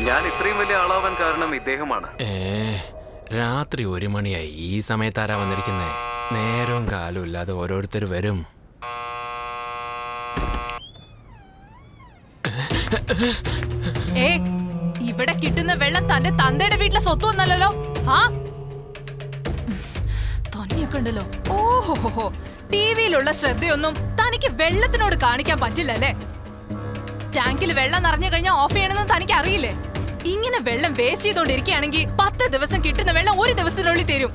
ഞാൻ ഇത്രയും വലിയ ആളാവാൻ കാരണം ഇദ്ദേഹമാണ്. രാത്രി 1 മണിയായി. ഈ സമയത്താരാ വന്നിരിക്കുന്നേ? നേരവും കാലവും ഇല്ലാതെ ഓരോരുത്തർ വരും. ഇവിടെ കിട്ടുന്ന വെള്ളം തന്റെ തന്തയുടെ വീട്ടിലെ സ്വത്തൊന്നല്ലോ. തന്നെയൊക്കെ ഉണ്ടല്ലോ. ഓഹോഹോ, ടിവിയിലുള്ള ശ്രദ്ധയൊന്നും തനിക്ക് വെള്ളത്തിനോട് കാണിക്കാൻ പറ്റില്ലല്ലേ? ടാങ്കിൽ വെള്ളം നിറഞ്ഞു കഴിഞ്ഞാൽ ഓഫ് ചെയ്യണമെന്ന് തനിക്ക് അറിയില്ലേ? ഇങ്ങനെ വെള്ളം വേസ്റ്റ് ചെയ്തോണ്ടിരിക്കുകയാണെങ്കിൽ 10 ദിവസം കിട്ടുന്ന വെള്ളം 1 ദിവസത്തിനുള്ളിൽ തരും.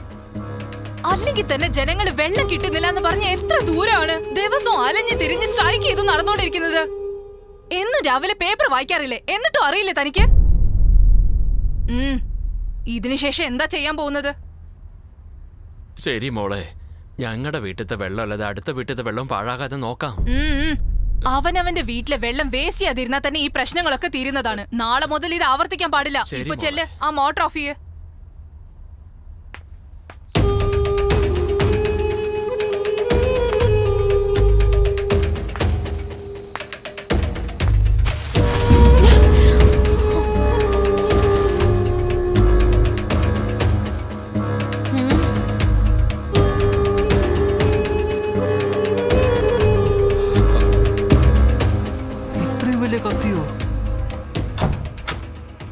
അല്ലെങ്കിൽ തന്നെ ജനങ്ങൾ വെള്ളം കിട്ടുന്നില്ല എന്ന് പറഞ്ഞ എത്ര ദൂരമാണ് ദിവസവും അലഞ്ഞു തിരിഞ്ഞ് സ്ട്രൈക്ക് ചെയ്തു നടന്നുകൊണ്ടിരിക്കുന്നത്. എന്നും രാവിലെ പേപ്പർ വായിക്കാറില്ലേ? എന്നിട്ടും അറിയില്ലേ തനിക്ക്? ഇതിനുശേഷം എന്താ ചെയ്യാൻ പോകുന്നത്? ശരി മോളെ, ഞങ്ങളുടെ വീട്ടിലത്തെ വെള്ളം അല്ലാതെ അടുത്ത വീട്ടിലത്തെ വെള്ളം പാഴാകാതെ നോക്കാം. അവനവന്റെ വീട്ടിലെ വെള്ളം വേസ്റ്റ് ചെയ്യാതിരുന്നാൽ തന്നെ ഈ പ്രശ്നങ്ങളൊക്കെ തീരുന്നതാണ്. നാളെ മുതൽ ഇത് ആവർത്തിക്കാൻ പാടില്ല. ഇപ്പൊ ചെല്ല്, ആ മോട്ടർ ഓഫ് ചെയ്യ്.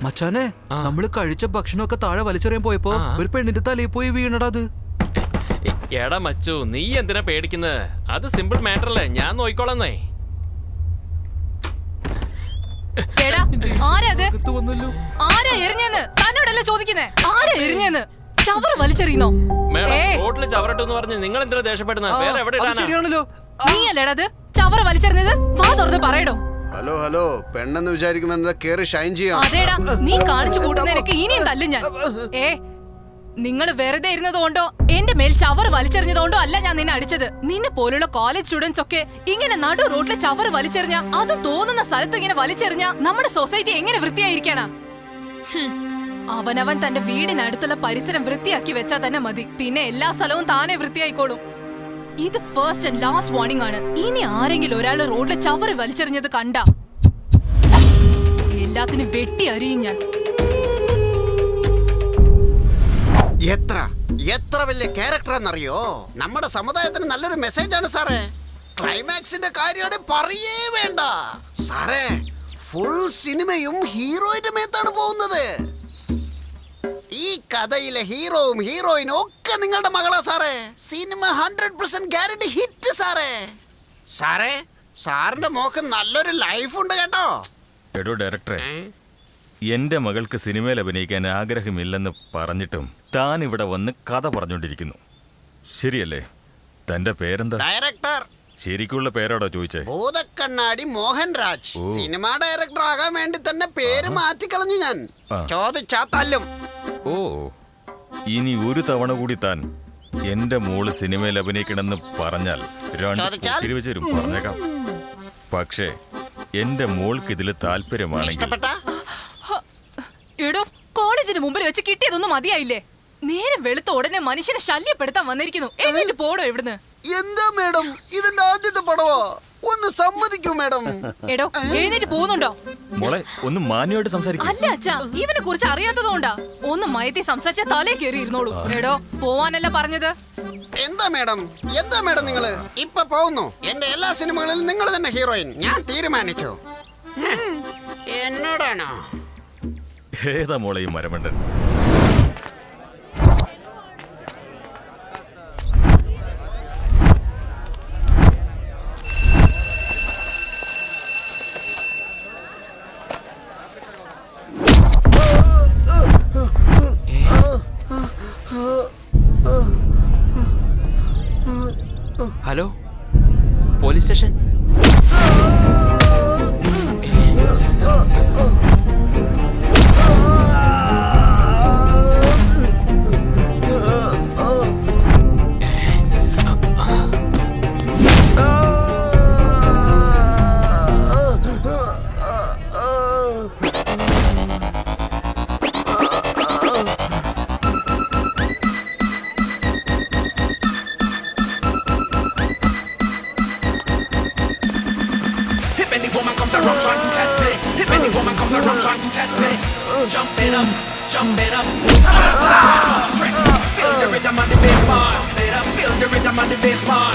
മച്ചാനെ, നമ്മള് കഴിച്ച ഭക്ഷണമൊക്കെ താഴെ വലിച്ചെറിയാൻ പോയപ്പോ ഒരു പെണ്ണിന്റെ തലയിൽ പോയി വീണടാ അത്. എടാ മച്ചു, നീ എന്തിനാ പേടിക്കുന്നത്? അത് സിമ്പിൾ മാറ്റർ അല്ലേ, ഞാൻ നോയിക്കോളന്നേ. ആരാ എറിഞ്ഞെന്ന് തന്നോടല്ലേ ചോദിക്കുന്നേ? ആരാ എറിഞ്ഞെന്ന്? ചവർ വലിച്ചെറിയുന്നോ? റോഡില് ചവറട്ടെന്ന് പറഞ്ഞ് നിങ്ങൾ എന്തിനാ ദേഷ്യപ്പെടുന്നത്? വേറെ എവിടെ ഇടാനാ? നീ അല്ലേടത് ചവർ വലിച്ചെറിഞ്ഞത്? വാ തുറന്ന് പറയടോ. ഹലോ ഹലോ, പെണ്ണെന്ന് വിചാരിക്കുമ്പോ കേറി ഷൈൻ ചെയ്യാം. അതേടാ, നീ കാണിച്ചു കൂട്ടുന്നതിനൊക്കെ ഇനിയും തല്ലും ഞാൻ. നിങ്ങൾ വെറുതെ ഇരുന്നതുകൊണ്ടോ എന്റെ മേൽ ചവർ വലിച്ചെറിഞ്ഞതുകൊണ്ടോ അല്ല ഞാൻ നിന്നെ അടിച്ചത്. നിന്നെ പോലുള്ള കോളേജ് സ്റ്റുഡൻസ് ഒക്കെ ഇങ്ങനെ നടു റോഡിലെ ചവർ വലിച്ചെറിഞ്ഞ, അതും തോന്നുന്ന സ്ഥലത്ത് ഇങ്ങനെ വലിച്ചെറിഞ്ഞ നമ്മുടെ സൊസൈറ്റി എങ്ങനെ വൃത്തിയായിരിക്കണ? അവനവൻ തന്റെ വീടിനടുത്തുള്ള പരിസരം വൃത്തിയാക്കി വെച്ചാൽ തന്നെ മതി. പിന്നെ എല്ലാ സ്ഥലവും താനെ വൃത്തിയായിക്കോളും. ഇത് ഫസ്റ്റ് ആൻഡ് ലാസ്റ്റ് വാർണിംഗ് ആണ്. ഇനി ആരെങ്കിലും ഒരാൾ റോഡിലെ ചവറ് വലിച്ചെറിഞ്ഞത് കണ്ട എല്ലാത്തിനും വെട്ടി അരിയും ഞാൻ. എത്ര വലിയ ക്യാരക്ടർ എന്നറിയോ? നമ്മുടെ സമുദായത്തിന് നല്ലൊരു മെസ്സേജ് ആണ് സാറേ. ക്ലൈമാക്സിന്റെ കാര്യമാണ് പറയേ വേണ്ട സാറേ. ഫുൾ സിനിമയും ഹീറോയുടെ മേത്താണ് പോകുന്നത്. ഈ കഥയിലെ ഹീറോയും ഹീറോയിനും ഒക്കെ നിങ്ങളുടെ മകളാ സാറേ. സിനിമ 100% ഗ്യാരണ്ടി ഹിറ്റ് സാറേ. സാറേ, സാറിന്റെ മോക്ക് നല്ലൊരു ലൈഫ് ഉണ്ട് കേട്ടോ. എടോ ഡയറക്ടറെ, എന്റെ മകൾക്ക് സിനിമയിൽ അഭിനയിക്കാൻ ആഗ്രഹമില്ലെന്ന് പറഞ്ഞിട്ടും താൻ ഇവിടെ വന്ന് കഥ പറഞ്ഞുകൊണ്ടിരിക്കുന്നു. ശരിയല്ലേ? തന്റെ പേരെന്താ? ഡയറക്ടർ. ശരിക്കുള്ള പേരോടോ ചോദിച്ചേ? ഭൂതക്കണ്ണാടി മോഹൻരാജ്. സിനിമ ഡയറക്ടർ ആകാൻ വേണ്ടി തന്നെ പേര് മാറ്റിക്കളഞ്ഞു ഞാൻ. ചോദിച്ചാ തല്ലും. ഓ, ഇനി ഒരു തവണ കൂടി താൻ എന്റെ മോള് സിനിമയിൽ അഭിനയിക്കണമെന്ന് പറഞ്ഞാൽ 2 തിരുവച്ചേരും പറഞ്ഞേക്കാം. പക്ഷേ എന്റെ മോൾക്ക് ഇതിൽ താല്പര്യമാണെങ്കിൽ കോളേജിന് മുമ്പിൽ വെച്ച് കിട്ടിയതൊന്നും മതിയായില്ലേ? നേരം വെളുത്ത ഉടനെ മനുഷ്യനെ ശല്യപ്പെടുത്താൻ വന്നിരിക്കുന്നു. എന്നിട്ട് പോടോ ഇവിടുന്ന്. എന്താ മേഡം ഇതിന്റെ ആദ്യത്തെ പടവാ, ഒന്ന് സമ്മതിക്കൂ മേഡം. എടോ എഴുന്നേറ്റ് പോകുന്നുണ്ടോ? മോളെ ഒന്ന് മാന്യമായിട്ട് സംസാരിക്കും. അല്ല അച്ഛാ, ഇവനെ കുറിച്ച് അറിയാത്തതുകൊണ്ടാ. ഒന്ന് മയത്തി സംസാരിച്ച തലേ കയറി ഇരുന്നോളൂ. എടോ പോവാനല്ല പറഞ്ഞത്. എന്താ മേഡം നിങ്ങള് ഇപ്പൊ പോകുന്നു? എന്റെ എല്ലാ സിനിമകളിലും നിങ്ങൾ തന്നെ ഹീറോയിൻ. ഞാൻ തീരുമാനിച്ചു. എന്നോടാണോ? ഏതാ മോളെ ഈ മരമണ്ടൻ? Hello, police station. Jumping up, stress. Feel the rhythm on the bass bar. Feel the rhythm on the bass bar.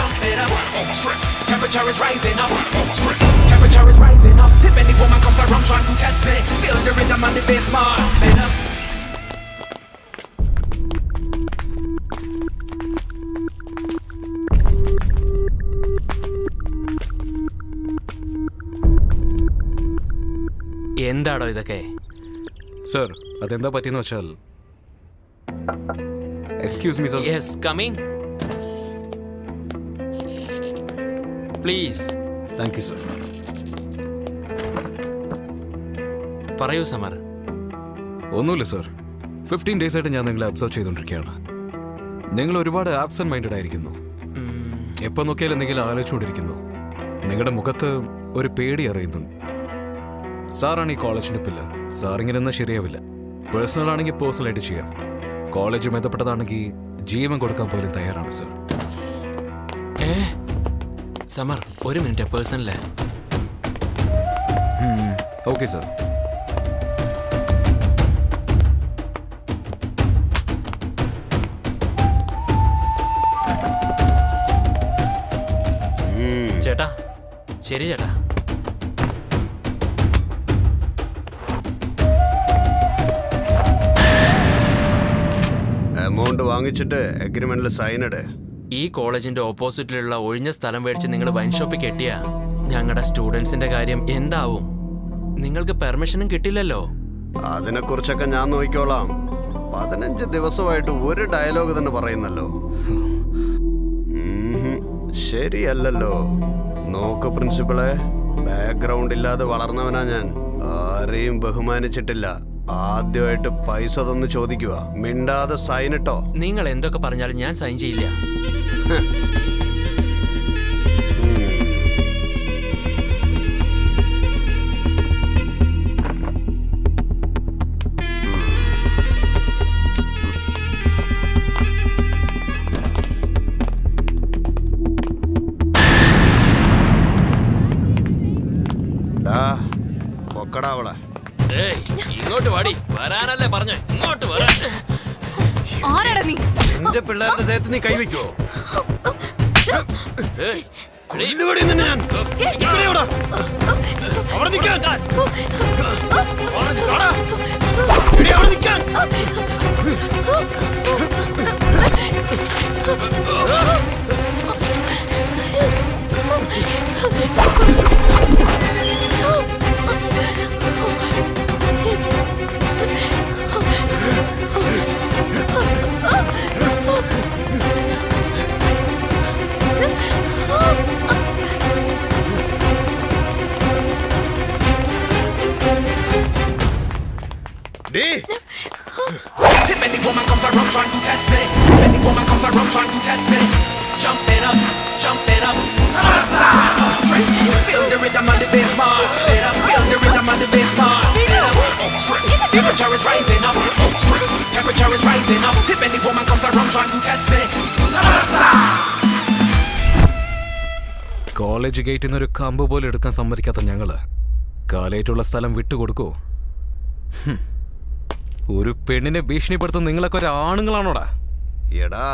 Stress. Temperature is rising up. Stress. Temperature is rising up. If any woman comes around trying to test me, feel the rhythm on the bass bar. എന്താടോ ഇതൊക്കെ? Sir, അതെന്താ പറ്റിയെന്ന് വെച്ചാൽ, excuse me sir. Yes, coming. Please. Thank you sir. പറയൂ സമർ. ഒന്നുമില്ല sir, 15 days ആയിട്ട് ഞാൻ നിങ്ങളെ അബ്സർവ് ചെയ്തുകൊണ്ടിരിക്കുകയാണ്. നിങ്ങൾ ഒരുപാട് ആബ്സെന്റ് മൈൻഡഡ് ആയിരിക്കുന്നു. എപ്പോൾ നോക്കിയാലും എന്തെങ്കിലും ആലോചിച്ചുകൊണ്ടിരിക്കുന്നു. നിങ്ങളുടെ മുഖത്ത് ഒരു പേടി അറിയുന്നുണ്ട്. സാറാണ് ഈ കോളേജിന്റെ പില്ലർ. സാർ ഇങ്ങനെ എന്നാൽ ശരിയാവില്ല. പേഴ്സണൽ ആണെങ്കിൽ പേഴ്സണലായിട്ട് ചെയ്യാം. കോളേജ് ബന്ധപ്പെട്ടതാണെങ്കിൽ ജീവൻ കൊടുക്കാൻ പോലും തയ്യാറാണ് സർ. സമർ, ഒരു മിനിറ്റ്, പേഴ്സണല്ലേ? Okay sir. ചേട്ടാ, ശരി ചേട്ടാ. എമൗണ്ട് വാങ്ങിച്ചിട്ട് അഗ്രിമെന്റിൽ സൈൻ ഇട്. ഈ കോളേജിന്റെ ഓപ്പോസിറ്റിലുള്ള ഒഴിഞ്ഞ സ്ഥലം മേടിച്ച് നിങ്ങൾ വൈൻ ഷോപ്പിൽ കെട്ടിയ ഞങ്ങളുടെ സ്റ്റുഡൻസിന്റെ കാര്യം എന്താവും? നിങ്ങൾക്ക് പെർമിഷനും കിട്ടില്ലല്ലോ. അതിനെക്കുറിച്ചൊക്കെ ഞാൻ നോക്കിക്കോളാം. 15 ദിവസമായിട്ട് ഒരു ഡയലോഗ് തന്നെ പറയുന്നല്ലോ. ശരിയല്ലല്ലോ. നോക്ക് പ്രിൻസിപ്പളെ, ബാക്ക്ഗ്രൗണ്ട് ഇല്ലാതെ വളർന്നവനാ ഞാൻ. ആരെയും ബഹുമാനിച്ചിട്ടില്ല. ആദ്യമായിട്ട് പൈസ തന്ന് ചോദിക്കുക. മിണ്ടാതെ സൈൻ ഇട്ടോ. നിങ്ങൾ എന്തൊക്കെ പറഞ്ഞാലും ഞാൻ സൈൻ ചെയ്യില്ല. പൊക്കടാവളെ. ഇങ്ങോട്ട് വാടി. വരാനല്ലേ പറഞ്ഞേ, ഇങ്ങോട്ട് വരാൻ. ആരാടാ നീ? എന്റെ പിള്ളേരുടെ ദേഹത്ത് നീ കൈവയ്ക്കോ? കൊല്ലുകൂടി നിന്നെ ഞാൻ. ഇവിടെയോടാ. അവിടെ നിൽക്കാൻ. അവിടെ നിൽക്കാൻ. If any woman comes around trying to test me, if any woman comes around trying to test me, jumping up, stress. Feel the rhythm on the bass bar. Feel the rhythm on the bass bar. Stress. Temperature is rising up. Stress. Temperature is rising up. If any woman comes around trying to test me. College ഗേറ്റിൽ നിന്ന് ഒരു കമ്പ് പോലെ എടുക്കാൻ സമ്മതിക്കാത്ത ഞങ്ങള് കാലേറ്റുള്ള സ്ഥലം വിട്ടുകൊടുക്കോ? ഒരു പെണ്ണിനെ ഭീഷണിപ്പെടുത്തുന്ന നിങ്ങളൊക്കെ ഒരു ആണുങ്ങളാണോടാ? എടാ,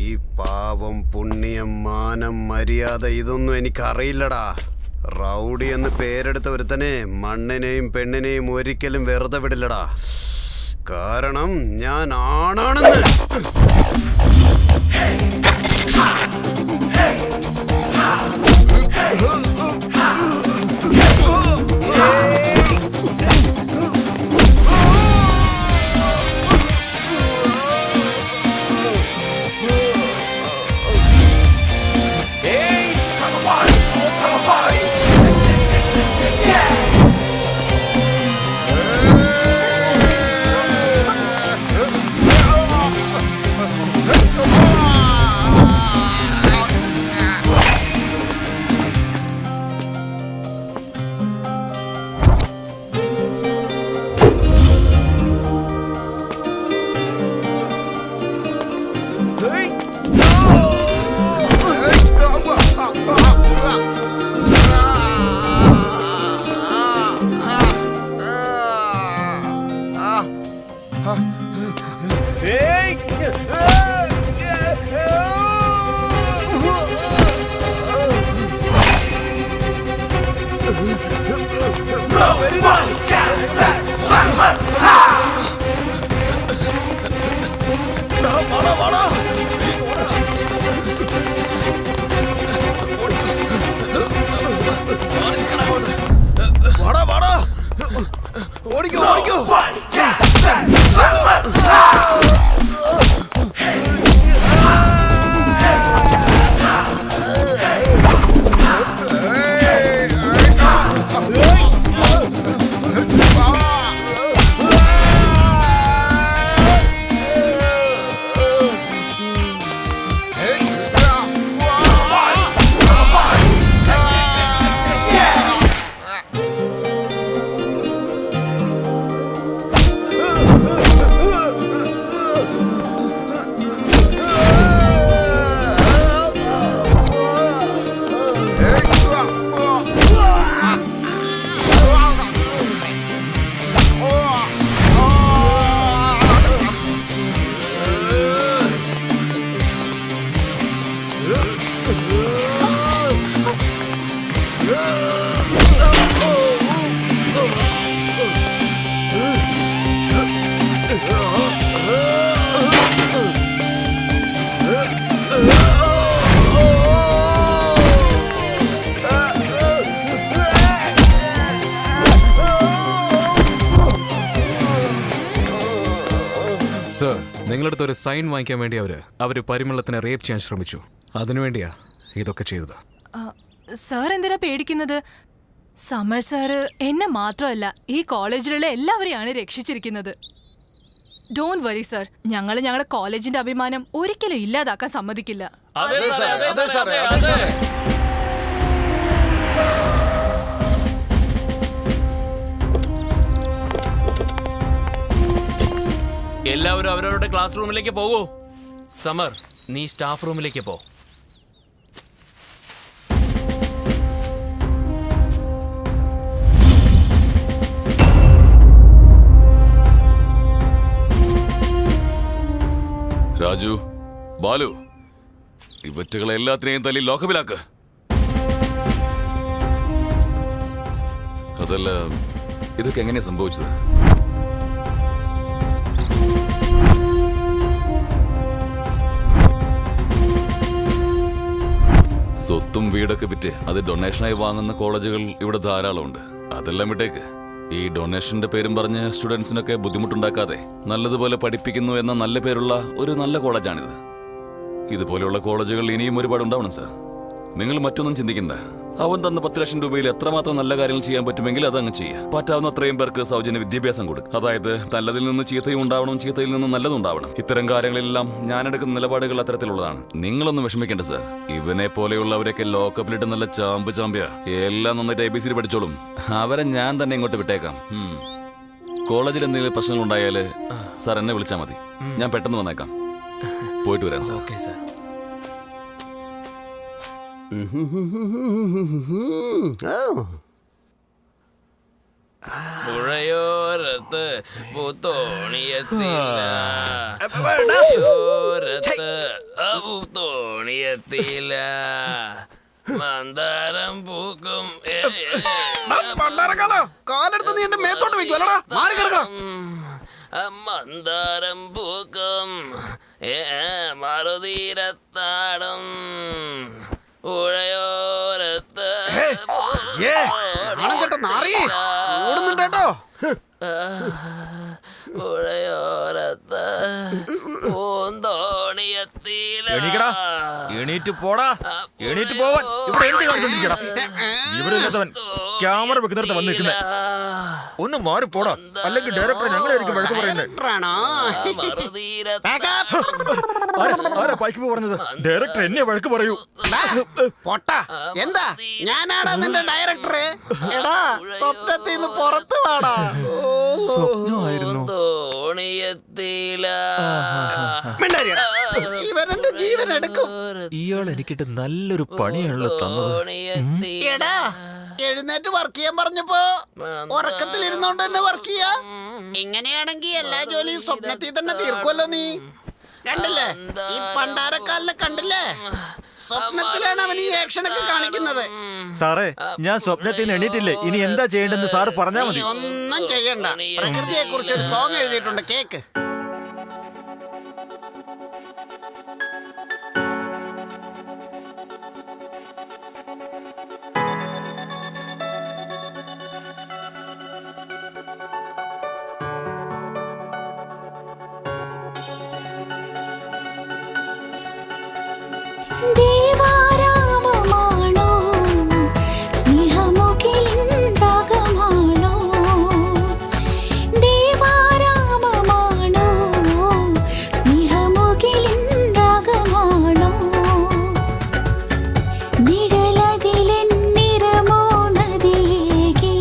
ഈ പാവം, പുണ്യം, മാനം, മര്യാദ ഇതൊന്നും എനിക്കറിയില്ലടാ. റൗഡി എന്ന് പേരെടുത്ത ഒരുത്തനെ മണ്ണിനെയും പെണ്ണിനെയും ഒരിക്കലും വെറുതെ വിടില്ലടാ. കാരണം ഞാൻ ആണാണെന്ന്. ഓടിക്കോ ഓടിക്കോ. സർ, നിങ്ങളടുത്ത് ഒരു സൈൻ വാങ്ങിക്കാൻ വേണ്ടി അവര് പരിമളത്തിനെ റേപ്പ് ചെയ്യാൻ ശ്രമിച്ചു. അതിനുവേണ്ടിയാ ഇതൊക്കെ ചെയ്തത്. സാർ എന്തിനാ പേടിക്കുന്നത്? സമർ സാറ് എന്നെ മാത്രമല്ല ഈ കോളേജിലുള്ള എല്ലാവരെയാണ് രക്ഷിച്ചിരിക്കുന്നത്. ഡോണ്ട് വറി സാർ, ഞങ്ങൾ ഞങ്ങളുടെ കോളേജിന്റെ അഭിമാനം ഒരിക്കലും ഇല്ലാതാക്കാൻ സമ്മതിക്കില്ല. എല്ലാവരും അവരവരുടെ ക്ലാസ് റൂമിലേക്ക് പോകൂ. സമർ, നീ സ്റ്റാഫ് റൂമിലേക്ക് പോ. രാജു, ബാലു, ഇവറ്റുകളെ എല്ലാത്തിനെയും തല്ലി ലോക്കപ്പിലാക്ക്. അതല്ല, ഇതൊക്കെ എങ്ങനെയാ സംഭവിച്ചത്? സ്വത്തും വീടൊക്കെ വിറ്റ് അത് ഡൊണേഷനായി വാങ്ങുന്ന കോളേജുകൾ ഇവിടെ ധാരാളമുണ്ട്. അതെല്ലാം വിട്ടേക്ക്. ഈ ഡൊണേഷന്റെ പേരും പറഞ്ഞ് സ്റ്റുഡൻസിനൊക്കെ ബുദ്ധിമുട്ടുണ്ടാക്കാതെ നല്ലതുപോലെ പഠിപ്പിക്കുന്നു എന്ന നല്ല പേരുള്ള ഒരു നല്ല കോളേജാണിത്. ഇതുപോലെയുള്ള കോളേജുകൾ ഇനിയും ഒരുപാട് ഉണ്ടാവണം സാർ. നിങ്ങൾ മറ്റൊന്നും ചിന്തിക്കണ്ട. അവൻ തന്ന 10 ലക്ഷം രൂപയിൽ എത്രമാത്രം നല്ല കാര്യങ്ങൾ ചെയ്യാൻ പറ്റുമെങ്കിൽ അതങ്ങ് ചെയ്യുക. പറ്റാവുന്ന അത്രയും പേർക്ക് സൗജന്യ വിദ്യാഭ്യാസം കൊടുക്കും. അതായത് നല്ലതിൽ നിന്ന് ചീത്തയും ഉണ്ടാവണം, ചീത്തയിൽ നിന്ന് നല്ലതും ഉണ്ടാവണം. ഇത്തരം കാര്യങ്ങളെല്ലാം ഞാനെടുക്കുന്ന നിലപാടുകൾ അത്തരത്തിലുള്ളതാണ്. നിങ്ങളൊന്നും വിഷമിക്കേണ്ട സാർ. ഇവനെ പോലെയുള്ളവരൊക്കെ ലോക്കപ്പിലിട്ട് നല്ല ചാമ്പ്യ എല്ലാം നന്നായിട്ട് ABCD പഠിച്ചോളും. അവരെ ഞാൻ തന്നെ ഇങ്ങോട്ട് വിട്ടേക്കാം. കോളേജിൽ എന്തെങ്കിലും പ്രശ്നങ്ങൾ ഉണ്ടായാല് സാർ എന്നെ വിളിച്ചാൽ മതി. ഞാൻ പെട്ടെന്ന് വന്നേക്കാം. പോയിട്ട് വരാം സാർ. Okay sir. പുഴയോരത്ത് പൂത്തോണിയെത്തില്ല, പുഴയോരത്ത് പൂത്തോണിയെത്തില്ല, മന്ദാരം പൂക്കും. കാലെടുത്ത് നീ എന്റെ മേത്തോട്ട് വെക്കുവല്ലടാ, മാറി കിടക്കണം. മന്ദാരം പൂക്കും മറുതീരത്താടും, പുഴയോരത്ത് ഓടുന്നുണ്ട് കേട്ടോ. പുഴയോരത്ത് പൂന്തോണിയെത്തിയില്ല. എണീറ്റ് പോടാ, എണീറ്റ് പോവാൻ. ഇവിടെ എന്ത് കാണിച്ചോണ്ടിരിക്കടാ? ഇവിടെ ഇല്ലാത്തവൻ ക്യാമറ വെക്കുന്നിടത്ത് വന്ന് നിൽക്കുന്നേ. ഒന്ന് മാറി പോടാ, അല്ലെങ്കിൽ ഡയറക്ടർ ഞങ്ങളായിരിക്കും വഴക്ക് പറയുന്നത്. ആരാ പൈക്ക് പറഞ്ഞത്? ഡയറക്ടർ എന്നെ വഴക്ക് പറയൂ. പൊട്ടാ, എന്താ ഞാനാടാ നിന്റെ ഡയറക്ടർ? എടാ, സ്വപ്നത്തിൽ നിന്ന് പുറത്തു വാടാ. സ്വപ്നമായിരുന്നു. ഇവരെന്റെ ജീവൻ എടുക്കും. ഇയാൾ എനിക്കിട്ട് നല്ലൊരു പണിയാണല്ലോ തന്നത്. എടാ, എഴുന്നേറ്റ് വർക്ക് ചെയ്യാൻ പറഞ്ഞപ്പോ ഉറക്കത്തിൽ ഇരുന്നോണ്ട് തന്നെ വർക്ക് ചെയ്യാ. ഇങ്ങനെയാണെങ്കി എല്ലാ ജോലിയും സ്വപ്നത്തിൽ തന്നെ തീർക്കുമല്ലോ നീ. കണ്ടില്ലേ ഈ പണ്ടാരക്കാലിനെ? കണ്ടില്ലേ, സ്വപ്നത്തിലാണ് അവൻ ഈ ആക്ഷനൊക്കെ കാണിക്കുന്നത്. സാറേ, ഞാൻ സ്വപ്നത്തിൽ നിന്ന് എണീറ്റില്ലേ, ഇനി എന്താ ചെയ്യേണ്ടെന്ന് സാറ് പറഞ്ഞാ മതി. ഒന്നും ചെയ്യണ്ട. പ്രകൃതിയെ കുറിച്ച് ഒരു സോങ് എഴുതിയിട്ടുണ്ട്, കേക്ക്. ദേവാരാമമാണോ സ്നേഹമുകിലിൻ രാഗമാണോ? ദേവാരാമമാണോ സ്നേഹമുകിലിൻ രാഗമാണോ? നിഴലതിലെൻ നിറമോ നദിയേകി,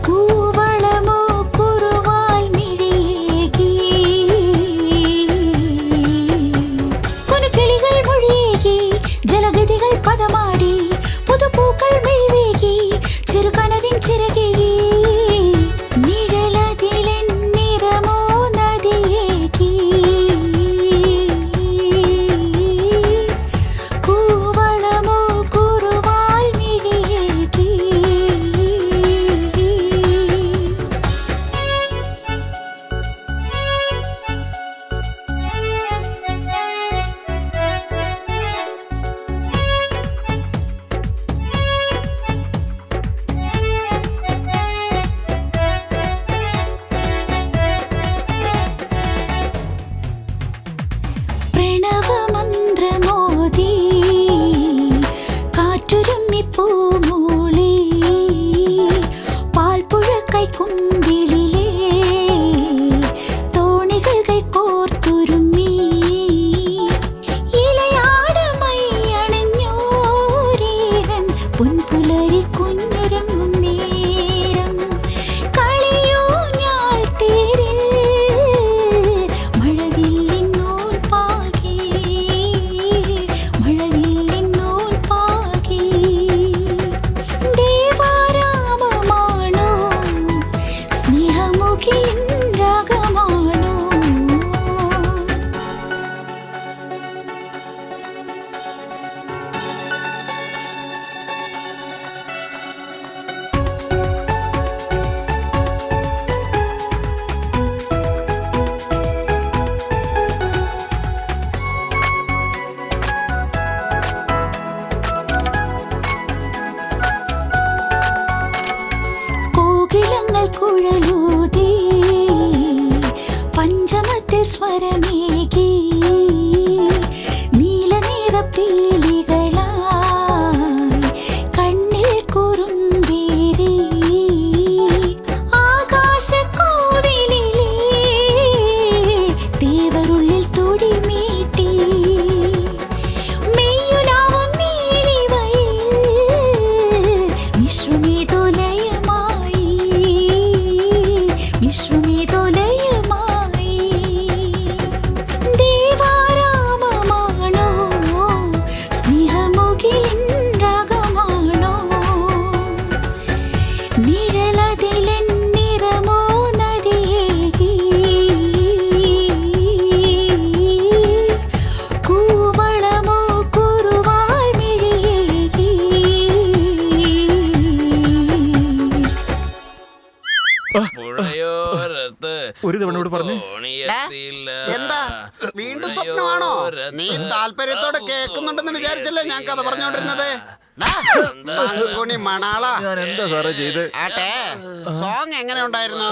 കൂവളമോ കുറുവാൽ മിഴിയേകി, കിളികൾ മൊഴിയേകി, ജലഗതികൾ പദമാടി, പുതുപൂക്കൾ മെയ്വേകി, ചെറുകനവിൻ ചിറകേകി, നിഴലതിലെൻ നിറമോ നദിയേകി, കൂവളമോ കുറുവാൽ മിഴിയേകി. പ്രണവമന്ത്രമോദി കാറ്റുരുമ്മി പൂമൂളി, പാൽപ്പുഴ കൈക്കുമ്പിളിലെ തോണികൾ കൈകോർത്തുരുമ്മി, ഇലയാടമൈയണിഞ്ഞോരീരൻ പൊൻപുലരി കുഞ്ഞുരങ്ങും നേരം, കളിയൂഞ്ഞാൽ തേരിൽ മഴവില്ലിൻ നൂൽ പാകി, മഴവില്ലിൻ നൂൽ പാകി. ദേവാരാമമാണോ സ്നേഹമുകിലിൻ രാഗമാണോ? കോകിലങ്ങൾ കുഴലൂതി, പഞ്ചമത്തിൽ സ്വരമേകി, നീലനിറപ്പീലികളായി കണ്ണിൽ കുറുമ്പേരി, ആകാശക്കോവിലിലെ ദേവരുള്ളിൽ തുടിമീട്ടി, മെയ്യുലാവും നീലിവയിൽ വിശ്വമേതുലയമായി, വിശ്വമേതുലയമായി. ദേവാരാമമാണോ ഒരു തവണയോട് പറഞ്ഞു. എന്താ വീണ്ടും സ്വപ്നമാണോ? നീ താല്പര്യത്തോടെ കേൾക്കുന്നുണ്ടെന്ന് വിചാരിച്ചല്ലേ ഞാൻ കഥ പറഞ്ഞോണ്ടിരുന്നത്. മണാള ഞാൻ എന്താ സാറേ ചെയ്ത്? ആട്ടെ, സോങ് എങ്ങനെ ഉണ്ടായിരുന്നു?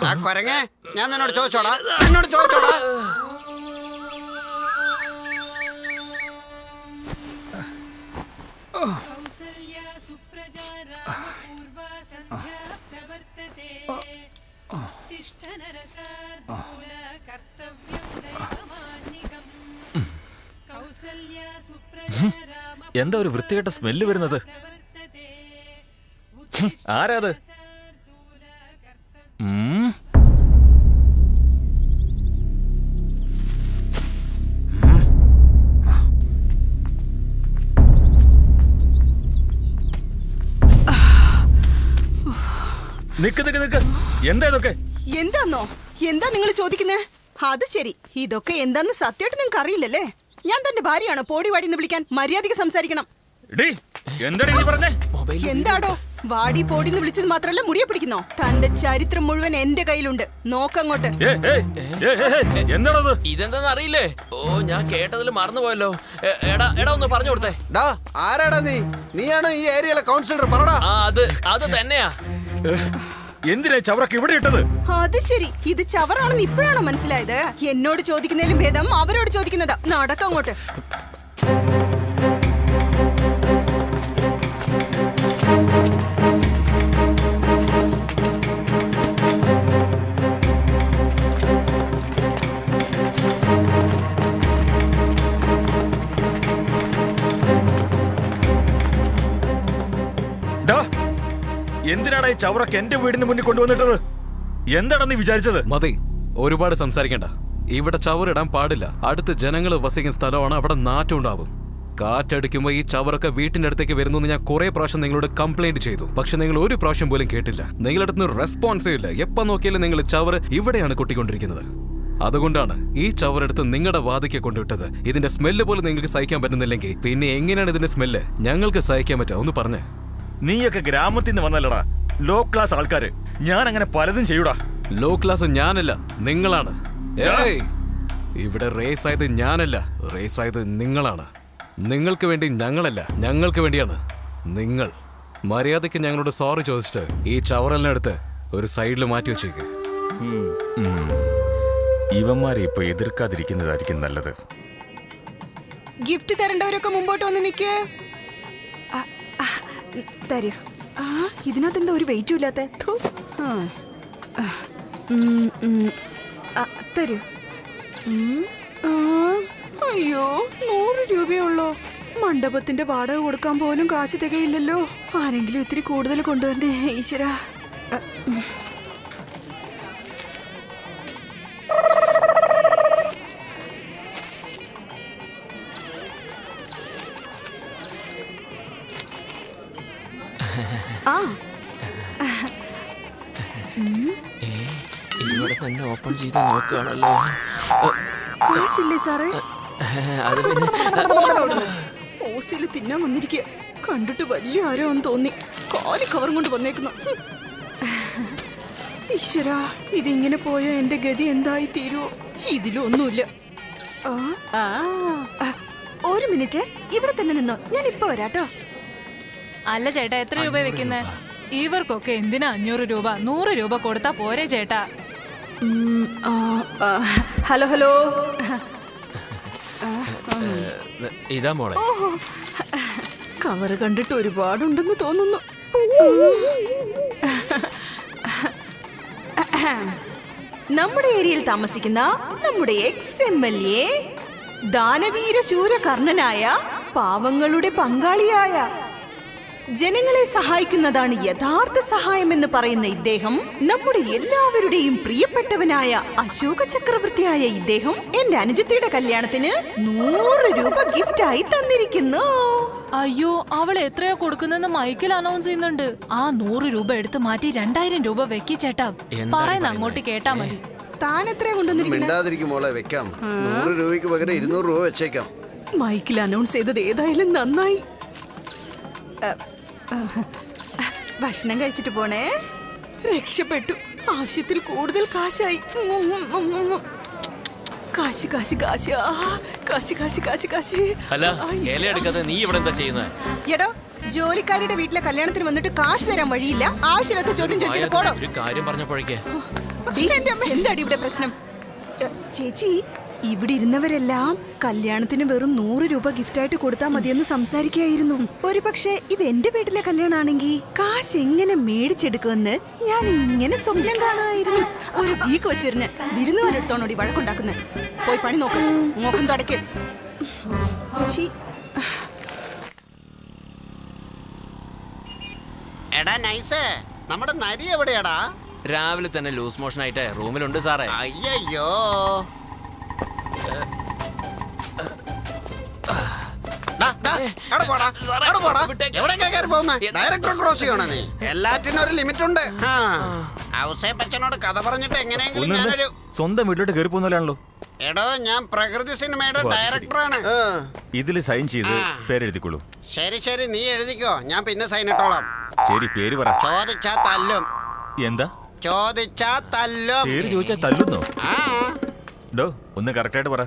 ആ കൊരങ്ങേ, ഞാൻ നിന്നോട് ചോദിച്ചോടാ. എന്താ ഒരു വൃത്തികെട്ട സ്മെല്ല് വരുന്നത്? ആരാത്? നിക്ക് നിക്ക് നിക്ക്, എന്താ ഇതൊക്കെ? എന്താന്നോ? എന്താ നിങ്ങൾ ചോദിക്കുന്നേ? അത് ശരി, ഇതൊക്കെ എന്താന്ന് സത്യമായിട്ട് നിങ്ങൾക്ക് അറിയില്ലല്ലേ? ഞാൻ തന്റെ ഭാര്യയാണോ പോടി വാടിന്ന് വിളിക്കാൻ? മര്യാദയ്ക്ക് സംസാരിക്കണം. എന്താടോ വാടി പോടിന്ന് വിളിച്ചത് മാത്രല്ല മുടിയെ പിടിക്കുന്നോ? തന്റെ ചരിത്രം മുഴുവൻ എന്റെ കയ്യിലുണ്ട്, നോക്കങ്ങോട്ട്. ഇതെന്താന്ന് അറിയില്ലേ? ഓ, ഞാൻ കേട്ടതിൽ മറന്നുപോയല്ലോ. എടാ എടാ ഒന്ന് പറഞ്ഞു കൊടുത്തേ. ആരാടാ നീ? നീയാണോ ഈ ഏരിയയിലെ കൗൺസിലർ? പറടാ. അത് തന്നെയാ. എന്തിനാ ചവറൊക്കെ ഇവിടെ ഇട്ടത്? അത് ശരി, ഇത് ചവറാണെന്ന് ഇപ്പോഴാണോ മനസ്സിലായത്? എന്നോട് ചോദിക്കുന്നതിലും ഭേദം അവരോട് ചോദിക്കുന്നതാ. നടക്കങ്ങോട്ട്. എന്തിനാണ് ഈ ചവറൊക്കെ എന്റെ വീടിന് മുന്നിൽ കൊണ്ടുവന്നിട്ടത്? എന്താണെന്ന് നീ വിചാരിച്ചത്? മതി, ഒരുപാട് സംസാരിക്കണ്ട. ഇവിടെ ചവറിടാൻ പാടില്ല. അടുത്ത് ജനങ്ങൾ വസിക്കുന്ന സ്ഥലമാണ്, അവിടെ നാറ്റം ഉണ്ടാവും. കാറ്റടിക്കുമ്പോൾ ഈ ചവറൊക്കെ വീട്ടിന്റെ അടുത്തേക്ക് വരുന്നു എന്ന് ഞാൻ കുറെ പ്രാവശ്യം നിങ്ങളോട് കംപ്ലൈന്റ് ചെയ്തു. പക്ഷെ നിങ്ങൾ ഒരു പ്രാവശ്യം പോലും കേട്ടില്ല. നിങ്ങളുടെ അടുത്ത് റെസ്പോൺസേ ഇല്ല. എപ്പോ നോക്കിയാലും നിങ്ങൾ ചവറ് ഇവിടെയാണ് കൊട്ടിക്കൊണ്ടിരിക്കുന്നത്. അതുകൊണ്ടാണ് ഈ ചവറെടുത്ത് നിങ്ങളുടെ വാതിക്കെ കൊണ്ടുവിട്ടത്. ഇതിന്റെ സ്മെല്ല് പോലും നിങ്ങൾക്ക് സഹിക്കാൻ പറ്റുന്നില്ലെങ്കിൽ പിന്നെ എങ്ങനെയാണ് ഇതിന്റെ സ്മെല്ല് ഞങ്ങൾക്ക് സഹിക്കാൻ പറ്റുക? ഒന്ന് പറഞ്ഞേ. നീയൊക്കെ ഗ്രാമത്തിൽ നിന്ന് വന്നല്ലടാ, ലോ ക്ലാസ് ആൾക്കാര്. ഞാൻ അങ്ങനെ പലതും ചെയ്യൂടാ. ലോ ക്ലാസ് ഞാനല്ല, നിങ്ങളാണ്. ഏയ്, ഇവിടെ റേസ് ആയത് ഞാനല്ല, റേസ് ആയത് നിങ്ങളാണ്. നിങ്ങൾക്ക് വേണ്ടി ഞങ്ങളല്ല, ഞങ്ങൾക്ക് വേണ്ടിയാണ് നിങ്ങൾ. മര്യാദയ്ക്ക് ഞങ്ങളോട് സോറി ചോദിച്ചിട്ട് ഈ ചവറെല്ലാം എടുത്ത് ഒരു സൈഡിൽ മാറ്റി വെച്ചേക്ക്. ഇവന്മാരെ ഇപ്പൊ എതിർക്കാതിരിക്കുന്നതായിരിക്കും നല്ലത്. ഗിഫ്റ്റ് തരേണ്ടവരൊക്കെ മുമ്പോട്ട് വന്ന് നിൽക്കേ. തരൂ. ഇതിനകത്ത് എന്താ ഒരു വെയിറ്റും ഇല്ലാത്ത? തരൂ. അയ്യോ, 100 രൂപയുള്ളോ? മണ്ഡപത്തിന്റെ വാടക കൊടുക്കാൻ പോലും കാശ് തികയില്ലല്ലോ. ആരെങ്കിലും ഇത്തിരി കൂടുതൽ കൊണ്ടുവരണ്ടേ ഈശ്വരാ. ഇവിടെ തന്നെ ഓപ്പൺ ചെയ്ത് നോക്കുകയാണല്ലോ. കാശില്ലേ സാറേ? അത് പിന്നെ ഓസില് തിന്നാൻ വന്നിരിക്കുക. കണ്ടിട്ട് വലിയ ആരോ എന്ന് തോന്നി. കാലി കവറും കൊണ്ട് വന്നേക്കുന്നു. ഈശ്വരാ, ഇതിങ്ങനെ പോയ എന്റെ ഗതി എന്തായി തീരുവോ? ഇതിലൊന്നുമില്ല. ഒരു മിനിറ്റ്, ഇവിടെ തന്നെ നിന്നോ, ഞാൻ ഇപ്പൊ വരാട്ടോ. അല്ല ചേട്ടാ, എത്ര രൂപ വെക്കുന്നേ? ഇവർക്കൊക്കെ എന്തിനാ 500 രൂപ? 100 രൂപ കൊടുത്താ പോരെ ചേട്ടാ? Hello hello. ഇതാ മോളെ. കവറ് കണ്ടിട്ട് ഒരുപാടുണ്ടെന്ന് തോന്നുന്നു. നമ്മുടെ ഏരിയയിൽ താമസിക്കുന്ന നമ്മുടെ ex-MLA, ദാനവീര ശൂരകർണനായ, പാവങ്ങളുടെ പങ്കാളിയായ, ജനങ്ങളെ സഹായിക്കുന്നതാണ് യഥാർത്ഥ സഹായം എന്ന് പറയുന്ന ഇദ്ദേഹം, നമ്മുടെ എല്ലാവരുടെയും പ്രിയപ്പെട്ടവനായ അശോക ചക്രവർത്തിയായ ഇദ്ദേഹം എന്റെ അനുജത്തിയുടെ കല്യാണത്തിന് 100 രൂപ ഗിഫ്റ്റായി തന്നിരിക്കുന്നു. അയ്യോ, അവൾ എത്രയാ കൊടുക്കുന്നെന്ന് മൈക്കിൽ അനൗൺസ് ചെയ്യുന്നുണ്ട്. ആ 100 രൂപ എടുത്ത് മാറ്റി 2000 രൂപ വെക്കി ചേട്ടാ. പറയുന്ന അങ്ങോട്ട് കേട്ടാ മതി. താൻ എത്രയാ കൊണ്ടുവന്നിരിക്കുന്നത്? മോളെ വെക്കാം. 100 രൂപയ്ക്ക് പകരം 200 രൂപ വെച്ചേക്കാം. മൈക്കിൽ അനൗൺസ് ചെയ്തത് ഏതായാലും നന്നായി. ഭക്ഷണം കഴിച്ചിട്ട് പോണേ. രക്ഷപ്പെട്ടു. ആവശ്യത്തിൽ കൂടുതൽ കാശായി. കാശ് കാശ് കാശ് ആ, കാശ് കാശ് കാശ് കാശ്. അല്ല ഇല എടുക്കാതെ നീ ഇവിടെ എന്താ ചെയ്യുന്നത്? എടോ, ജോലിക്കാരിയുടെ വീട്ടിലെ കല്യാണത്തിന് വന്നിട്ട് കാശ് തരാൻ വഴിയില്ല. ആവശ്യമില്ലാത്ത ചോദ്യം ചോദിക്കുന്നത് പോടോ. ഒരു കാര്യം പറഞ്ഞപ്പോഴേക്ക് എന്റെ അമ്മ, എന്താടി ഇവിടെ പ്രശ്നം? ചേച്ചി, ഇവിടെ ഇരുന്നവരെല്ലാം കല്യാണത്തിന് വെറും 100 രൂപ ഗിഫ്റ്റായിട്ട് കൊടുത്താൽ മതിയെന്ന് സംസാരിക്കുകയായിരുന്നു. ഒരു പക്ഷേ ഇത് എന്റെ വീട്ടിലെ കല്യാണാണെങ്കിൽ കാശ് എങ്ങനെ മേടിച്ചെടുക്കുമെന്ന് ഞാൻ ഇങ്ങനെ സ്വപ്നം കാണുമായിരുന്നു. ഒരു വീക്ക് വെച്ചിരുന്ന് വിരുന്നുകാരെടുത്തോണോടി വഴക്കുണ്ടാക്കുന്നത്. പോയി പണി നോക്ക്, മുഖം തുടയ്ക്ക്. എടാ നൈസ്, നമ്മുടെ നരി എവിടെയാടാ? രാവിലെ തന്നെ ലൂസ് മോഷൻ ആയിട്ട് റൂമിലുണ്ട് സാറേ. അയ്യോ, ഡയറക്ടർ ക്രോസ് ചെയ്യണോ നീ? എല്ലാറ്റിനും ഒരു ലിമിറ്റ് ഉണ്ട്. ഔസേപ്പച്ചനോട് കഥ പറഞ്ഞിട്ട് എങ്ങനെയെങ്കിലും ഞാനൊരു സ്വന്തം വീട്ടിലോട്ട് കയറി പോകുന്നല്ലോ. എടോ, ഞാൻ പ്രകൃതി സിനിമയുടെ ഡയറക്ടറാണ്. ഇതിൽ സൈൻ ചെയ്ത് പേരെഴുതിക്കോളൂ. ശരി ശരി, നീ എഴുതിക്കോ, ഞാൻ പിന്നെ സൈൻ ഇട്ടോളാം. ശരി, പേര് പറ. ചോദിച്ചാ തല്ലും. എന്താ ചോദിച്ചാ തല്ലും. പേര് ചോദിച്ചാ തല്ലുന്നോ? ആ, ഡോ ഒന്ന് കറക്റ്റ് ആയിട്ട് പറ.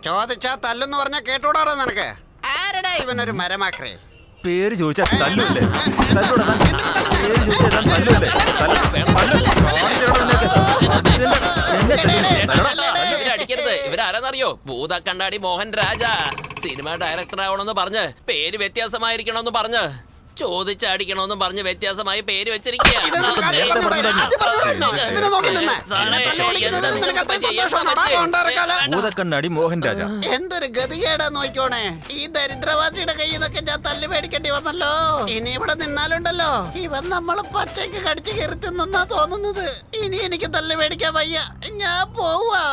ചോദിച്ചാ തല്ലെന്ന് പറഞ്ഞാ കേട്ടൂടാടോ നിനക്ക്? ആരടാ ഇവനൊരു മരമാക്രേ? പേര് ചോദിച്ചാ തല്ലൂല്ലേ? തല്ലൂടാ താൻ. പേര് ചോദിച്ചാ താൻ തല്ലൂല്ലേ? അടിക്കരുത്. ഇവരാരെന്നറിയോ? ഭൂത കണ്ണാടി മോഹൻ രാജ. സിനിമ ഡയറക്ടർ ആവണമെന്ന് പറഞ്ഞ് പേര് വ്യത്യാസമായിരിക്കണമെന്ന് പറഞ്ഞ് ചോദിച്ചടിക്കണമെന്നും പറഞ്ഞ് വ്യത്യാസമായി പേര് വെച്ചിരിക്കുക. ഭൂതക്കണ്ണാടി മോഹൻ രാജ. എന്തൊരു ഗതികേടാ നോക്കോണേ. ഈ ദരിദ്രവാസിയുടെ കയ്യിൽ നിന്നൊക്കെ ഞാൻ തല്ലി മേടിക്കേണ്ടി വന്നല്ലോ. ഇനി ഇവിടെ നിന്നാലുണ്ടല്ലോ, ഇവൻ നമ്മളെ പച്ചയ്ക്ക് കടിച്ചു കയറി തിന്നാ തോന്നുന്നത്. ഇനി എനിക്ക് തല്ലി മേടിക്കാൻ വയ്യ, ഞാൻ പോവാ.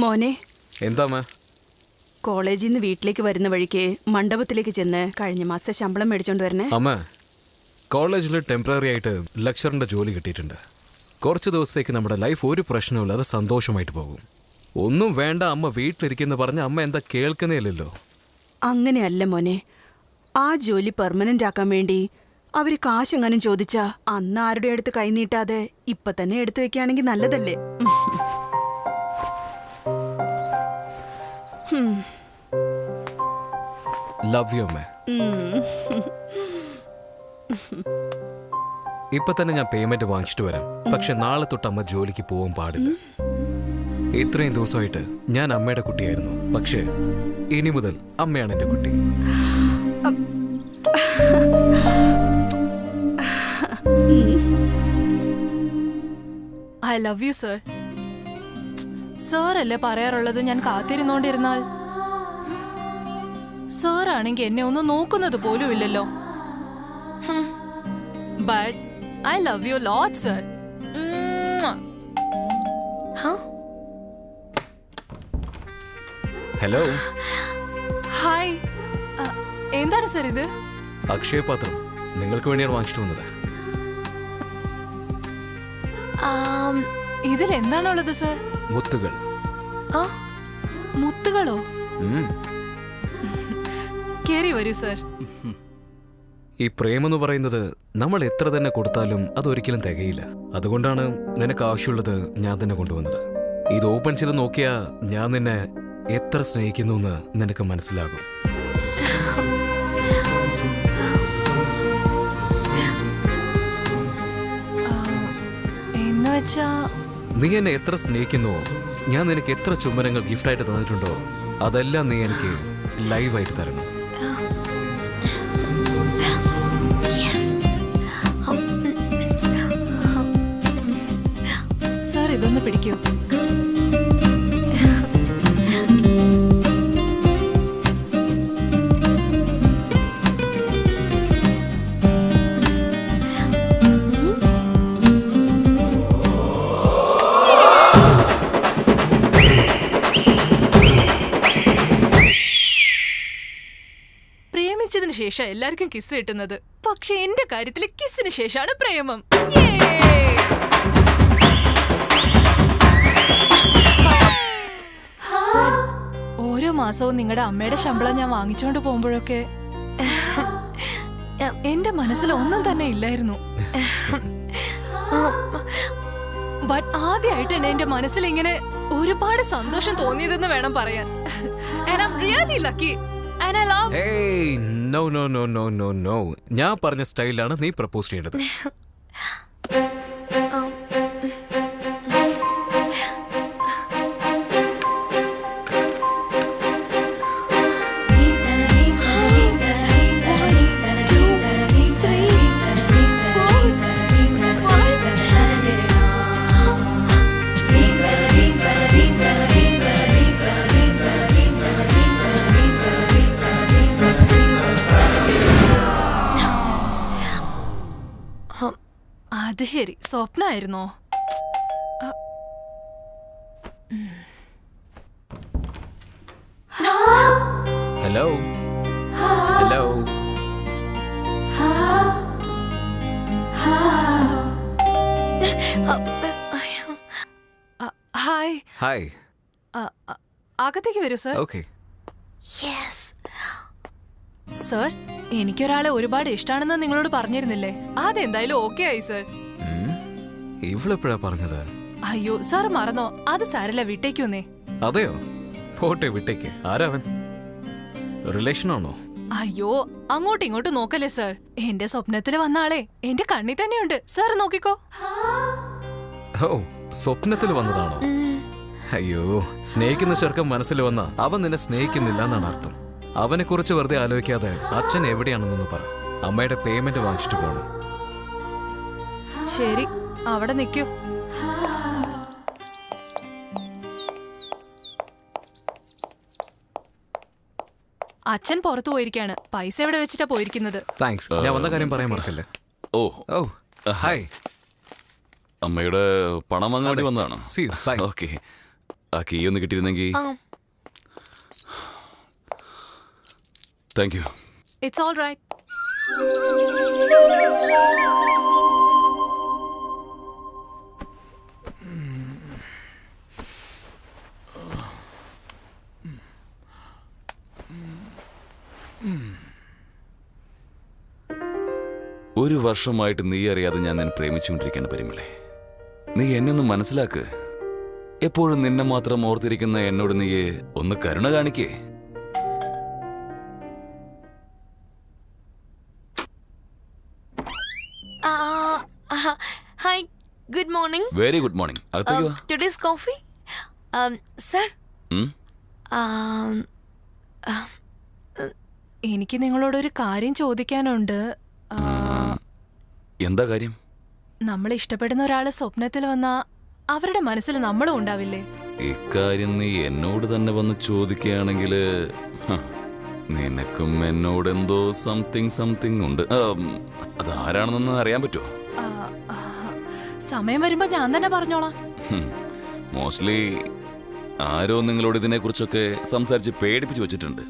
മോനെ, എന്താ കോളേജിൽ നിന്ന് വീട്ടിലേക്ക് വരുന്ന വഴിക്ക് മണ്ഡപത്തിലേക്ക് ചെന്ന് കഴിഞ്ഞ മാസത്തെ ശമ്പളം മേടിച്ചോണ്ട് വരണേ. അമ്മ, കോളേജിൽ ടെമ്പററി ആയിട്ട് ലെക്ചറിന്റെ ജോലി കിട്ടിയിട്ടുണ്ട്. കുറച്ച് ദിവസത്തേക്ക് നമ്മുടെ ലൈഫ് ഒരു പ്രശ്നമില്ലാതെ സന്തോഷമായിട്ട് പോകും. ഒന്നും വേണ്ട അമ്മ വീട്ടിലിരിക്കുന്ന പറഞ്ഞ അമ്മ എന്താ കേൾക്കുന്നേയില്ലല്ലോ. അങ്ങനെയല്ല മോനെ, ആ ജോലി പെർമനന്റ് ആക്കാൻ വേണ്ടി അവര് കാശെങ്ങാനും ചോദിച്ചാ അന്ന് ആരുടെ അടുത്ത് കൈനീട്ടാതെ ഇപ്പൊ തന്നെ എടുത്തു വെക്കുകയാണെങ്കിൽ നല്ലതല്ലേ? ലവ് യു അമ്മ. ഇപ്പൊ തന്നെ ഞാൻ പേയ്മെന്റ് വാങ്ങിച്ചിട്ട് വരാം. പക്ഷെ നാളെ തൊട്ട് അമ്മ ജോലിക്ക് പോകാൻ പാടില്ല. ഇത്രയും ദിവസമായിട്ട് ഞാൻ അമ്മയുടെ കുട്ടിയായിരുന്നു. പക്ഷേ ഇനി മുതൽ അമ്മയാണ് എന്റെ കുട്ടി. I love you sir. Sir അല്ലേ പറയാറുള്ളത് ഞാൻ കാത്തിരുന്നോണ്ടിരുന്നാൽ? സാറാണെങ്കിൽ എന്നെ ഒന്ന് നോക്കുന്നത് പോലും ഇല്ലല്ലോ. But I love you lot sir. Hello. Hi. എന്താണ് സർ ഇത്? അക്ഷയപാത്രം നിങ്ങൾക്ക് വേണ്ടിയാണ് വാങ്ങിച്ചിട്ട് വന്നത്. ഇതിൽ എന്താണുള്ളത് സർ? മുത്തുകൾ. മുത്തുകളോ? കേറി വരൂ സർ. ഈ പ്രേമെന്ന് പറയുന്നത് നമ്മൾ എത്ര തന്നെ കൊടുത്താലും അതൊരിക്കലും തികയില്ല. അതുകൊണ്ടാണ് നിനക്ക് ആവശ്യമുള്ളത് ഞാൻ തന്നെ കൊണ്ടുവന്നത്. ഇത് ഓപ്പൺ ചെയ്ത് നോക്കിയാ ഞാൻ നിന്നെ എത്ര സ്നേഹിക്കുന്നു എന്ന് നിനക്ക് മനസ്സിലാകും. നീ എന്നെ എത്ര സ്നേഹിക്കുന്നുവോ, ഞാൻ നിനക്ക് എത്ര ചുംബനങ്ങൾ ഗിഫ്റ്റായിട്ട് തന്നിട്ടുണ്ടോ, അതെല്ലാം നീ എനിക്ക് ലൈവായിട്ട് തരണം. സർ ഇതൊന്ന് പിടിക്കൂ. പ്രേമിച്ചതിന് ശേഷം എല്ലാവർക്കും കിസ് കിട്ടുന്നത്, പക്ഷെ എന്റെ കാര്യത്തിൽ കിസിന് ശേഷമാണ് പ്രേമം. സർ, ഓരോ മാസവും നിങ്ങളുടെ അമ്മയുടെ ശമ്പളം ഞാൻ വാങ്ങിച്ചോണ്ട് പോകുമ്പോഴൊക്കെ എന്റെ മനസ്സിൽ ഒന്നും തന്നെ ഇല്ലായിരുന്നു. ബട്ട് ആദ്യമായിട്ടാണ് എന്റെ മനസ്സിൽ ഇങ്ങനെ ഒരുപാട് സന്തോഷം തോന്നിയതെന്ന് വേണം പറയാൻ. And I'm really lucky. And I love... ഏയ് no no no no no no, ഞാൻ പറഞ്ഞ സ്റ്റൈലാണ് നീ പ്രപ്പോസ് ചെയ്യേണ്ടത്. അത് ശരി, സ്വപ്നമായിരുന്നോ? Hello hello, hi. ഹായ്. അകത്തേക്ക് വരൂ സർ. ഓക്കെ. സർ, എനിക്കൊരാളെ ഒരുപാട് ഇഷ്ടമാണെന്ന് നിങ്ങളോട് പറഞ്ഞിരുന്നില്ലേ? അതെന്തായാലും ഓക്കെ ആയി സർ. ഇവളെപ്പോഴാ പറഞ്ഞത്? അയ്യോ സാർ മറന്നോ? അത് സാരല്ല, വിട്ടേക്ക് വന്നേ. അതെയോ? പോട്ടെ, വിട്ടേക്ക്. ആരാവൻ? റിലേഷനാണോ? അയ്യോ അങ്ങോട്ടും ഇങ്ങോട്ടും നോക്കല്ലേ സർ. എന്റെ സ്വപ്നത്തിൽ വന്ന ആളെ എന്റെ കണ്ണി തന്നെയുണ്ട്, സാർ നോക്കിക്കോ. ഓ, സ്വപ്നത്തിൽ വന്നതാണോ? അയ്യോ, സ്നേഹിക്കുന്ന ചെറുക്കൻ മനസ്സിൽ വന്ന അവൻ നിന്നെ സ്നേഹിക്കുന്നില്ല എന്നാണ് അർത്ഥം. അവനെ കുറിച്ച് വെറുതെ ആലോചിക്കാതെ അച്ഛൻ എവിടെയാണെന്നൊന്ന് പറ. അമ്മയുടെ പേയ്മെന്റ് വാങ്ങിച്ചിട്ട് പോണം. ശരി, അവിടെ നിൽക്കൂ. അച്ഛൻ പുറത്തു പോയിരിക്കാണ്. പൈസ എവിടെ വെച്ചിട്ടാ പോയിരിക്കുന്നത്? താങ്ക്സ്. ഞാൻ വന്ന കാര്യം പറയാൻ മറക്കല്ലേ. ഓ ഓ ഹായ്. അമ്മയുടെ പണം വാങ്ങാൻ വേണ്ടി വന്നതാണോ? See you. Bye. ഓക്കെ. ആ കീ ഒന്ന് കിട്ടിയിരുന്നെങ്കിൽ. Thank you. It's all right. ഒരു വർഷമായിട്ട് നീ അറിയാതെ ഞാൻ നിന്നെ പ്രേമിച്ചുകൊണ്ടിരിക്കുകയാണ് പരിമളെ. നീ എന്നെ ഒന്ന് മനസ്സിലാക്ക്. എപ്പോഴും നിന്നെ മാത്രം ഓർത്തിരിക്കുന്ന എന്നോട് നീ ഒന്ന് കരുണ കാണിക്കേ. Hi, good morning. Very good morning. അകത്തേക്ക് വാ. Today's coffee sir. ഉം? എനിക്ക് നിങ്ങളോടൊരു കാര്യം ചോദിക്കാനുണ്ട്. എന്താ കാര്യം? നമ്മൾ ഇഷ്ടപ്പെടുന്ന ഒരാള് സ്വപ്നത്തിൽ വന്ന അവരുടെ മനസ്സിൽ നമ്മളും ഉണ്ടാവില്ലേ? ഇക്കാര്യം നീ എന്നോട് തന്നെ വന്ന് ചോദിക്കുകയാണെങ്കിൽ നിനക്കും എന്നോട് എന്തോ സംതിങ് ഉണ്ട്. അതാരാണെന്നൊന്ന് അറിയാൻ പറ്റുമോ? ആ, ആ, സമയം വരുമ്പോ ഞാൻ തന്നെ പറഞ്ഞോളാം. മോസ്റ്റ്ലി ആരോ നിങ്ങളോട് ഇതിനെക്കുറിച്ചൊക്കെ സംസാരിച്ച് പേടിപ്പിച്ചു വെച്ചിട്ടുണ്ട്.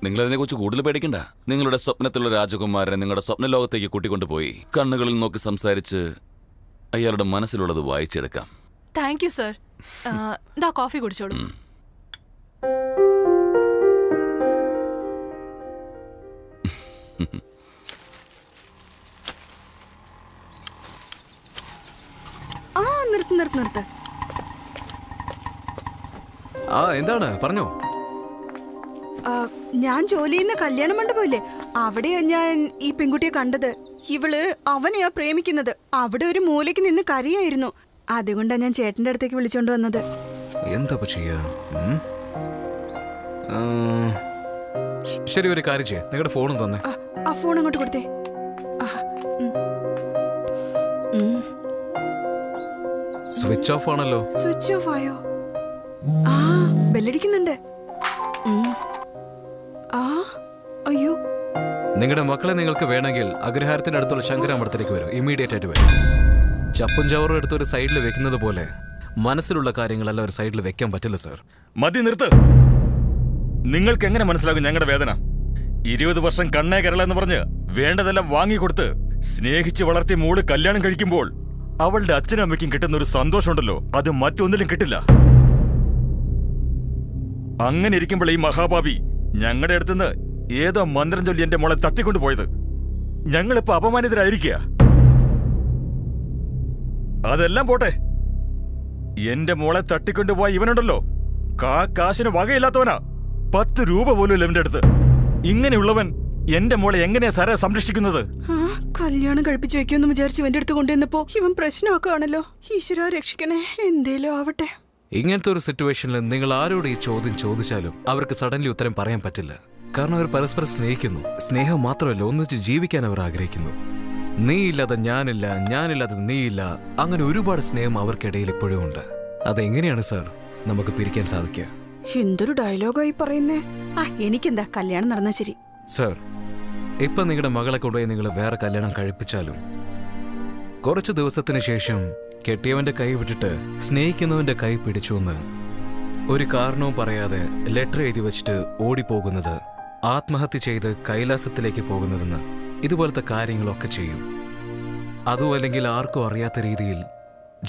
നിങ്ങൾ അതിനെക്കുറിച്ച് കൂടുതൽ പേടിക്കണ്ട. നിങ്ങളുടെ സ്വപ്നത്തിലുള്ള രാജകുമാരനെ നിങ്ങളുടെ സ്വപ്ന ലോകത്തേക്ക് കൂട്ടിക്കൊണ്ടുപോയി കണ്ണുകളിൽ നോക്കി സംസാരിച്ച് അയാളുടെ മനസ്സിലുള്ളത് വായിച്ചെടുക്കാം. Thank you sir. ഇതാ കോഫി കുടിച്ചോളൂ. ആ നിർത്ത്. ആ എന്താണ് പറഞ്ഞോ? ഞാൻ ജോലി ചെയ്യുന്ന കല്യാണ മണ്ഡപമില്ലേ, അവിടെയാ ഞാൻ ഈ പെൺകുട്ടിയെ കണ്ടത്. ഇവള് അവനെയാ പ്രേമിക്കുന്നത്. അവിടെ ഒരു മൂലയ്ക്ക് നിന്ന് കരയായിരുന്നു. അതുകൊണ്ടാ ഞാൻ ചേട്ടന്റെ അടുത്തേക്ക് വിളിച്ചോണ്ട് വന്നത്. എന്താ ചെയ്യാ? ശരി, ഒരു കാര്യം ചെയ്യാം. നിങ്ങളുടെ ഫോണും തന്നെ. ആ ഫോൺ അങ്ങോട്ട് കൊടുത്തേ. സ്വിച്ച് ഓഫ് ആണല്ലോ. സ്വിച്ച് ഓഫ് ആയോ? ആ ബെല്ലടിക്കുന്നുണ്ട്. ആ അയ്യോ. നിങ്ങളുടെ മക്കളെ നിങ്ങൾക്ക് വേണമെങ്കിൽ അഗ്രഹാരത്തിന്റെ അടുത്തുള്ള ശങ്കരാമഠത്തിലേക്ക് വരും. ഇമ്മീഡിയറ്റ് ആയിട്ട് വരും. ചപ്പും ചവറും എടുത്ത് ഒരു സൈഡിൽ വെക്കുന്നത് പോലെ മനസ്സിലുള്ള കാര്യങ്ങളെല്ലാം ഒരു സൈഡിൽ വെക്കാൻ പറ്റില്ല സാർ. മതി, നിർത്ത്. നിങ്ങൾക്ക് എങ്ങനെ മനസ്സിലാകും ഞങ്ങളുടെ വേദന? 20 വർഷം കണ്ണേ കരള എന്ന് പറഞ്ഞ് വേണ്ടതെല്ലാം വാങ്ങിക്കൊടുത്ത് സ്നേഹിച്ച് വളർത്തിയ മോള് കല്യാണം കഴിക്കുമ്പോൾ അവളുടെ അച്ഛനും അമ്മയ്ക്കും കിട്ടുന്ന ഒരു സന്തോഷമുണ്ടല്ലോ, അത് മറ്റൊന്നിലും കിട്ടില്ല. അങ്ങനെ ഇരിക്കുമ്പോൾ ഈ മഹാഭാവി ഞങ്ങളുടെ അടുത്തുനിന്ന് ഏതോ മന്ത്രം ചൊല്ലി എന്റെ മോളെ തട്ടിക്കൊണ്ടു പോയത്. ഞങ്ങളിപ്പോ അപമാനിതരായിരിക്കുക. അതെല്ലാം പോട്ടെ, എന്റെ മോളെ തട്ടിക്കൊണ്ടുപോയ ഇവനുണ്ടല്ലോ, കാശിന് വകയില്ലാത്തവനാ. 10 രൂപ പോലും ഇവന്റെ അടുത്ത്. ഇങ്ങനെയുള്ളവൻ എന്റെ മോളെ എങ്ങനെയാ സാറേ സംരക്ഷിക്കുന്നത്? കല്യാണം കഴിപ്പിച്ചു വെക്കുമെന്ന് വിചാരിച്ചു ഇവന്റെ അടുത്ത് കൊണ്ടുവന്നപ്പോ ഇവൻ പ്രശ്നമാക്കുകയാണല്ലോ. ഈശ്വര രക്ഷിക്കണേ, എന്തേലും ആവട്ടെ. ഇങ്ങനത്തെ ഒരു സിറ്റുവേഷനിൽ നിങ്ങൾ ആരോട് ഈ ചോദ്യം ചോദിച്ചാലും അവർക്ക് സഡൻലി ഉത്തരം പറയാൻ പറ്റില്ല. കാരണം അവർ പരസ്പരം സ്നേഹിക്കുന്നു. സ്നേഹം മാത്രമല്ല, ഒന്നിച്ച് ജീവിക്കാൻ അവർ ആഗ്രഹിക്കുന്നു. നീയില്ലാതെ ഞാനില്ല, ഞാനില്ലാതെ നീയില്ല, അങ്ങനെ ഒരുപാട് സ്നേഹം അവർക്കിടയിൽ ഇപ്പോഴും ഉണ്ട്. അതെങ്ങനെയാണ് സാർ നമുക്ക് പിരിക്കാൻ സാധിക്കുക? എന്തൊരു ഡയലോഗായി പറയുന്നേ. എനിക്കെന്താ, കല്യാണം നടന്നാ ശരി. സാർ, ഇപ്പൊ നിങ്ങളുടെ മകളെ കൊണ്ടുപോയി നിങ്ങൾ വേറെ കല്യാണം കഴിപ്പിച്ചാലും കുറച്ചു ദിവസത്തിന് ശേഷം കെട്ടിയവന്റെ കൈ വിട്ടിട്ട് സ്നേഹിക്കുന്നവന്റെ കൈ പിടിച്ചുവെന്ന് ഒരു കാരണവും പറയാതെ ലെറ്റർ എഴുതി വെച്ചിട്ട് ഓടിപ്പോകുന്നത്, ആത്മഹത്യ ചെയ്ത് കൈലാസത്തിലേക്ക് പോകുന്നതെന്ന്, ഇതുപോലത്തെ കാര്യങ്ങളൊക്കെ ചെയ്യും. അതും അല്ലെങ്കിൽ ആർക്കും അറിയാത്ത രീതിയിൽ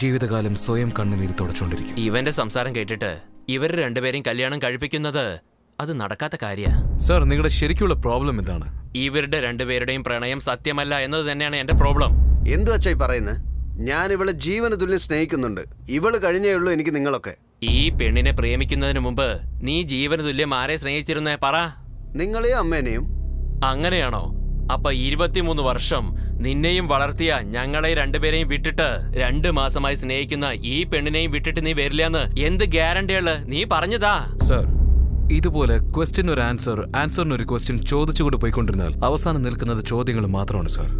ജീവിതകാലം സ്വയം കണ്ണുനീര് തുടച്ചുകൊണ്ടിരിക്കും. ഇവന്റെ സംസാരം കേട്ടിട്ട് ഇവർ രണ്ടുപേരെയും കല്യാണം കഴിപ്പിക്കുന്നത് അത് നടക്കാത്ത കാര്യ. സാർ, നിങ്ങളുടെ ശരിക്കുള്ള പ്രോബ്ലം എന്താണ്? ഇവരുടെ രണ്ടുപേരുടെയും പ്രണയം സത്യമല്ല എന്നത് തന്നെയാണ് എന്റെ പ്രോബ്ലം. എന്തു വച്ചായി പറയുന്നത്? ഞാൻ ഇവളെ ജീവന തുല്യം സ്നേഹിക്കുന്നുണ്ട്. ഇവള് കഴിഞ്ഞേ ഉള്ളൂ എനിക്ക് നിങ്ങളൊക്കെ. ഈ പെണ്ണിനെ പ്രേമിക്കുന്നതിന് മുമ്പ് നീ ജീവന തുല്യം ആരെ സ്നേഹിച്ചിരുന്നേ പറ? നിങ്ങളെയും അമ്മേനെയും. അങ്ങനെയാണോ? അപ്പൊ 23 വർഷം നിന്നെയും വളർത്തിയ ഞങ്ങളെ രണ്ടുപേരെയും വിട്ടിട്ട് 2 മാസമായി സ്നേഹിക്കുന്ന ഈ പെണ്ണിനെയും വിട്ടിട്ട് നീ വരില്ലെന്ന് എന്ത് ഗ്യാരണ്ടിയാണ് നീ പറഞ്ഞതാ? സാർ, ഇതുപോലെ ക്വസ്റ്റ്യൻ ഒരു ആൻസർ, ആൻസറിന് ഒരു ക്വസ്റ്റ്യൻ ചോദിച്ചുകൊണ്ട് പോയിക്കൊണ്ടിരുന്നാൽ അവസാനം നിൽക്കുന്നത് ചോദ്യങ്ങൾ മാത്രമാണ് സാർ.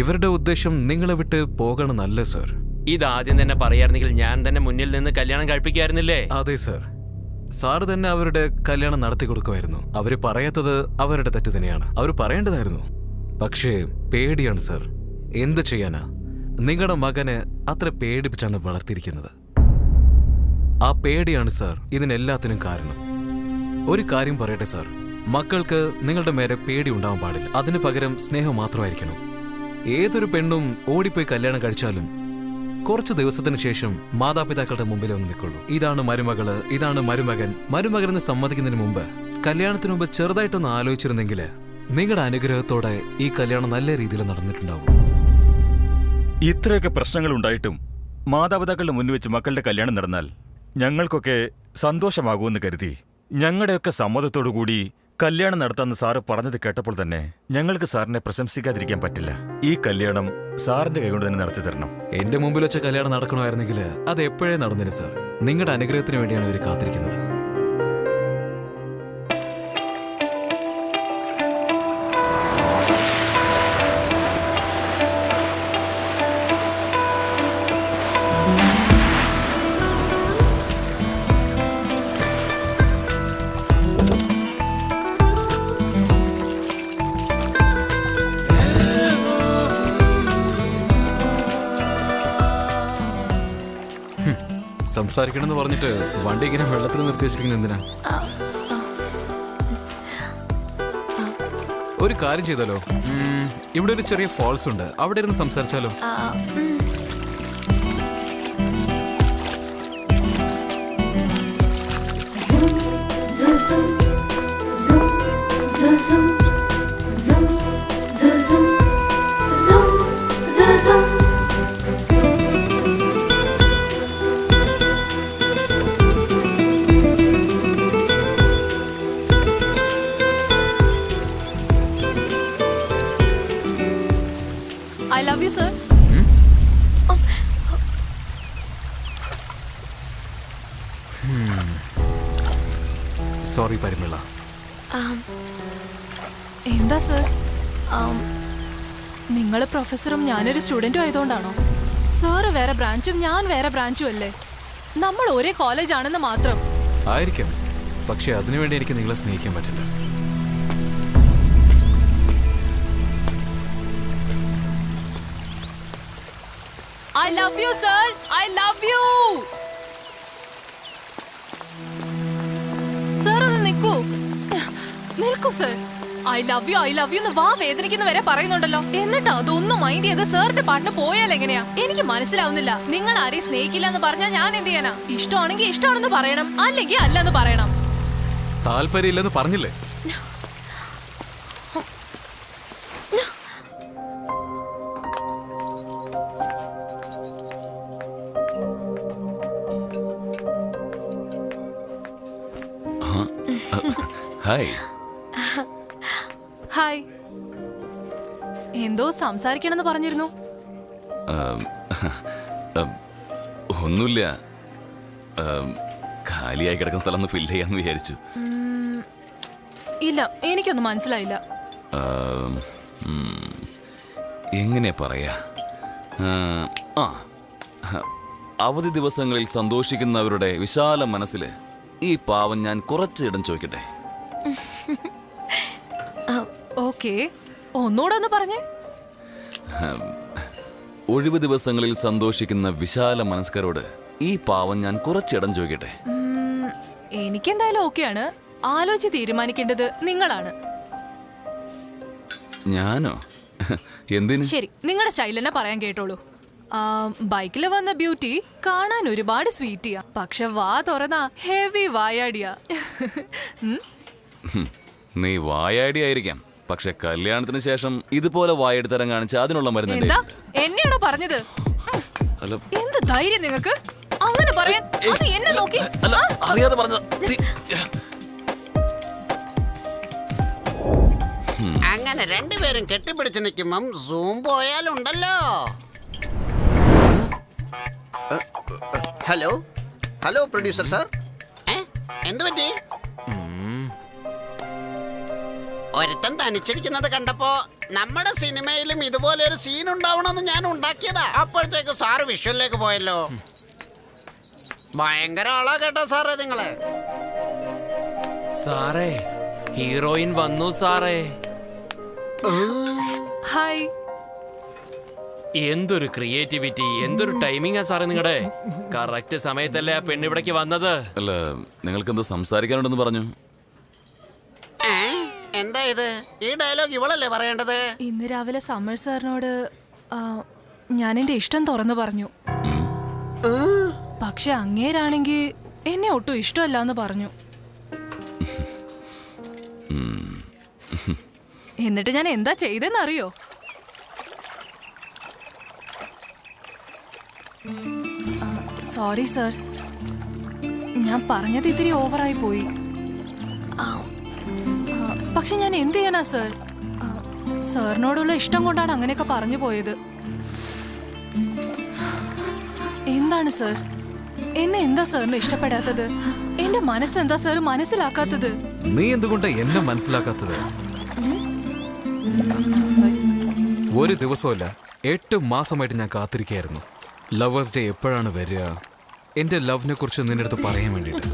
ഇവരുടെ ഉദ്ദേശം നിങ്ങളെ വിട്ട് പോകണമെന്നല്ല സാർ. ഇതാദ്യം തന്നെ പറയായിരുന്നെങ്കിൽ ഞാൻ തന്നെ മുന്നിൽ നിന്ന് കല്യാണം കഴിപ്പിക്കായിരുന്നില്ലേ? അതെ സാർ, സാറ് തന്നെ അവരുടെ കല്യാണം നടത്തി കൊടുക്കുമായിരുന്നു. അവര് പറയാത്തത് അവരുടെ തെറ്റ് തന്നെയാണ്. അവർ പറയേണ്ടതായിരുന്നു. പക്ഷേ പേടിയാണ് സാർ. എന്ത് ചെയ്യാനാ? നിങ്ങളുടെ മകനെ അത്ര പേടിപ്പിച്ചാണ് വളർത്തിയിരിക്കുന്നത്. ആ പേടിയാണ് സാർ ഇതിനെല്ലാത്തിനും കാരണം. ഒരു കാര്യം പറയട്ടെ സാർ, മക്കൾക്ക് നിങ്ങളുടെ മേലെ പേടി ഉണ്ടാവാൻ പാടില്ല. അതിനു പകരം സ്നേഹം മാത്രമായിരിക്കണം. ഏതൊരു പെണ്ണും ഓടിപ്പോയി കല്യാണം കഴിച്ചാലും കുറച്ച് ദിവസത്തിന് ശേഷം മാതാപിതാക്കളുടെ മുമ്പിൽ ഒന്ന് നിൽക്കുള്ളൂ. ഇതാണ് മരുമകള്, ഇതാണ് മരുമകൻ. മരുമകനെന്ന് സമ്മതിക്കുന്നതിന് മുമ്പ്, കല്യാണത്തിന് മുമ്പ് ചെറുതായിട്ടൊന്ന് ആലോചിച്ചിരുന്നെങ്കിൽ നിങ്ങളുടെ അനുഗ്രഹത്തോടെ ഈ കല്യാണം നല്ല രീതിയിൽ നടന്നിട്ടുണ്ടാവും. ഇത്രയൊക്കെ പ്രശ്നങ്ങൾ ഉണ്ടായിട്ടും മാതാപിതാക്കളുടെ മുന്നിൽ വെച്ച് മക്കളുടെ കല്യാണം നടന്നാൽ ഞങ്ങൾക്കൊക്കെ സന്തോഷമാകുമെന്ന് കരുതി ഞങ്ങളുടെയൊക്കെ സമ്മതത്തോടുകൂടി കല്യാണം നടത്താമെന്ന് സാറ് പറഞ്ഞത് കേട്ടപ്പോൾ തന്നെ ഞങ്ങൾക്ക് സാറിനെ പ്രശംസിക്കാതിരിക്കാൻ പറ്റില്ല. ഈ കല്യാണം സാറിന്റെ കൈകൊണ്ട് തന്നെ നടത്തി തരണം. എന്റെ മുമ്പിൽ വെച്ച കല്യാണം നടക്കണമായിരുന്നെങ്കിൽ അത് എപ്പോഴേ നടന്നേനെ സാർ. നിങ്ങളുടെ അനുഗ്രഹത്തിന് വേണ്ടിയാണ് ഇവർ കാത്തിരിക്കുന്നത്. സംസാരിക്കണമെന്ന് പറഞ്ഞിട്ട് വണ്ടി ഇങ്ങനെ വെള്ളത്തിൽ നിർത്തി വെച്ചിരിക്കുന്നത് എന്തിനാ? ഒരു കാര്യം ചെയ്താലോ, ഇവിടെ ഒരു ചെറിയ ഫോൾസ് ഉണ്ട്, അവിടെ ഇരുന്ന് സംസാരിച്ചാലോ? I love you, sir. Sorry Parimala. എന്താ സർ? നിങ്ങൾ പ്രൊഫസറും ഞാനൊരു സ്റ്റുഡന്റും ആയതുകൊണ്ടാണോ? സാറ് വേറെ ബ്രാഞ്ചും ഞാൻ വേറെ ബ്രാഞ്ചും അല്ലേ? നമ്മൾ ഒരേ കോളേജ് ആണെന്ന് മാത്രം. ആയിരിക്കാം, പക്ഷെ അതിനുവേണ്ടി എനിക്ക് നിങ്ങളെ സ്നേഹിക്കാൻ പറ്റില്ല. I love you, sir. I love you. Sir, ഒന്ന് നിൽക്കൂ. നിൽക്കൂ സർ. I love you എന്ന് വാ വേദനിക്കുന്ന വരെ പറയുന്നുണ്ടല്ലോ. എന്നിട്ട് അതൊന്നും മൈൻഡ് ചെയ്ത് സാറിന്റെ പാട്ടിന് പോയാൽ എങ്ങനെയാ? എനിക്ക് മനസ്സിലാവുന്നില്ല. നിങ്ങൾ ആരെയും സ്നേഹിക്കില്ല എന്ന് പറഞ്ഞാൽ ഞാൻ എന്ത് ചെയ്യാനാ? ഇഷ്ടമാണെങ്കിൽ ഇഷ്ടമാണെന്ന് പറയണം, അല്ലെങ്കിൽ അല്ലെന്ന് പറയണം. താല്പര്യമില്ലെന്ന് പറഞ്ഞില്ലേ? ഹായ്. ഹായ്. എന്തോ സംസാരിക്കണമെന്ന് പറഞ്ഞിരുന്നു. ഒന്നുമില്ല, കാലിയായി കിടക്കുന്ന സ്ഥലം ഒന്ന് ഫില്ല് ചെയ്യാന്ന് വിചാരിച്ചു. ഇല്ല, എനിക്കൊന്നും മനസ്സിലായില്ല. എങ്ങനെ പറയാ? ആ, അവധി ദിവസങ്ങളിൽ സന്തോഷിക്കുന്നവരുടെ വിശാല മനസ്സിൽ ഈ പാവം ഞാൻ കുറച്ച് ഇടം ചോദിക്കട്ടെ. ഓക്കേ, ഒന്നുകൂടെ ഒന്ന് പറഞ്ഞേ. ഒഴിവ് ദിവസങ്ങളിൽ സന്തോഷിക്കുന്ന വിശാല മനസ്കരോട് ഈ പാവം ഞാൻ കുറച്ചിടം ചോദിക്കട്ടെ. എനിക്കെന്തായാലും ഓക്കെയാണ്. ആലോചിച്ച് തീരുമാനിക്കേണ്ടത് നിങ്ങളാണ്. ഞാനോ? എന്തിന്? ശരി, നിങ്ങളുടെ സ്റ്റൈൽ തന്നെ പറയാൻ കേട്ടോളൂ. ബൈക്കിൽ വന്ന ബ്യൂട്ടി കാണാൻ ഒരുപാട് സ്വീറ്റിയാ, പക്ഷെ വാ തുറന്നാ ഹെവി വായാടിയാ. നീ വായാടി ആയിരിക്കാം, പക്ഷെ കല്യാണത്തിന് ശേഷം ഇതുപോലെ വായെടുത്തരം കാണിച്ച അതിനുള്ള മരുന്ന് എന്താ എന്നെയാണോ പറഞ്ഞത്? എന്ത് ധൈര്യം നിങ്ങൾക്ക് അങ്ങനെ പറയാൻ? അത് എന്നെ നോക്കി അറിയാതെ പറഞ്ഞ. അങ്ങനെ രണ്ടുപേരും കെട്ടിപ്പിടിച്ച് നിൽക്കുമ്പം സൂം പോയാലുണ്ടല്ലോ. ഹലോ ഹലോ പ്രൊഡ്യൂസർ സാർ, എന്ത് പറ്റി? ഒരുത്തൻ തനിച്ചിരിക്കുന്നത് കണ്ടപ്പോ നമ്മുടെ സിനിമയിലും ഇതുപോലെ ഒരു സീൻ ഉണ്ടാവണമെന്ന് ഞാൻ ഉണ്ടാക്കിയതാ. അപ്പോഴത്തേക്ക് സാറ് വിഷ്വലിലേക്ക് പോയല്ലോ. ഭയങ്കര ആളാ കേട്ടോ സാറേ നിങ്ങളെ. സാറേ, ഹീറോയിൻ വന്നു സാറേ. ഹായ്. എന്തൊരു ക്രിയേറ്റിവിറ്റി, എന്തൊരു ടൈമിംഗാ സാറേ നിങ്ങളുടെ. കറക്റ്റ് സമയത്തല്ലേ ആ പെണ്ണിവിടേക്ക് വന്നത്. അല്ല, നിങ്ങൾക്ക് എന്തോ സംസാരിക്കാനുണ്ടെന്ന് പറഞ്ഞു. എന്താ ഇത്? ഈ ഡയലോഗ് ഇവളല്ലേ പറയേണ്ടത്? ഇന്ന് രാവിലെ സമ്മർ സാറിനോട് ഞാൻ എന്റെ ഇഷ്ടം തുറന്നു പറഞ്ഞു. പക്ഷെ അങ്ങേരാണെങ്കിൽ എന്നെ ഒട്ടും ഇഷ്ടമല്ല എന്ന് പറഞ്ഞു. എന്നിട്ട് ഞാൻ എന്താ ചെയ്തെന്നറിയോ? സോറി സർ, ഞാൻ പറഞ്ഞത് ഇത്തിരി ഓവറായി പോയി. പക്ഷെ ഞാൻ എന്ത് ചെയ്യാനാ സർ? സാറിനോടുള്ള ഇഷ്ടം കൊണ്ടാണ് അങ്ങനെയൊക്കെ പറഞ്ഞു പോയത്. എന്താണ് സർ, എന്നെ എന്താ സാറിന് ഇഷ്ടപ്പെടാത്തത്? എന്റെ മനസ്സെന്താ സാർ മനസ്സിലാക്കാത്തത്? നീ എന്തുകൊണ്ടാ എന്നെ മനസ്സിലാക്കാത്തത്? ഒരു ദിവസമല്ല, 8 മാസമായിട്ട് ഞാൻ കാത്തിരിക്കുകയായിരുന്നു. ലവേഴ്സ് ഡേ എപ്പോഴാണ് വരിക, എന്റെ ലവിനെ കുറിച്ച് നിന്റെ അടുത്ത് പറയാൻ വേണ്ടിയിട്ട്.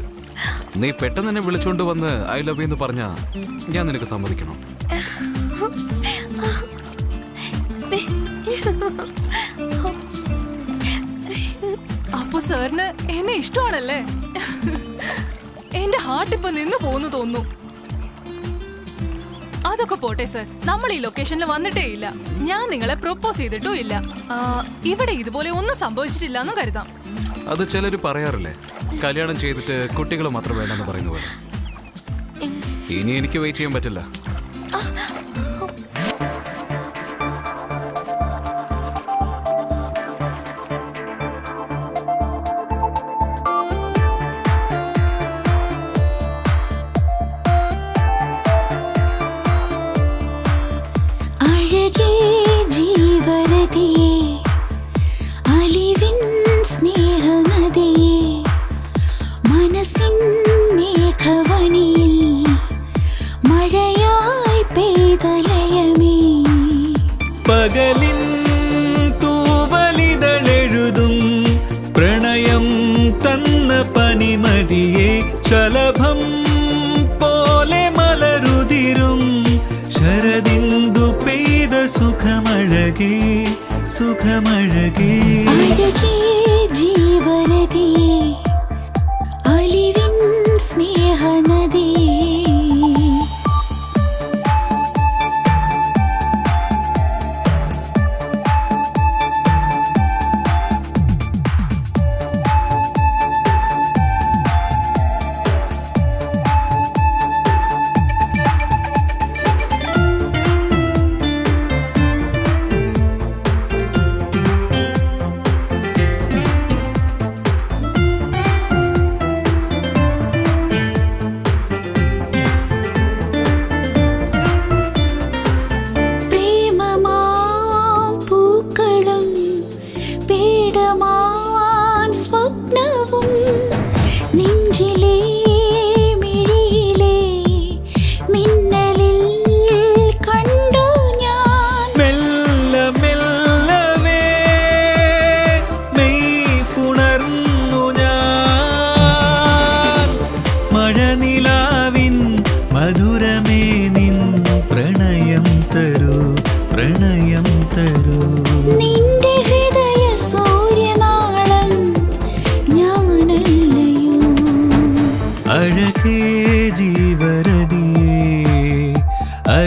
നീ പെട്ടെന്ന് എന്നെ വിളിച്ചോണ്ട് വന്ന് ഐ ലവ് യു എന്ന് പറഞ്ഞാ ഞാൻ നിനക്ക് സമ്മതിക്കണം. അപ്പൊ സാറിന് എന്നെ ഇഷ്ടമാണല്ലേ? എന്റെ ഹാർട്ട് ഇപ്പൊ നിന്ന് പോന്നു തോന്നുന്നു. അതൊക്കെ പോട്ടെ സർ, നമ്മൾ ഈ ലൊക്കേഷനിൽ വന്നിട്ടേ ഇല്ല. ഞാൻ നിങ്ങളെ പ്രൊപ്പോസ് ചെയ്തിട്ടും ഇല്ല. ഇവിടെ ഇതുപോലെ ഒന്നും സംഭവിച്ചിട്ടില്ല എന്നും കരുതാം. അത് ചിലര് പറയാറില്ലേ, കല്യാണം ചെയ്തിട്ട് കുട്ടികൾ മാത്രം വേണ്ടെന്ന് പറയുന്ന പോലെ. ഇനി എനിക്ക് വെയിറ്റ് ചെയ്യാൻ പറ്റില്ല. പകലിൻ തൂവലിതളെഴുതും പ്രണയം തന്ന പനിമതിയെ ശലഭം പോലെ മലരുതിരും ശരദിന്ദു പെയ്ത സുഖമഴകേ സുഖമഴകേ ജീവരതിയെ അലിവിൻ സ്നേഹനദിയെ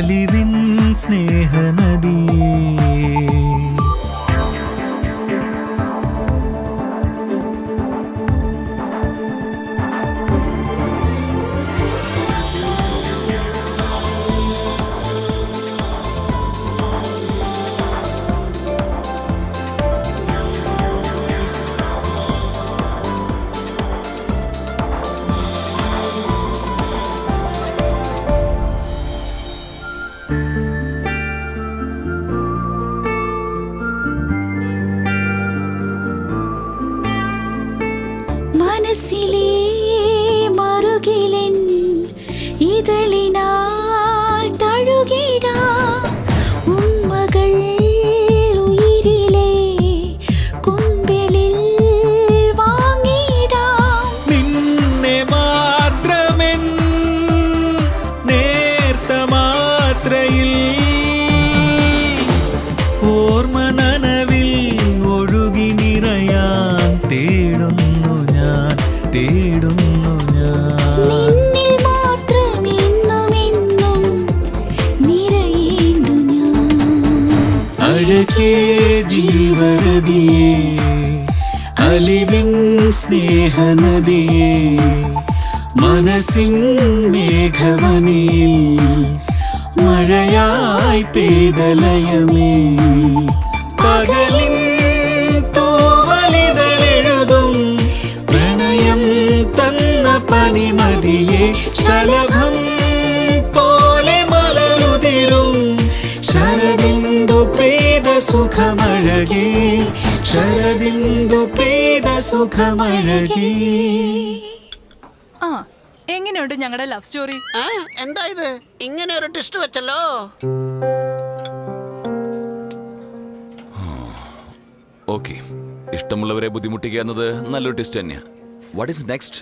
അലിവിൻ സ്നേഹനദിയേ മനസ്സിലെ മറുകിലൻ ഇതളിനാൽ തഴുകിടാം ഉമ്മകൾ ഉയിരിലെ കുമ്പിളിൽ വാങ്ങിടാം നിന്നെ മാത്രമെൻ നേർത്ത മാത്രയിൽ ഓർമ്മ നനവിൽ ഒഴുകി നിറയാൻ തേടുന്നു ഞാൻ നിന്നിൽ മാത്രം എന്നും നിറയേണ്ടു ഞാൻ അഴകേ ജീവനദിയേ അലിവിൻ സ്നേഹനദിയേ മനസ്സിൻ മേഘവനിയിൽ മഴയായി പെയ്തലയമേ പകലിൻ തൂവലിതളെഴുതും പ്രണയം തന്ന പനിമതിയെ ശലഭം പോലെ മലരുതിരും ശരദിന്ദു പെയ്ത സുഖമഴകേ ശരദിന്ദു പെയ്ത സുഖമഴകേ. ആ എങ്ങനെയുണ്ട് ഞങ്ങളുടെ ലവ് സ്റ്റോറി? എന്താ ഇത് ഇങ്ങനെ ഒരു ടെസ്റ്റ് വെച്ചല്ലോ? ഓക്കെ, ഇഷ്ടമുള്ളവരെ ബുദ്ധിമുട്ടിക്കുക എന്നത് നല്ലൊരു ടെസ്റ്റ് തന്നെയാ. What is next?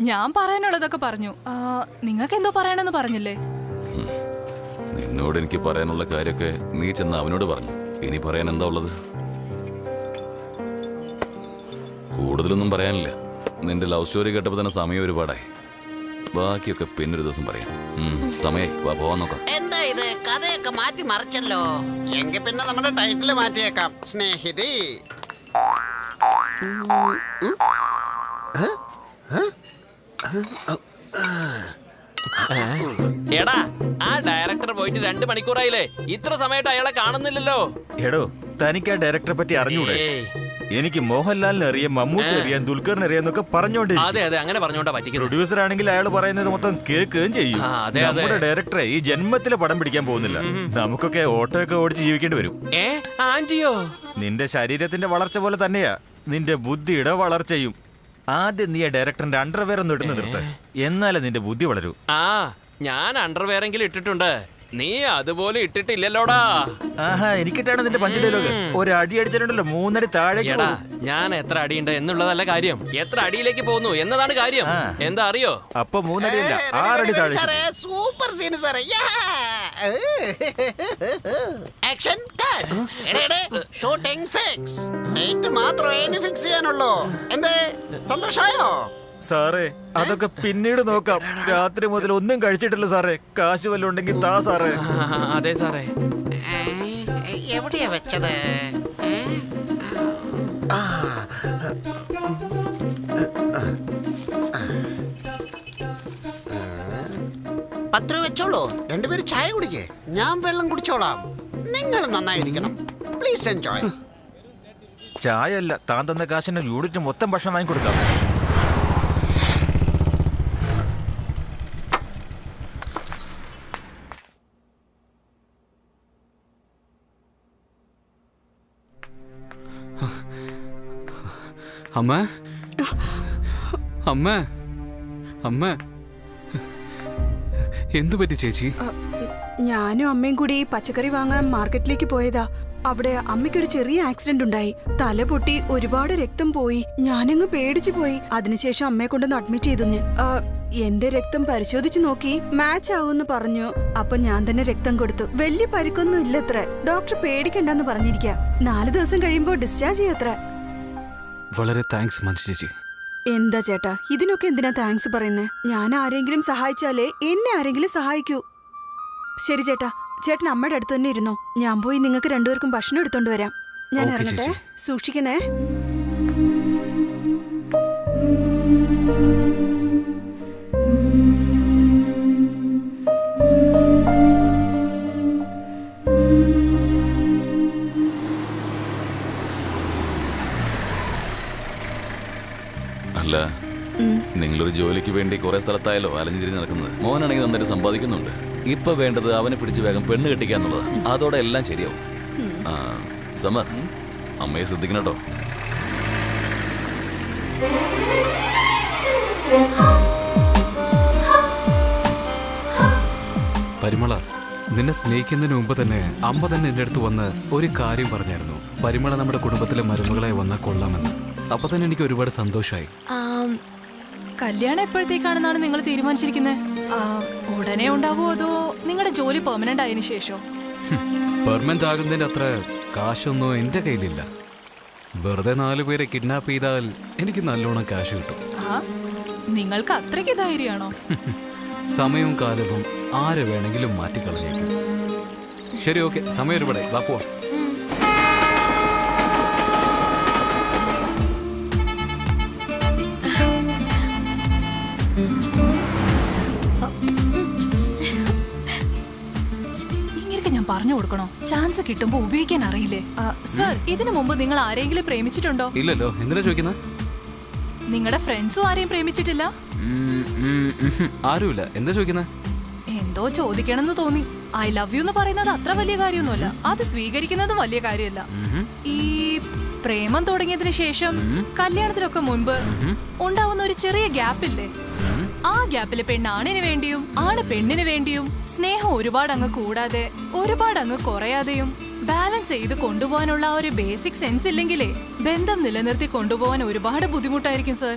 ഞാൻ പറയാനുള്ളതൊക്കെ പറഞ്ഞു. നിങ്ങൾക്ക് എന്തോ പറയണമെന്ന് പറഞ്ഞില്ലേ? നിന്നോട് എനിക്ക് പറയാനുള്ള കാര്യമൊക്കെ നീ ചെന്ന് അവനോട് പറഞ്ഞു. ഇനി പറയാൻ എന്താ ഉള്ളത്? കൂടുതലൊന്നും പറയാനില്ല. നിന്റെ ലവ് സ്റ്റോറി കേട്ടപ്പോൾ തന്നെ സമയം ഒരുപാടായി. ബാക്കിയൊക്കെ പിന്നൊരു ദിവസം പറയാം. സമയായി, വാ പോവാൻ നോക്കാം. എന്താ ഇത് കഥയൊക്കെ മാറ്റി മറിച്ചല്ലോ? എങ്കിൽ പിന്നെ നമ്മുടെ ടൈറ്റിൽ മാറ്റിയേക്കാം, സ്നേഹിതി. എടാ, ആ ഡയറക്ടർ പോയിട്ട് 2 മണിക്കൂറായില്ലേ? ഇത്ര സമയമായിട്ട് അയാളെ കാണുന്നില്ലല്ലോ. എടോ, തനിക്ക് ആ ഡയറക്ടറെ പറ്റി അറിഞ്ഞൂടെ? എനിക്ക് മോഹൻലാലിനെ അറിയാം, മമ്മൂട്ടി അറിയാം, ദുൽഖറിനെ അറിയാന്നൊക്കെ പറഞ്ഞോണ്ടിരിക്കും. അതെ അങ്ങനെ പറഞ്ഞോണ്ടാ പറ്റിക്കുന്നത്. പ്രൊഡ്യൂസർ ആണെങ്കിൽ അയാൾ പറയുന്നത് മൊത്തം കേൾക്കുകയും ചെയ്യും. നമ്മുടെ ഡയറക്ടറെ ഈ ജന്മത്തിലെ പടം പിടിക്കാൻ പോകുന്നില്ല. നമുക്കൊക്കെ ഓട്ടോ ഒക്കെ ഓടിച്ച് ജീവിക്കേണ്ടി വരും. ആന്റിയോ, നിന്റെ ശരീരത്തിന്റെ വളർച്ച പോലെ തന്നെയാ നിന്റെ ബുദ്ധിയുടെ വളർച്ചയും. ആദ്യം നീ ആ ഡയറക്ടറിന്റെ അണ്ടർവെയർ ഒന്ന് ഇടുന്ന നിർത്ത്, എന്നാലേ നിന്റെ ബുദ്ധി വളരൂ. ഞാൻ അണ്ടർവെയറെങ്കിലും ഇട്ടിട്ടുണ്ട്, നീ അതുപോലെ ഇട്ടിട്ടില്ലല്ലോടാ. ആഹാ, എനിക്കിട്ടാണ് നിന്റെ പഞ്ച് ഡയലോഗ്. ഒരു അടി അടിച്ചിട്ടുണ്ടല്ലോ 3 അടി താഴേക്ക്. ഞാൻ എത്ര അടിയുണ്ട് എന്നുള്ളതല്ല കാര്യം, എത്ര അടിയിലേക്ക് പോകുന്നു എന്നതാണ് കാര്യം. എന്താ അറിയോ? അപ്പൊ 3 അടിയല്ല 6 അടി താഴെ. സൂപ്പർ സീൻ സാറേ. Action cut. Shooting fix. Date മാത്രമേ ഇനി ഫിക്സ് ചെയ്യാനുള്ളൂ. എന്തേ, സന്തോഷായോ? സാറേ, അതൊക്കെ പിന്നീട് നോക്കാം. രാത്രി മുതൽ ഒന്നും കഴിച്ചിട്ടില്ല സാറേ. കാശ് വല്ലതും ഉണ്ടെങ്കിൽ താ സാറേ. അതെ സാറേ. എവിടെയാ വെച്ചത്? 10 രൂപ വെച്ചോളൂ. 2 പേര് ചായ കുടിക്കേ, ഞാൻ വെള്ളം കുടിച്ചോളാം. നിങ്ങൾ നന്നായിരിക്കണം. Please enjoy. ചായ അല്ല, താൻ തന്ന കാശിന് യൂണിറ്റ് മൊത്തം ഭക്ഷണം വാങ്ങിക്കൊടുക്കാം. അമ്മ അമ്മ അമ്മ എന്തു പറ്റി ചേച്ചി? ഞാനും അമ്മയും കൂടി പച്ചക്കറി വാങ്ങാൻ മാർക്കറ്റിലേക്ക് പോയതാ. അവിടെ അമ്മയ്ക്കൊരു ചെറിയ ആക്സിഡന്റ് ഉണ്ടായി. തല പൊട്ടി ഒരുപാട് രക്തം പോയി. ഞാനങ്ങ് പേടിച്ചു പോയി. അതിനുശേഷം അമ്മയെ കൊണ്ടൊന്ന് അഡ്മിറ്റ് ചെയ്തു. ഞാൻ എന്റെ രക്തം പരിശോധിച്ചു നോക്കി, മാച്ച് ആവുമെന്ന് പറഞ്ഞു. അപ്പൊ ഞാൻ തന്നെ രക്തം കൊടുത്തു. വലിയ പരിക്കൊന്നും ഇല്ലത്ര. ഡോക്ടർ പേടിക്കണ്ടെന്ന് പറഞ്ഞിരിക്കുക. 4 ദിവസം കഴിയുമ്പോ ഡിസ്ചാർജ് ചെയ്യത്ര. വളരെ താങ്ക്സ് മനു ചേച്ചി. എന്താ ചേട്ടാ, ഇതിനൊക്കെ എന്തിനാ താങ്ക്സ് പറയുന്നേ? ഞാൻ ആരെങ്കിലും സഹായിച്ചാലേ എന്നെ ആരെങ്കിലും സഹായിക്കൂ. ശരി ചേട്ടാ, ചേട്ടൻ അമ്മയുടെ അടുത്ത് തന്നെ ഇരുന്നോ. ഞാൻ പോയി നിങ്ങൾക്ക് രണ്ടുപേർക്കും ഭക്ഷണം എടുത്തോണ്ട് വരാം. ഞാൻ ഓക്കേ, ഇറങ്ങട്ടെ. ചേച്ചി. സൂക്ഷിക്കണേ. അല്ല, നിങ്ങളൊരു ജോലിക്ക് വേണ്ടി കുറെ സ്ഥലത്തായാലോ അലഞ്ഞു തിരിഞ്ഞ് നടക്കുന്നത്. മോനാണെങ്കിൽ നന്നായിട്ട് സമ്പാദിക്കുന്നുണ്ട്. ഇപ്പൊ വേണ്ടത് അവനെ പിടിച്ച് വേഗം പെണ്ണ് കെട്ടിക്കാന്നുള്ളതാ. അതോടെ എല്ലാം ശരിയാവും. ആ സമർ, അമ്മയെ ശ്രദ്ധിക്കണം കേട്ടോ. പരിമള, നിന്നെ സ്നേഹിക്കുന്നതിന് മുമ്പ് തന്നെ അമ്മ തന്നെ എൻ്റെ അടുത്ത് വന്ന് ഒരു കാര്യം പറഞ്ഞായിരുന്നു. പരിമള നമ്മുടെ കുടുംബത്തിലെ മരുമകളെ വന്നാൽ കൊള്ളാമെന്ന്. അപ്പൊ തന്നെ എനിക്ക് ഒരുപാട് സന്തോഷമായി. കല്യാണം എപ്പോഴത്തേക്കാണെന്നാണ് നിങ്ങൾ തീരുമാനിച്ചിരിക്കുന്നത്? ഉടനെ ഉണ്ടാവുമോ അതോ നിങ്ങളുടെ ജോലി പെർമനന്റ് ആയതിനു ശേഷോ? പെർമനന്റ് ആകുന്നതിന്റെ അത്ര കാശൊന്നും എൻ്റെ കയ്യിലില്ല. വെറുതെ 4 പേരെ കിഡ്നാപ്പ് ചെയ്താൽ എനിക്ക് നല്ലോണം കാശ് കിട്ടും. നിങ്ങൾക്ക് അത്രയ്ക്ക് ധൈര്യമാണോ? സമയവും കാലവും ആരെ വേണമെങ്കിലും മാറ്റിക്കളഞ്ഞേക്കും. ശരി, ഓക്കെ, സമയം ഒരുപാട്. വാ പോവാം. ഇങ്ങനെ ഞാൻ പറഞ്ഞു കൊടുക്കണോ? ചാൻസ് കിട്ടുമ്പോ ഉപയോഗിക്കാൻ അറിയില്ലേ? സർ, ഇതിനു മുമ്പ് നിങ്ങൾ ആരെങ്കിലും പ്രേമിച്ചിട്ടുണ്ടോ? ഇല്ലല്ലോ. എന്തിനാ ചോദിക്കുന്നത്? നിങ്ങളുടെ ഫ്രണ്ട്സും ആരെയും പ്രേമിച്ചിട്ടില്ല? ആരുമില്ല. എന്താ ചോദിക്കുന്നത്? എന്തോ ചോദിക്കണമെന്ന് തോന്നി. ഐ ലവ് യു എന്ന് പറയുന്നത് അത്ര വലിയ കാര്യമൊന്നുമല്ല. അത് സ്വീകരിക്കുന്നതും വലിയ കാര്യമല്ല. ഈ പ്രേമം തുടങ്ങിയതിനു ശേഷം കല്യാണത്തിനൊക്കെ മുൻപ് ഉണ്ടാവുന്ന ഒരു ചെറിയ ഗ്യാപ്പില്ലേ? ആ ഗ്യാപ്പില് പെണ്ണാണിന് വേണ്ടിയും ആണ് പെണ്ണിന് വേണ്ടിയും സ്നേഹം ഒരുപാട് അങ്ങ് കൂടാതെ ഒരുപാട് അങ്ങ് കുറയാതെയും ബാലൻസ് ചെയ്ത് കൊണ്ടുപോകാനുള്ള ഒരു ബേസിക് സെൻസ് ഇല്ലെങ്കിലേ ബന്ധം നിലനിർത്തി കൊണ്ടുപോകാൻ ഒരുപാട് ബുദ്ധിമുട്ടായിരിക്കും സർ.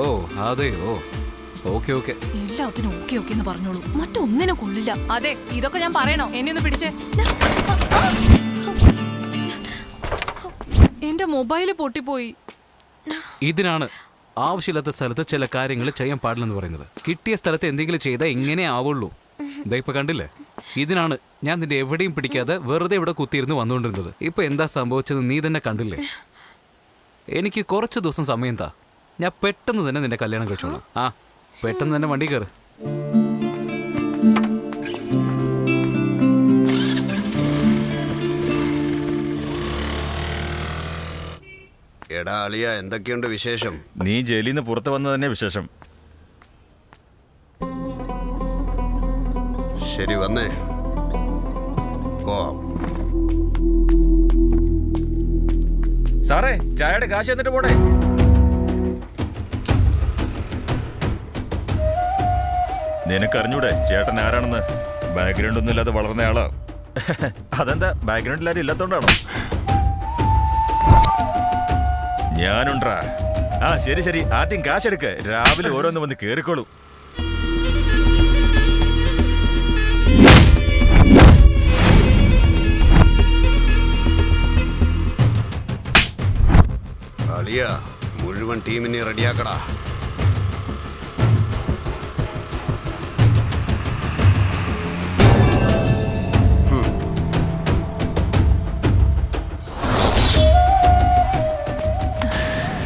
ഓ അതെയോ? Okay okay. എല്ലാത്തിനും ഓക്കെ ഓക്കെ എന്ന് പറഞ്ഞോളൂ, മറ്റൊന്നിനും കൊള്ളില്ല. അതെ, ഇതൊക്കെ ഞാൻ പറയണോ? എന്നെ ഒന്ന് പിടിച്ചേ. എന്റെ മൊബൈല് പൊട്ടിപ്പോയി. ഇതിനാണ് ആവശ്യമില്ലാത്ത സ്ഥലത്ത് ചില കാര്യങ്ങൾ ചെയ്യാൻ പാടില്ലെന്ന് പറയുന്നത്. കിട്ടിയ സ്ഥലത്ത് എന്തെങ്കിലും ചെയ്താൽ ഇങ്ങനെ ആവുള്ളൂ. ഇതാ ഇപ്പൊ കണ്ടില്ലേ? ഇതിനാണ് ഞാൻ നിന്റെ എവിടെയും പിടിക്കാതെ വെറുതെ ഇവിടെ കുത്തിയിരുന്ന് വന്നുകൊണ്ടിരുന്നത്. ഇപ്പൊ എന്താ സംഭവിച്ചത് നീ തന്നെ കണ്ടില്ലേ? എനിക്ക് കുറച്ച് ദിവസം സമയം താ, ഞാൻ പെട്ടെന്ന് തന്നെ നിന്റെ കല്യാണം കഴിച്ചോളാം. ആ, പെട്ടെന്ന് തന്നെ വണ്ടി കയറ്. എടാ അളിയ, എന്തൊക്കെയുണ്ട് വിശേഷം? നീ ജയിലിൽ നിന്ന് പുറത്തു വന്നത് തന്നെ വിശേഷം. ശരി, വന്നേ പോവാം. സാറേ, ചായയുടെ കാശ് എന്നിട്ട് പോടെ. നിനക്കറിഞ്ഞൂടെ ചേട്ടൻ ആരാണെന്ന്? ബാക്ക്ഗ്രൗണ്ട് ഒന്നും ഇല്ലാതെ വളർന്ന ആളാ. അതെന്താ, ബാക്ക്ഗ്രൗണ്ട് എല്ലാവരും ഇല്ലാത്തോണ്ടാണോ? ഞാനുണ്ടാ. ആ ശരി ശരി, ആദ്യം കാശെടുക്ക്. രാവിലെ ഓരോന്ന് വന്ന് കേറിക്കോളൂ. അളിയ, മുഴുവൻ ടീമിനെ റെഡിയാക്കടാ.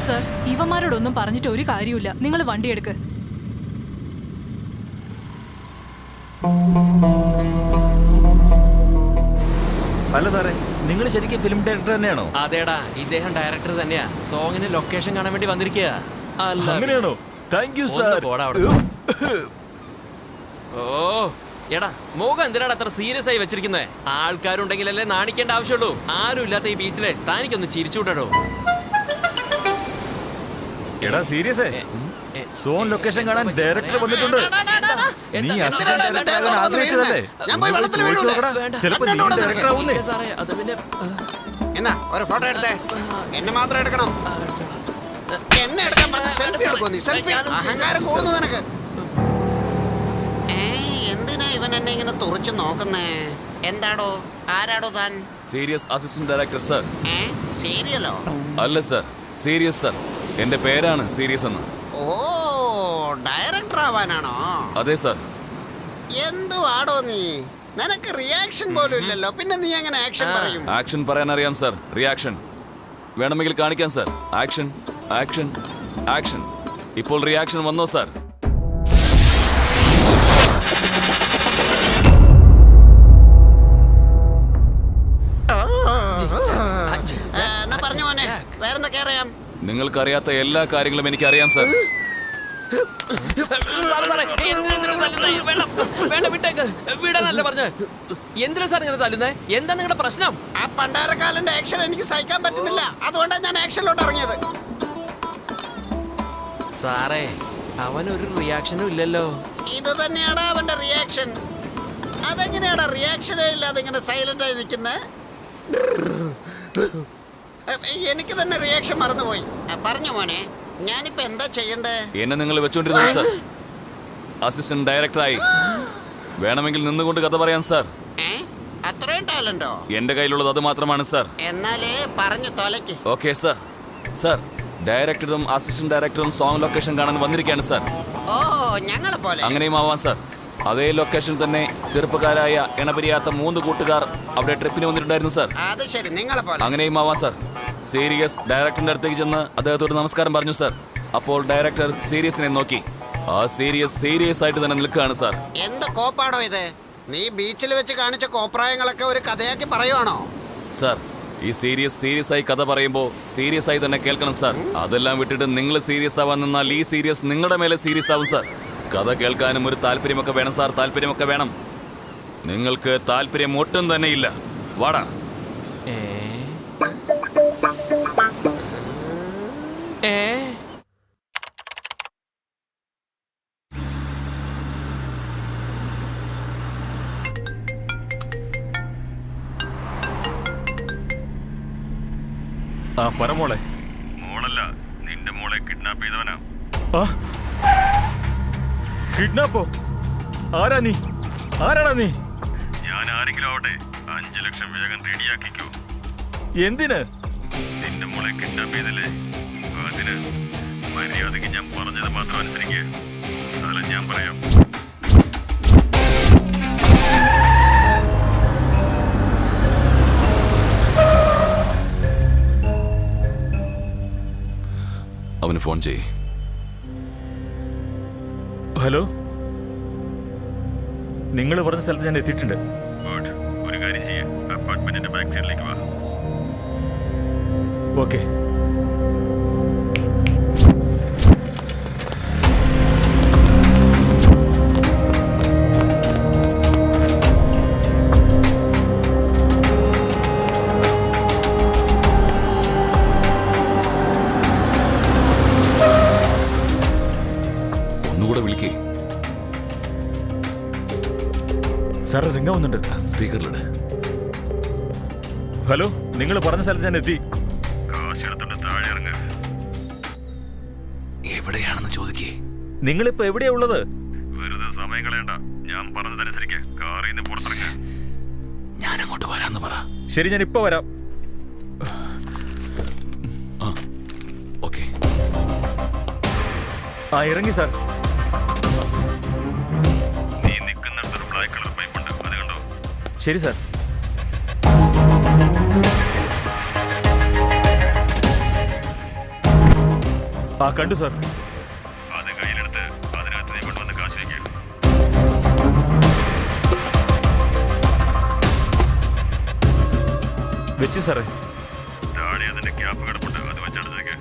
സർ, ഇവന്മാരോടൊന്നും പറഞ്ഞിട്ട് ഒരു കാര്യമില്ല. നിങ്ങൾ വണ്ടി എടുക്ക്. അല്ല സാറേ, നിങ്ങൾ ശരിക്കും ഫിലിം ഡയറക്ടർ തന്നെയാണോ? അതേടാ, ഇദ്ദേഹം ഡയറക്ടർ തന്നെയാ. സോങ്ങിന് ലൊക്കേഷൻ കാണാൻ വേണ്ടി വന്നിരിക്കുക. അങ്ങനെയാണോ? Thank you sir. ഓ എടാ, മുഖം എന്തിനാണ് അത്ര സീരിയസ് ആയി വെച്ചിരിക്കുന്നത്? ആൾക്കാരുണ്ടെങ്കിലല്ലേ നാണിക്കേണ്ട ആവശ്യമുള്ളൂ. ആരും ഇല്ലാത്ത ഈ ബീച്ചിലെ താനിക്കൊന്ന് ചിരിച്ചുവിടോ. എടാ സീരിയസ്, സോൺ ലൊക്കേഷൻ കാണാൻ ഡയറക്ടർ വന്നിട്ടുണ്ട്. നീ അസിസ്റ്റന്റ് ഡയറക്ടർ ആകാൻ ആഗ്രഹിച്ചതല്ലേ? ചിലപ്പോ നീ ഡയറക്ടർ ആവുന്നേ. എന്നാ ഒരു ഫോട്ടോ എടുത്തേ. എന്നെ മാത്രം എടുക്കണം. എന്നെ എടുക്കാൻ പറഞ്ഞ സെൽഫി എടുക്കോ നീ? സെൽഫി അഹങ്കാരം കൂടുന്നു നിനക്ക്. എന്തിനാ ഇവൻ എന്നെ ഇങ്ങനെ തുറച്ചു നോക്കുന്നേ? എന്താടോ, ആരാടോ താൻ? Serious assistant director sir. സീരിയലോ? അല്ല സർ, സീരിയസ് സർ. എന്റെ പേരാണ് സീരിയസ് എന്ന്. ഓ, ഡയറക്ടർ ആവാനാണോ? അതെ സർ. എന്തുവാടോ നീ? നിനക്ക് റിയാക്ഷൻ പോലും ഇല്ലല്ലോ, പിന്നെ നീ എങ്ങനെ ആക്ഷൻ പറയും? ആക്ഷൻ പറയാൻ അറിയാം സാർ. റിയാക്ഷൻ വേണമെങ്കിൽ കാണിക്കാം സാർ. Action, action, action. ഇപ്പോൾ റിയാക്ഷൻ വന്നോ സാർ? എന്നാ പറഞ്ഞു മോനെ, വേറെന്തൊക്കെ അറിയാം? നിങ്ങൾക്കറിയാത്ത എല്ലാ കാര്യങ്ങളും എനിക്കറിയാം സാർ. എന്തിനാ സാർ ഇങ്ങനെ തല്ലുന്നേ? എന്താ നിങ്ങളുടെ പ്രശ്നം? ആ പണ്ടാരക്കാലന്റെ ആക്ഷൻ എനിക്ക് സഹിക്കാൻ പറ്റുന്നില്ല, അതുകൊണ്ടാണ് ഞാൻ ആക്ഷനിലോട്ട് ഇറങ്ങിയത്. സാറേ, അവനൊരു റിയാക്ഷനും ഇല്ലല്ലോ. ഇത് തന്നെയാണ് അവന്റെ റിയാക്ഷൻ. അതെങ്ങനെയാടാ റിയാക്ഷനേ ഇല്ലാതെ ഇങ്ങനെ സൈലന്റ് ആയി നിൽക്കുന്നത്? എനിക്ക് തന്നെ റിയാക്ഷൻ മറന്നുപോയി. പറഞ്ഞു മോനെ, ഞാനിപ്പോ എന്താ ചെയ്യണ്ടേ? എന്നെ നിങ്ങൾ വെച്ചോണ്ടിരുന്നു സാർ. അസിസ്റ്റന്റ് ഡയറക്ടറായി വേണമെങ്കിൽ നിന്നുകൊണ്ട് കഥ പറയാം സാർ. അത്രയും ടാലന്റോ? എന്റെ കയ്യിലുള്ളത് അത് മാത്രമാണ് സാർ. എന്നാലേ പറഞ്ഞു തോലയ്ക്ക്. Okay sir. സാർ, ഡയറക്ടറും അസിസ്റ്റന്റ് ഡയറക്ടറും സോങ് ലൊക്കേഷൻ കാണാൻ വന്നിരിക്കുകയാണ് സാർ. ഓ, ഞങ്ങളെ പോലെ. അങ്ങനെയും ആവാം സാർ. അതേ ലൊക്കേഷനിൽ തന്നെ ചെറുപ്പക്കാരായ ഇണപരിയാത്ത 3 കൂട്ടുകാർ അവിടെ ട്രിപ്പിന് വന്നിട്ടുണ്ടായിരുന്നു സാർ. അത് ശരി, നിങ്ങളെ പോലെ. അങ്ങനെയും ആവാം സാർ. സീരിയസ് ഡയറക്ടറിന്റെ അടുത്തേക്ക് ചെന്ന് അദ്ദേഹത്തോട് നമസ്കാരം പറഞ്ഞു സാർ. അപ്പോൾ ഡയറക്ടർ സീരിയസിനെ നോക്കി. ആ സീരിയസ് ആയിട്ട് തന്നെ നിൽക്കുകയാണ് സാർ. എന്ത് കോപ്പാടോ ഇത്? നീ ബീച്ചിൽ വെച്ച് കാണിച്ച കോപ്രായങ്ങളൊക്കെ ഒരു കഥയാക്കി പറയുവാണോ? സാർ, ഈ സീരിയസ് ആയി കഥ പറയുമ്പോൾ സീരിയസ് ആയി തന്നെ കേൾക്കണം സാർ. അതെല്ലാം വിട്ടിട്ട് നിങ്ങൾ സീരിയസ് ആവാൻ നിന്നാൽ ഈ സീരിയസ് നിങ്ങളുടെ മേലെ സീരിയസ് ആവും സാർ. കഥ കേൾക്കാനും ഒരു താല്പര്യമൊക്കെ വേണം സാർ. താല്പര്യമൊക്കെ വേണം. നിങ്ങൾക്ക് താല്പര്യം ഒട്ടും തന്നെ ഇല്ല. വാടാ. ആ പറമോളെ. മോളല്ല, നിന്റെ മോളെ കിഡ്നാപ്പ് ചെയ്തവനാ. കിഡ്നാപ്പോ? ആരാ നീ? ആരാടാ നീ? ഞാൻ ആരെങ്കിലും ആവട്ടെ, 5 ലക്ഷം വേഗം റെഡിയാക്കിക്കോ. എന്തിന്? നിന്റെ മോളെ കിഡ്നാപ്പ് ചെയ്തല്ലേ, അതിന് മര്യാദയ്ക്ക് ഞാൻ പറഞ്ഞത് മാത്രം അനുസരിക്കുക. സ്ഥലം ഞാൻ പറയാം. അവന് ഫോൺ ചെയ്യ്. ഹലോ, നിങ്ങൾ പറഞ്ഞ സ്ഥലത്ത് ഞാൻ എത്തിയിട്ടുണ്ട്. ഗുഡ്. ഒരു കാര്യം ചെയ്യാം, അപ്പാർട്ട്മെന്റിന്റെ ബാക്ക് സൈഡിലേക്ക് വാ. ഓക്കെ. ഒന്നുകൂടെ വിളിക്കേ. സാർ, റിംഗ് ആവുന്നുണ്ട്. സ്പീക്കറിലിട്. ഹലോ, നിങ്ങൾ പറഞ്ഞ സ്ഥലത്ത് ഞാൻ എത്തി. കാശെടുത്തിട്ട് താഴെ ഇറങ്ങ്. എവിടെയാണെന്ന് ചോദിക്കേ. നിങ്ങളിപ്പോ എവിടെയാ ഉള്ളത്? വെറുതെ സമയം കളയണ്ട, ഞാൻ പറഞ്ഞതനുസരിക്ക് കാറിൽ നിന്ന് പുറത്തിറങ്ങ. ഞാൻ അങ്ങോട്ട് വരാന്ന് പറ. ശരി, ഞാൻ ഇപ്പൊ വരാം. ഓക്കെ. ആ, ഇറങ്ങി സാർ. നീ നിൽക്കുന്നിടത്തൊരു ബ്ലാക്ക് കളർ പൈപ്പ് ഉണ്ട്, അത് കണ്ടോ? ശരി സാർ. ആ, കണ്ടു സാർ. അത് കയ്യിലെടുത്ത് അതിനകത്ത് നീ കൊണ്ടുവന്ന് കാശ് വയ്ക്കുക. വെച്ചു സാറേ. താഴെ അതിന്റെ ക്യാപ്പ് കിടപ്പുണ്ട്, അത് വെച്ചെടുത്തേക്ക്.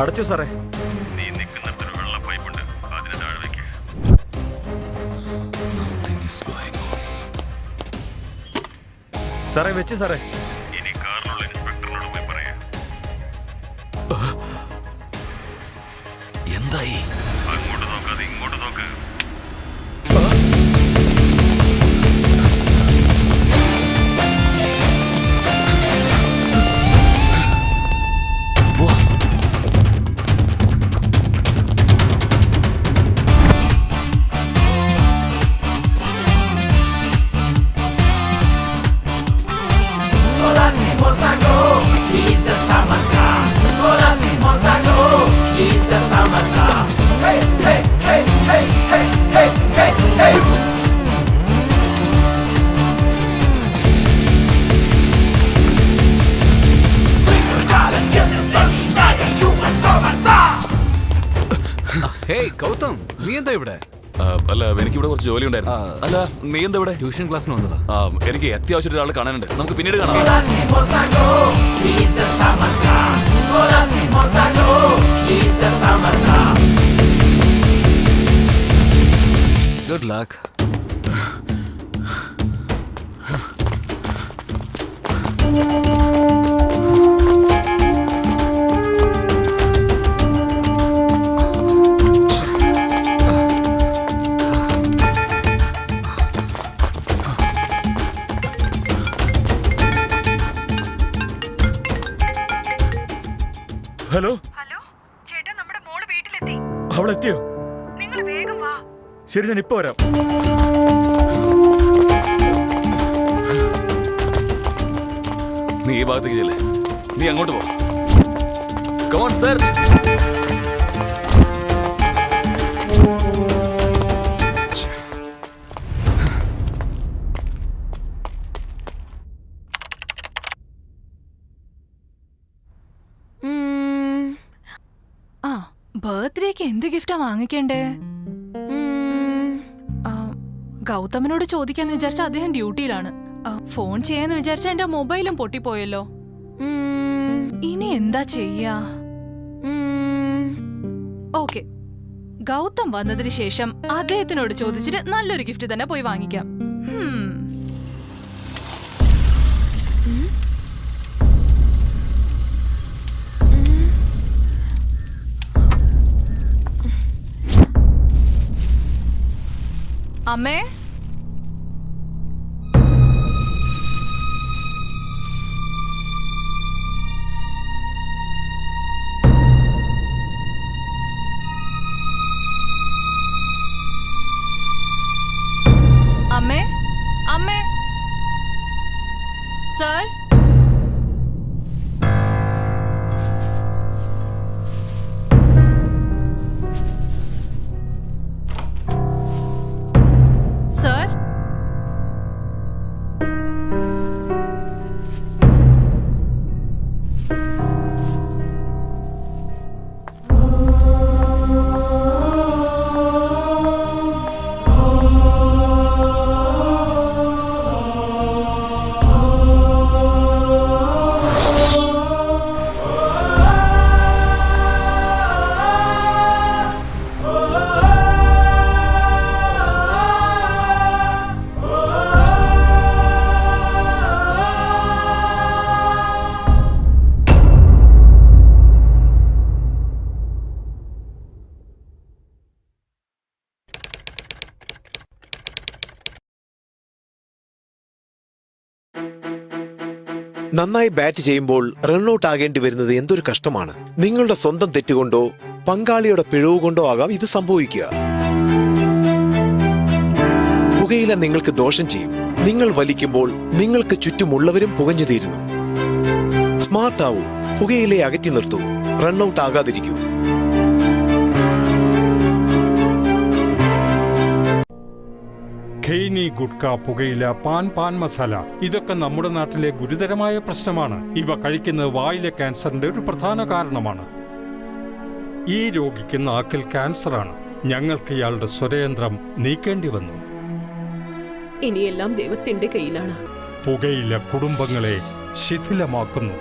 അടച്ചു സാറേ. നീ നിൽക്കുന്നിടത്തൊരു വെള്ള പൈപ്പ് ഉണ്ട്, അതിന് താഴെ വയ്ക്കുക. സാറേ, വെച്ചു സാറേ. ഇനി കാറിലുള്ള ഇൻസ്പെക്ടറിനോട് പോയി പറയാം. എന്തായി? അങ്ങോട്ട് നോക്കാതെ ഇങ്ങോട്ട് നോക്ക്. He's the Samantha. ഗൗതം നീ എന്താ ഇവിടെ? അല്ല എനിക്കിവിടെ കുറച്ച് ജോലി ഉണ്ടായിരുന്നു. അല്ല നീ എന്താ ഇവിടെ? ട്യൂഷൻ ക്ലാസ്സിന് വന്നതാ. എനിക്ക് അത്യാവശ്യം ഒരാൾ കാണാനുണ്ട്. നമുക്ക് പിന്നീട് കാണാം. Good luck. ഹലോ ഹലോ ചേട്ടാ, നമ്മുടെ മോള് വീട്ടിലെത്തി. അവളെത്തിയോ? നിങ്ങൾ വേഗം വാ. ശരി, ഞാൻ ഇപ്പൊ വരാം. നീ ഈ ഭാഗത്തേക്ക് ചെല്ലേ. നീ അങ്ങോട്ട് പോ. Come on, search. ബർത്ത്ഡേക്ക് എന്ത് ഗിഫ്റ്റാ വാങ്ങിക്കണ്ടേ? ഗൗതമനോട് ചോദിക്കാന്ന് വിചാരിച്ച അദ്ദേഹം ഡ്യൂട്ടിയിലാണ്. ഫോൺ ചെയ്യാന്ന് വിചാരിച്ച എന്റെ മൊബൈലും പൊട്ടിപ്പോയല്ലോ. ഇനി എന്താ ചെയ്യാ? ഓക്കെ, ഗൗതം വന്നതിന് ശേഷം അദ്ദേഹത്തിനോട് ചോദിച്ചിട്ട് നല്ലൊരു ഗിഫ്റ്റ് തന്നെ പോയി വാങ്ങിക്കാം. അമ്മേ, അമ്മേ, അമ്മേ, സർ, സർ, നന്നായി ബാറ്റ് ചെയ്യുമ്പോൾ റൺഔട്ട് ആകേണ്ടി വരുന്നത് എന്തൊരു കഷ്ടമാണ്. നിങ്ങളുടെ സ്വന്തം തെറ്റുകൊണ്ടോ പങ്കാളിയുടെ പിഴവ് കൊണ്ടോ ആകാം ഇത് സംഭവിക്കുക. പുകയില നിങ്ങൾക്ക് ദോഷം ചെയ്യും. നിങ്ങൾ വലിക്കുമ്പോൾ നിങ്ങൾക്ക് ചുറ്റുമുള്ളവരും പുകഞ്ഞു തീരുന്നു. സ്മാർട്ട് ആവൂ, പുകയിലെ അകറ്റി നിർത്തൂ, റൺഔട്ട് ആകാതിരിക്കൂ. ഖെയ്നി, ഗുഡ്ക, പുകയില, പാൻ മസാല ഇതൊക്കെ നമ്മുടെ നാട്ടിലെ ഗുരുതരമായ പ്രശ്നമാണ്. ഇവ കഴിക്കുന്നത് വായിലെ ക്യാൻസറിന്റെ ഒരു പ്രധാന കാരണമാണ്. ഈ രോഗിക്ക് നാക്കിൽ ക്യാൻസറാണ്. ഞങ്ങൾക്ക് ഇയാളുടെ സ്വരയന്ത്രം നീക്കേണ്ടി വന്നു. ഇനിയെല്ലാം ദൈവത്തിന്റെ കയ്യിലാണ്. പുകയില കുടുംബങ്ങളെ ശിഥിലമാക്കുന്നു.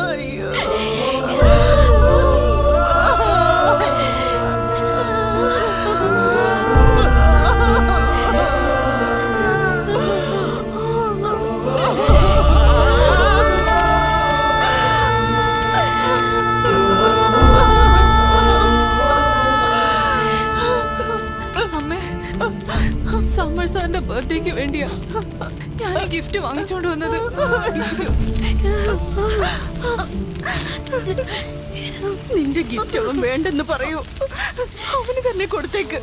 അയ്യോ രാജ്കുമാർ സാറിന്റെ ബർത്ത്ഡേക്ക് വേണ്ടിയാ ഞാൻ ഈ ഗിഫ്റ്റ് വാങ്ങിച്ചോണ്ട് വന്നത്. നിന്റെ ഗിഫ്റ്റ് അവൻ വേണ്ടെന്ന് പറയൂ. അവന് തന്നെ കൊടുത്തേക്ക്.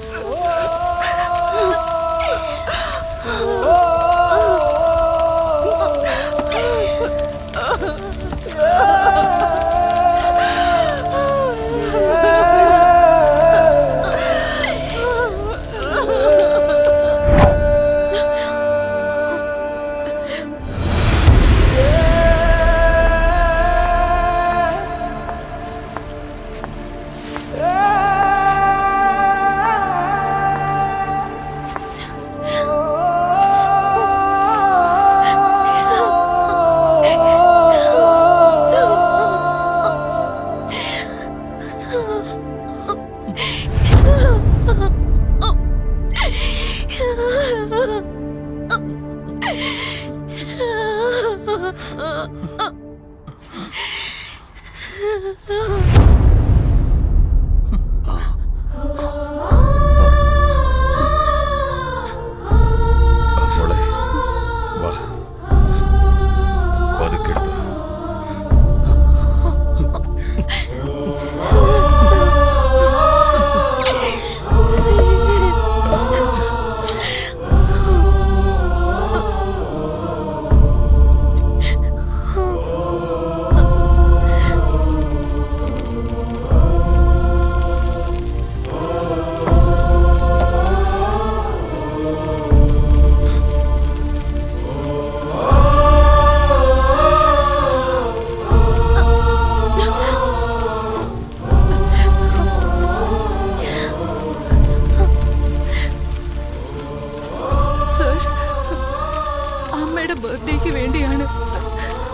ബർത്ത്ഡേക്ക് വേണ്ടിയാണ്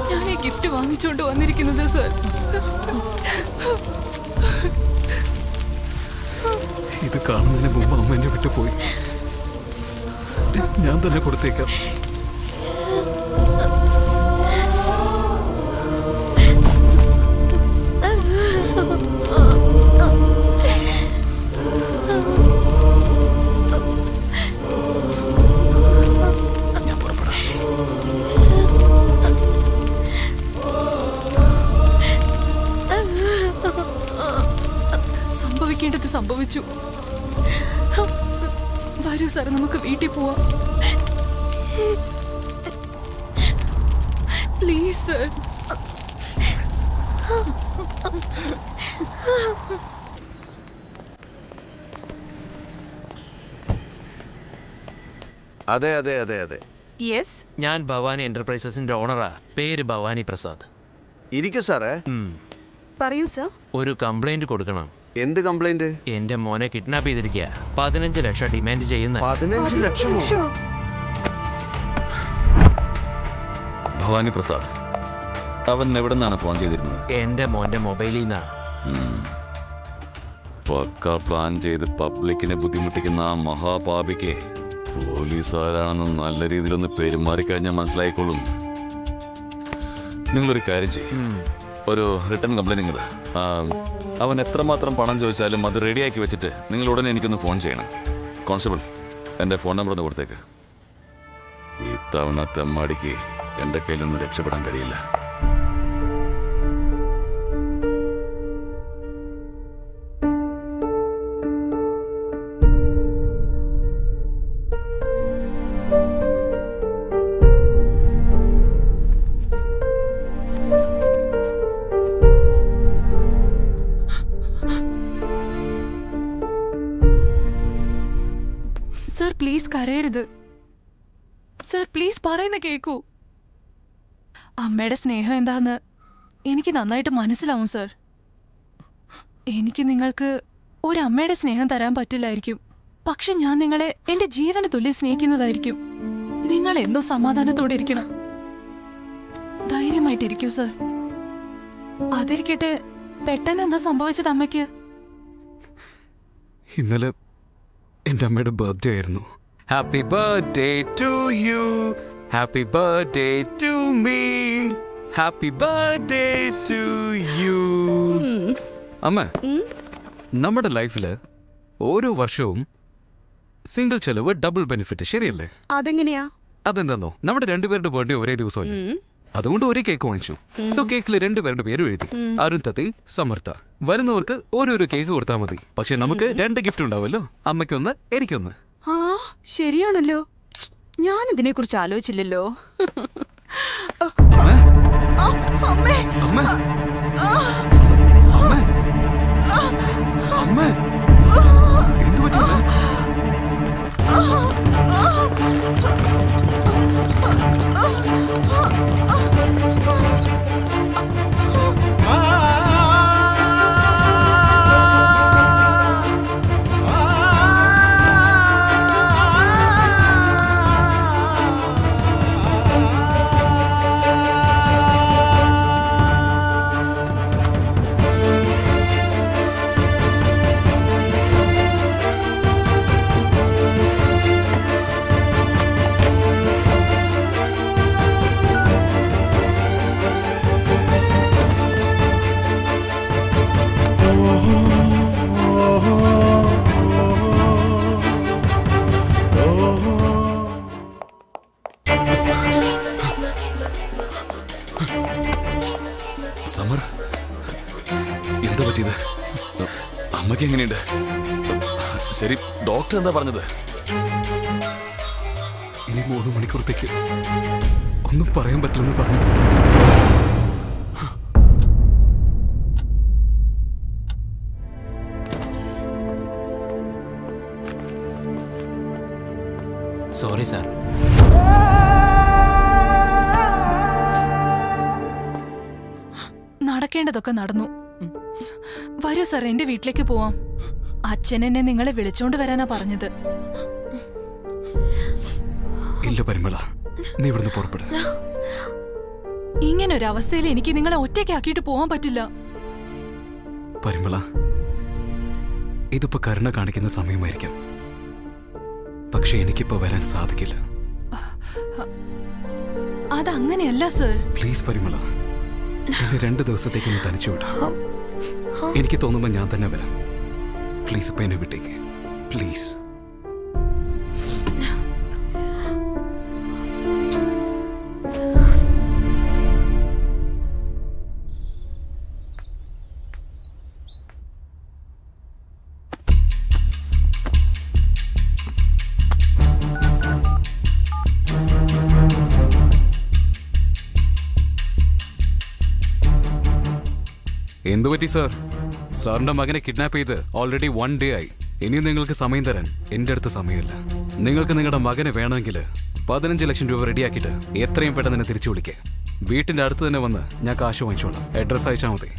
ഞാൻ ഈ ഗിഫ്റ്റ് വാങ്ങിച്ചുകൊണ്ട് വന്നിരിക്കുന്നത് സർ. ഇത് കാണുന്നതിന് മുമ്പ് അമ്മ എന്നെ വിട്ടു പോയി. ഞാൻ തന്നെ കൊടുത്തേക്കാം. സംഭവിക്കേണ്ടത് സംഭവിച്ചു. വരൂ സാർ, നമുക്ക് വീട്ടിൽ പോവാം. Please sir. അതെ അതെ അതെ അതെ. യെസ്, ഞാൻ ഭവാനി എന്റർപ്രൈസസിന്റെ ഓണറാ. പേര് ഭവാനി പ്രസാദ്. ഇരിക്കൂ സാറേ. പറയൂ സർ. ഒരു കംപ്ലൈന്റ് കൊടുക്കണം. എന്ത് കംപ്ലൈന്റ്? എന്റെ മോനെ കിഡ്നാപ്പ് ചെയ്തിരിക്കുക. 15 ലക്ഷം ഡിമാൻഡ് ചെയ്യുന്ന. 15 ലക്ഷമോ? ഭവാനി പ്രസാദ്, അവൻ എവിടെ നിന്നാണ് ഫോൺ ചെയ്തിരുന്നത്? എന്റെ മോന്റെ മൊബൈലിൽ നിന്നാ. പക്ക പ്ലാൻ ചെയ്ത് പബ്ലിക്കിനെ ബുദ്ധിമുട്ടിക്കുന്ന ആ മഹാപാപിക്ക് പോലീസുകാരാണെന്ന് നല്ല രീതിയിലൊന്ന് പെരുമാറിക്കഴിഞ്ഞാൽ മനസ്സിലായിക്കോളും. നിങ്ങളൊരു കാര്യം ചെയ്യും, ഒരു റിട്ടേൺ കംപ്ലൈൻറ്റ് ഇങ്ങട്. അവൻ എത്രമാത്രം പണം ചോദിച്ചാലും അത് റെഡിയാക്കി വെച്ചിട്ട് നിങ്ങൾ ഉടനെ എനിക്കൊന്ന് ഫോൺ ചെയ്യണം. കോൺസ്റ്റബിൾ, എൻ്റെ ഫോൺ നമ്പർ ഒന്ന് കൊടുത്തേക്ക്. ഇത്തവണ തെമ്മാടിക്ക് എൻ്റെ കയ്യിലൊന്നും രക്ഷപ്പെടാൻ കഴിയില്ല. സർ പ്ലീസ് കരയരുത്. സർ പ്ലീസ് പറയുന്ന കേക്കൂ. അമ്മയുടെ സ്നേഹം എന്താന്ന് എനിക്ക് നന്നായിട്ട് മനസ്സിലാവും സർ. എനിക്ക് നിങ്ങൾക്ക് ഒരു അമ്മയുടെ സ്നേഹം തരാൻ പറ്റില്ലായിരിക്കും, പക്ഷെ ഞാൻ നിങ്ങളെ എന്റെ ജീവന് തുല്യം സ്നേഹിക്കുന്നതായിരിക്കും. നിങ്ങൾ എന്തോ സമാധാനത്തോടെ ഇരിക്കണം, ധൈര്യമായിട്ടിരിക്കൂ സർ. അതിരിക്കട്ടെ, പെട്ടെന്ന് എന്താ സംഭവിച്ചത് അമ്മയ്ക്ക്? ഇന്നലെ എൻ്റെ അമ്മയുടെ ബർത്ത്ഡേ ആയിരുന്നു. Happy birthday to you, happy birthday to me, happy birthday to you. അമ്മ, നമ്മുടെ ലൈഫിൽ ഓരോ വർഷവും സിംഗിൾ ചെലവ് ഡബിൾ ബെനിഫിറ്റ് ശരിയല്ലേ? അതെങ്ങനെയാ? അതെന്താന്നോ, നമ്മുടെ രണ്ടുപേരുടെ ബർത്ത്ഡേ ഒരേ ദിവസമല്ലേ, അതുകൊണ്ട് ഒരേ കേക്ക് വാങ്ങിച്ചു. സോ കേക്കിൽ രണ്ടുപേരുടെ പേരും എഴുതി, അരുന്ധതി, സമർത്ഥ. വരുന്നവർക്ക് ഓരോരോ കേക്ക് കൊടുത്താൽ മതി. പക്ഷെ നമുക്ക് 2 ഗിഫ്റ്റ് ഉണ്ടാവുമല്ലോ, അമ്മയ്ക്കൊന്ന് എനിക്കൊന്ന്. ആ ശരിയാണല്ലോ, ഞാൻ ഇതിനെ കുറിച്ച് ആലോചിച്ചില്ലല്ലോ. അമ്മേ, അമ്മേ, അമ്മേ, എന്തു പറ്റില്ല? സമർ, എന്താ പറ്റിയത്? അമ്മയ്ക്ക് എങ്ങനെയുണ്ട്? ശരി, ഡോക്ടർ എന്താ പറഞ്ഞത്? ഇനി 3 മണിക്കൂറത്തേക്ക് ഒന്നും പറയാൻ പറ്റില്ലെന്ന് പറഞ്ഞു. Sorry sir. നടക്കേണ്ടതൊക്കെ നടന്നു. വരൂ സാർ, എന്റെ വീട്ടിലേക്ക് പോവാം. അച്ഛൻ എന്നെ നിങ്ങളെ വിളിച്ചോണ്ട് വരാനാ പറഞ്ഞത്. ഇല്ല പരിമള, നീ ഇവിടുന്ന് പുറപ്പെട. ഇങ്ങനെ ഒരു അവസ്ഥയിൽ എനിക്ക് നിങ്ങളെ ഒറ്റയ്ക്കാക്കിയിട്ട് പോവാൻ പറ്റില്ല. പരിമള, ഇതിപ്പോ കരുണ കാണിക്കുന്ന സമയമായിരിക്കാം, പക്ഷെ എനിക്കിപ്പോ വരാൻ സാധിക്കില്ല. അതങ്ങനെയല്ല സർ. പ്ലീസ് പരിമള, എന്നെ 2 ദിവസത്തേക്കൊന്ന് തനിച്ചു വിടാം. എനിക്ക് തോന്നുമ്പോ ഞാൻ തന്നെ വരാം. പ്ലീസ് ഇപ്പൊ എന്നെ വിട്ടേക്ക്, പ്ലീസ്. എന്തു പറ്റി സാർ? സാറിന്റെ മകനെ കിഡ്നാപ്പ് ചെയ്ത് ഓൾറെഡി 1 ഡേ ആയി. ഇനിയും നിങ്ങൾക്ക് സമയം തരാൻ എൻ്റെ അടുത്ത് സമയമില്ല. നിങ്ങൾക്ക് നിങ്ങളുടെ മകനെ വേണമെങ്കിൽ 15 ലക്ഷം രൂപ റെഡിയാക്കിയിട്ട് എത്രയും പെട്ടെന്ന് തന്നെ തിരിച്ചു വിളിക്കുക. വീട്ടിൻ്റെ അടുത്ത് തന്നെ വന്ന് ഞാൻ കാശ് വാങ്ങിച്ചോളാം. അഡ്രസ്സ് അയച്ചാൽ മതി.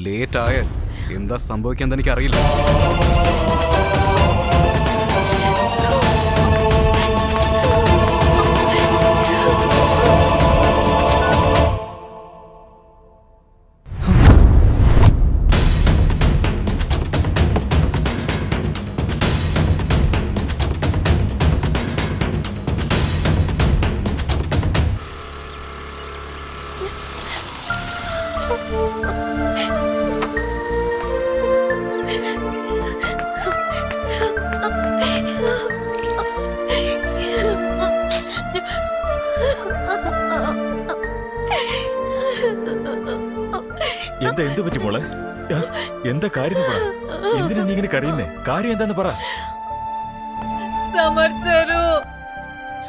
ലേറ്റ് ആയാൽ എന്താ സംഭവിക്കാന്ന് എനിക്കറിയില്ല. എന്താ, എന്തു പറ്റി മോളെ? എന്താ കാര്യം പറ. എന്തിനാ നീ ഇങ്ങനെ കരയുന്നേ? കാര്യം എന്താന്ന് പറ.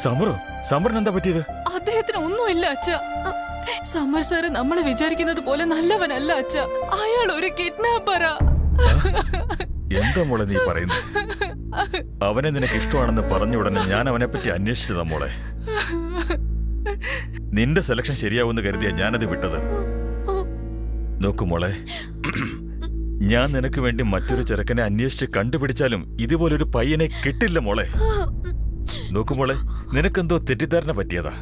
സമറോ? സമറിന് എന്താ പറ്റിയത്? അദ്ദേഹത്തിന് ഒന്നുമില്ല അച്ഛ. സമർ സാറ് നമ്മൾ വിചാരിക്കുന്നത് പോലെ നല്ലവനല്ല അച്ഛ. അയാൾ ഒരു കിഡ്നാപ്പറാ. എന്താ മോളെ നീ പറയുന്നത്? അവനെ നിനക്ക് ഇഷ്ടമാണെന്ന് പറഞ്ഞ ഉടനെ ഞാൻ അവനെ പറ്റി അന്വേഷിച്ചതാ മോളെ. നിന്റെ സെലക്ഷൻ ശരിയാവുമെന്ന് കരുതിയാ ഞാനത് വിട്ടത്. നോക്കു മോളെ, ഞാൻ നിനക്ക് വേണ്ടി മറ്റൊരു ചെറുക്കനെ അന്വേഷിച്ച് കണ്ടുപിടിച്ചാലും ഇതുപോലൊരു പയ്യനെ കിട്ടില്ല മോളെ. നോക്കുമോളെ, നിനക്കെന്തോ തെറ്റിദ്ധാരണ പറ്റിയതാ.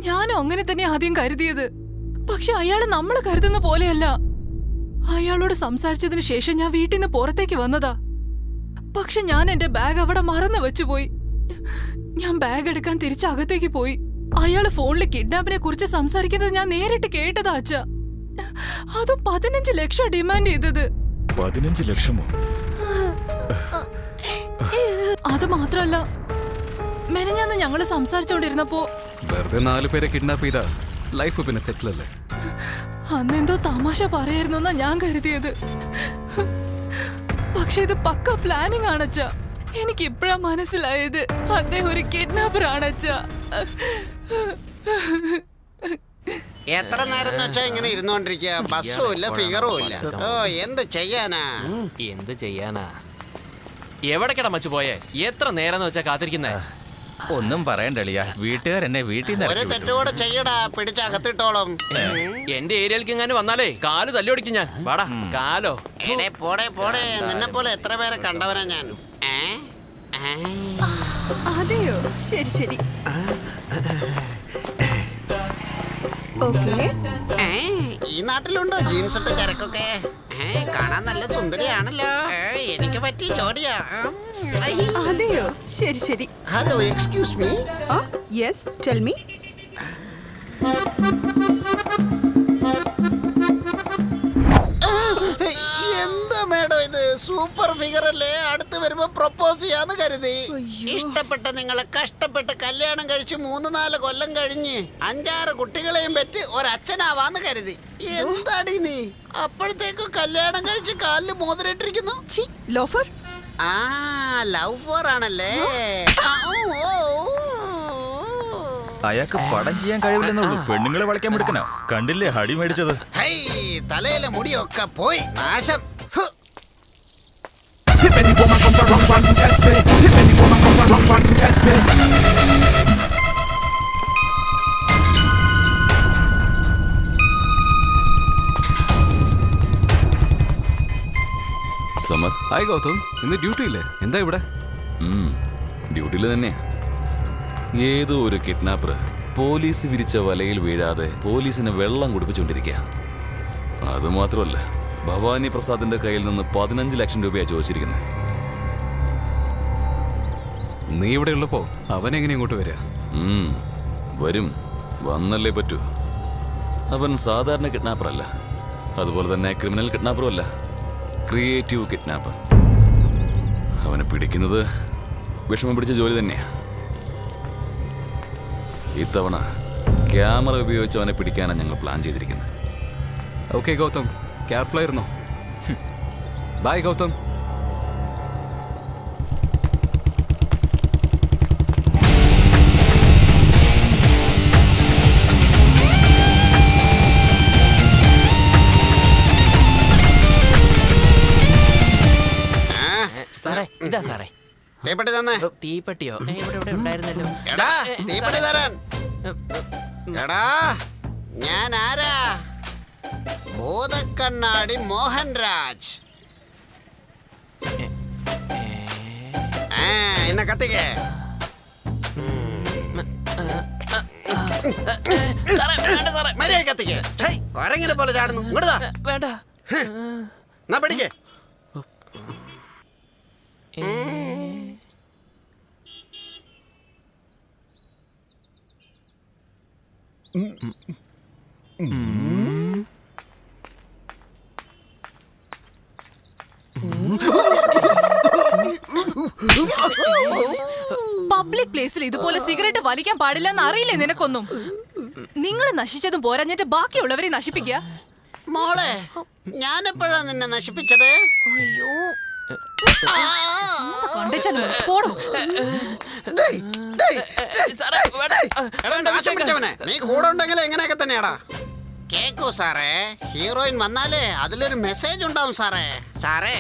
ഞാനും അങ്ങനെ തന്നെ ആദ്യം കരുതിയത്. പക്ഷെ അയാള് നമ്മൾ കരുതുന്ന പോലെയല്ല. അയാളോട് സംസാരിച്ചതിന് ശേഷം ഞാൻ വീട്ടിൽ നിന്ന് പുറത്തേക്ക് വന്നതാ. പക്ഷെ ഞാൻ എന്റെ ബാഗ് അവിടെ മറന്നു വെച്ചുപോയി. ഞാൻ ബാഗ് എടുക്കാൻ തിരിച്ചകത്തേക്ക് പോയി. അയാള് ഫോണിൽ കിഡ്നാപ്പിനെ കുറിച്ച് സംസാരിക്കുന്നത് ഞാൻ നേരിട്ട് കേട്ടതാ അച്ഛ. അതും 15 ലക്ഷം ഡിമാൻഡ് ചെയ്തത്. 15 ലക്ഷമോ? അത് മാത്രല്ല, മെനഞ്ഞാന്ന് ഞങ്ങള് സംസാരിച്ചോണ്ടിരുന്നപ്പോ വെറുതെ 4 പേരെ കിഡ്നാപ്പ് ചെയ്താ ലൈഫ് പിന്നെ സെറ്റിൽ അല്ലേ? അന്നെന്തോ തമാശ പറയായിരുന്നെന്നാ ഞാൻ കരുതിയത്. പക്ഷെ ഇത് പക്ക പ്ലാനിങ് ആണച്ചാ. എനിക്ക് ഇപ്പഴാ മനസ്സിലായത് അദ്ദേഹം ഒരു കിഡ്നാപ്പർ ആണച്ചാ. എത്ര നേരം വെച്ചാ ഇങ്ങനെ ഇരുന്നോണ്ടിരിക്കുക? ബസ്സും ഇല്ല, ഫിഗറും ഇല്ല. ഓ, എന്ത് ചെയ്യാനാ? എന്ത് ചെയ്യാനാ? എവിടേക്കടാ മച്ചു പോയേ? എത്ര നേരം വെച്ചാ കാത്തിരിക്കുന്നേ? ഒന്നും പറയണ്ടളിയാ, വീട്ടുകാരെന്നെ വീട്ടിൽ ഒരു തെറ്റുകൂടെ ചെയ്യടാ, പിടിച്ചകത്തിട്ടോളും. എന്റെ ഏരിയയിലേക്ക് എങ്ങാനും വന്നാലേ കാല് തല്ലിയൊടിക്കും ഞാൻ. വാടാ കാലോ. എടേ പോടേ പോടേ, നിന്നെ പോലെ എത്ര പേരെ കണ്ടവനാ ഞാൻ. അതെയോ? ശരി ശരി. ഈ നാട്ടിലുണ്ടോ ജീൻസ് ഇട്ട് ചരക്കൊക്കെ? കാണാൻ നല്ല സുന്ദരിയാണല്ലോ. എനിക്ക് പറ്റിയ ജോഡിയാ. അതെയോ? ശരി ശരി. Hello, excuse me. Yes, tell me. എന്താ മേഡം ഇത്? സൂപ്പർ ഫിഗർ അല്ലേ? അടുത്ത് വരുമ്പോ പ്രപ്പോസ് ചെയ്യാന്ന് കരുതി. ഇഷ്ടപ്പെട്ട നിങ്ങളെ കഷ്ടപ്പെട്ട് കല്യാണം കഴിച്ച് 3-4 കൊല്ലം കഴിഞ്ഞ് 5-6 കുട്ടികളെയും പറ്റി ഒരച്ഛനാവാന്ന് കരുതി. എന്താടി നീ? അപ്പോഴത്തേക്ക് കല്യാണം കഴിച്ച് കാലില് മോതിരിട്ടിരിക്കുന്നു. ലോഫർ. ആ, ലവ് ഫോർ ആണല്ലേ? അയാൾക്ക് പടം ചെയ്യാൻ കഴിവില്ലെന്നുള്ളൂ, പെണ്ണുങ്ങളെ വളയ്ക്കാൻ എടുക്കണോ? കണ്ടില്ലേ ഹടി മേടിച്ചത്? ഹൈ, തലയിലെ മുടിയൊക്കെ പോയി നാശം. If any woman comes around trying to test me, if any woman comes around trying to test me. Samar. Hi Gautam, ഇന്ന് ഡ്യൂട്ടി ഇല്ലേ? എന്താ ഇവിടെ? ഡ്യൂട്ടിയിൽ തന്നെ. ഏതോ ഒരു കിഡ്നാപ്പർ പോലീസ് വിരിച്ച വലയിൽ വീഴാതെ പോലീസിന് വെള്ളം കുടിപ്പിച്ചുകൊണ്ടിരിക്കുക. അതുമാത്രമല്ല, ഭവാനി പ്രസാദിന്റെ കയ്യിൽ നിന്ന് 15 ലക്ഷം രൂപയാണ് ചോദിച്ചിരിക്കുന്നത്. നീ ഇവിടെ ഉള്ളപ്പോ അവൻ എങ്ങനെ ഇങ്ങോട്ട് വരിക? വരും, വന്നല്ലേ പറ്റൂ. അവൻ സാധാരണ കിഡ്നാപ്പർ അല്ല, അതുപോലെ തന്നെ ക്രിമിനൽ കിഡ്നാപ്പറും അല്ല, ക്രിയേറ്റീവ് കിഡ്നാപ്പർ. അവനെ പിടിക്കുന്നത് വിഷമം പിടിച്ച ജോലി തന്നെയാ. ഇത്തവണ ക്യാമറ ഉപയോഗിച്ച് അവനെ പിടിക്കാനാണ് ഞങ്ങൾ പ്ലാൻ ചെയ്തിരിക്കുന്നത്. ഓക്കെ ഗൗതം, കെയർഫുൾ ആയിരുന്നോ? ബൈ ഗൗതം. സാറേ, ഇതാ സാറേ തീപ്പെട്ടി തന്നെ. തീപ്പെട്ടിയോ? ഇവിടെ ഇവിടെ ഉണ്ടായിരുന്നല്ലോ. എടാ, തീപ്പെട്ടി തരാൻ. എടാ, ഞാൻ ആരാ? ഭൂതക്കണ്ണാടി മോഹൻരാജ്. ഇന്ന കത്തിക്കേ. മര്യാദ കത്തിക്കേ. കൊരങ്ങിനെ പോലെ ചാടുന്നു. ഇങ്ങോട്ടാ. വേണ്ട. എന്നാ പിടിക്കേ. പബ്ലിക് പ്ലേസിൽ ഇതുപോലെ സിഗരറ്റ് വലിക്കാൻ പാടില്ലെന്ന് അറിയില്ലേ നിനക്കൊന്നും? നിങ്ങൾ നശിച്ചതും പോരാഞ്ഞിട്ട് ബാക്കിയുള്ളവരെ നശിപ്പിക്കുക. മോളെ, ഞാനെപ്പോഴാ നിന്നെ നശിപ്പിച്ചത്? അയ്യോ, പോടും. നീ കൂടെ ഉണ്ടെങ്കിൽ എങ്ങനെയൊക്കെ തന്നെയാടാ. കേക്കൂ സാറേ, ഹീറോയിൻ വന്നാലേ അതിലൊരു മെസ്സേജ് ഉണ്ടാവും സാറേ. സാറേ,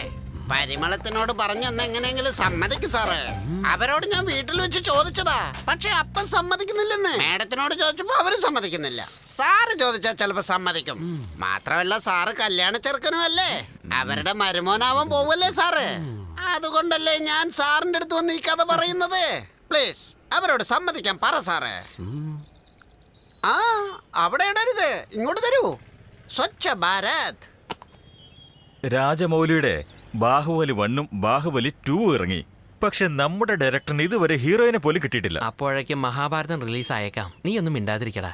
പരിമളത്തിനോട് പറഞ്ഞൊന്ന് എങ്ങനെയെങ്കിലും സമ്മതിക്കും സാറേ. അവരോട് ഞാൻ വീട്ടിൽ വെച്ച് ചോദിച്ചതാ, പക്ഷെ അപ്പം സമ്മതിക്കുന്നില്ലെന്ന്. മാഡത്തിനോട് ചോദിച്ചപ്പോ അവരും സമ്മതിക്കുന്നില്ല. സാറ് ചോദിച്ചാൽ ചിലപ്പോ സമ്മതിക്കും. മാത്രമല്ല, സാറ് കല്യാണ ചെറുക്കനും അല്ലേ, അവരുടെ മരുമോനാവാൻ പോവല്ലേ സാറ്. അതുകൊണ്ടല്ലേ ഞാൻ സാറിന്റെ അടുത്ത് വന്ന് ഈ കഥ പറയുന്നത്. പ്ലീസ് അവരോട് സമ്മതിക്കാൻ പറ സാറേ. ആ, അവിടെ ഇടരുത്, ഇങ്ങോട്ട് തരൂ. സ്വച്ഛ ഭാരത്. രാജമൗലിയുടെ ബാഹുബലി 1ഉം ബാഹുബലി 2 ഇറങ്ങി. പക്ഷെ നമ്മുടെ ഡയറക്ടറിന് ഇതുവരെ ഹീറോയിനെ പോലും കിട്ടിയിട്ടില്ല. അപ്പോഴേക്കും മഹാഭാരതം റിലീസ് ആയേക്കാം. നീ ഒന്നും മിണ്ടാതിരിക്കടാ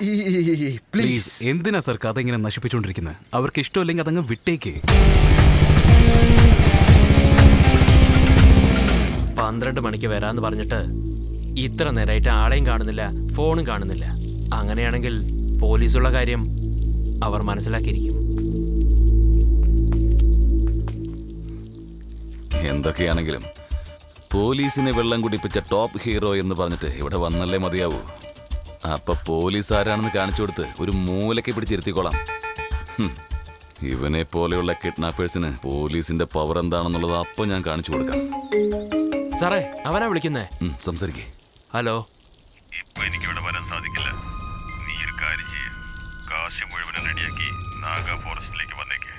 പ്ലീസ്. എന്തിനാ സർ കഥ ഇങ്ങനെ നശിപ്പിച്ചുകൊണ്ടിരിക്കുന്നത്? അവർക്ക് ഇഷ്ടമില്ലെങ്കിൽ അതങ്ങ് വിട്ടേക്ക്. 12 മണിക്ക് വരാന്ന് പറഞ്ഞിട്ട് ഇത്ര നേരമായിട്ട് ആളെയും കാണുന്നില്ല, ഫോണും കാണുന്നില്ല. അങ്ങനെയാണെങ്കിൽ പോലീസുള്ള കാര്യം അവർ മനസ്സിലാക്കിയിരിക്കും. എന്തൊക്കെയാണെങ്കിലും പോലീസിനെ വെള്ളം കുടിപ്പിച്ച ടോപ്പ് ഹീറോ എന്ന് പറഞ്ഞിട്ട് ഇവിടെ വന്നല്ലേ മതിയാവൂ. അപ്പൊ പോലീസ് ആരാണെന്ന് കാണിച്ചു കൊടുത്ത് ഒരു മൂലയ്ക്ക് പിടിച്ചിരുത്തിക്കോളാം. ഇവനെ പോലെയുള്ള കിഡ്നാപ്പേഴ്സിന് പോലീസിന്റെ പവർ എന്താണെന്നുള്ളത് അപ്പൊ ഞാൻ കാണിച്ചു കൊടുക്കാം. സാറേ, അവനാ വിളിക്കുന്നേ. സംസാരിക്കേ. ഹലോ. ഇപ്പൊ എനിക്കിവിടെ വരാൻ സാധിക്കില്ല. നീ ഒരു കാര്യം ചെയ്യ, കാശ് മുഴുവൻ റെഡിയാക്കി നാഗ ഫോറസ്റ്റിലേക്ക് വന്നേക്ക്.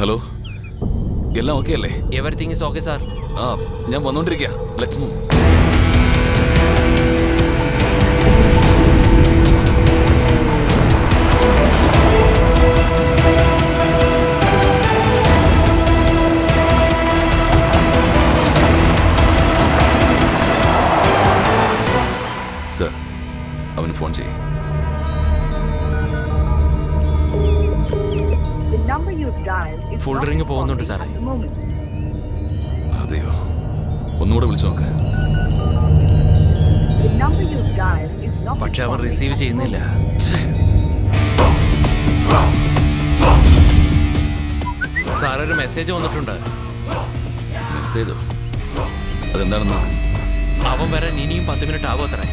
ഹലോ, എല്ലാം ഓക്കെ അല്ലേ? Everything is okay sir. ഞാൻ വന്നോണ്ടിരിക്കുക. Let's move. സർ, അവന് ഫോൺ ചെയ്യ്. ഫുൾ റിംഗ് പോകുന്നുണ്ട് സാറേ. അതെയോ? ഒന്നുകൂടെ വിളിച്ചു നോക്ക്. പക്ഷെ അവൻ റിസീവ് ചെയ്യുന്നില്ല. സാർ, ഒരു മെസ്സേജ് വന്നിട്ടുണ്ട്. മെസ്സേജോ? അതെന്താണെന്ന് നോക്ക്. അവൻ വരാൻ ഇനിയും 10 മിനിറ്റ് ആകും അത്രേ.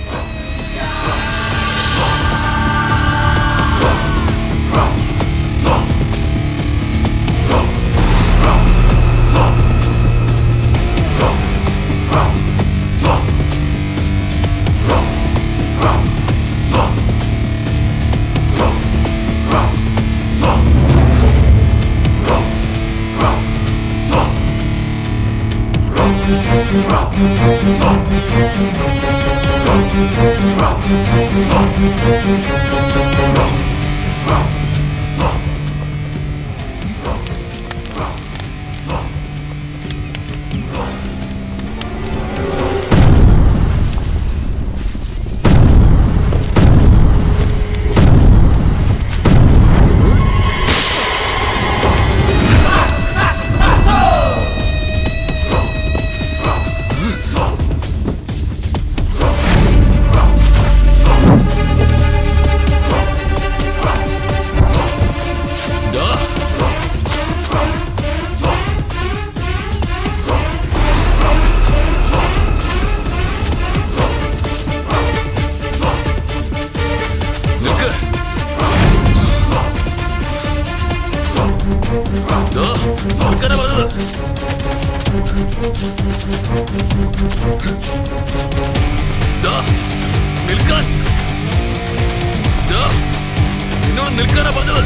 നിന്നോട് നിൽക്കാനാ പറഞ്ഞത്.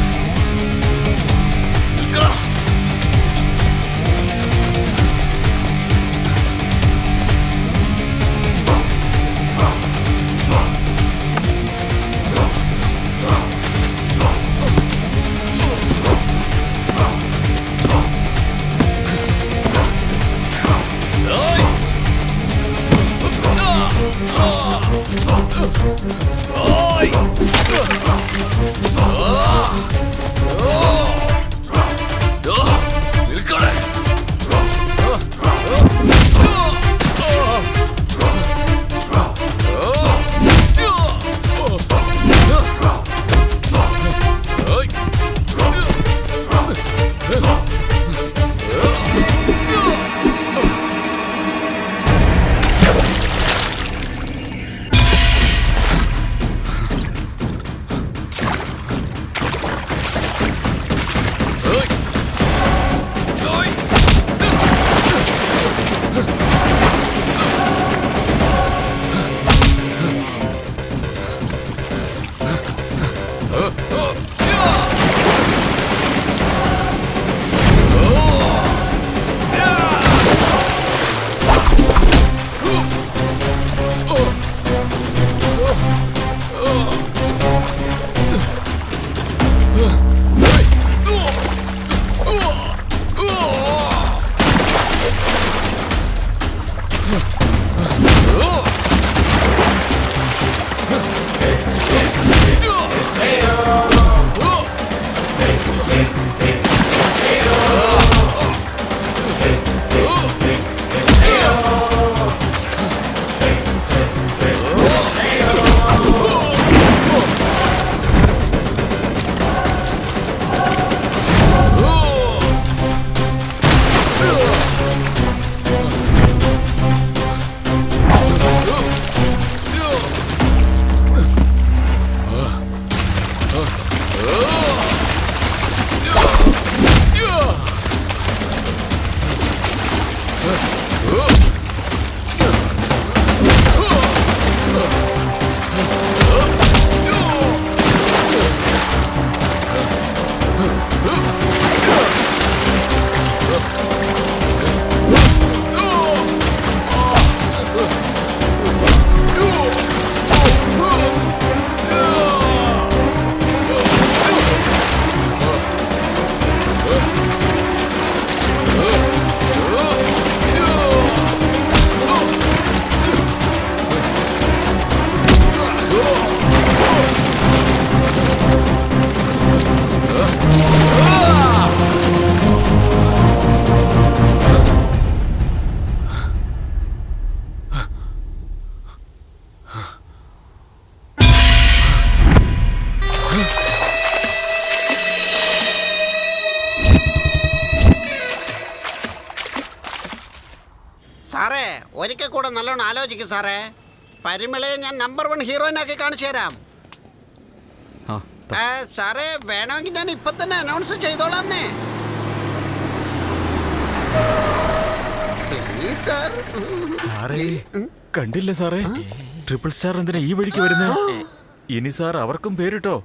സാറേ ഒരിക്കൽ കൂടെ നല്ലോണം ആലോചിക്കും സാറേ. പരിമളയെ ഞാൻ നമ്പർ 1 ഹീറോയിനാക്കി കാണിച്ചു തരാം. സാറേ വേണമെങ്കിൽ ഞാൻ ഇപ്പൊ തന്നെ അനൗൺസ് ചെയ്തോളാന്നേ. Please sir. സാറേ കണ്ടില്ല സാറേ, ട്രിപ്പിൾ സ്റ്റാർ എന്തിനാ ഈ വഴിക്ക് വരുന്നത്? ഇനി സാർ അവർക്കും പേരിട്ടോ?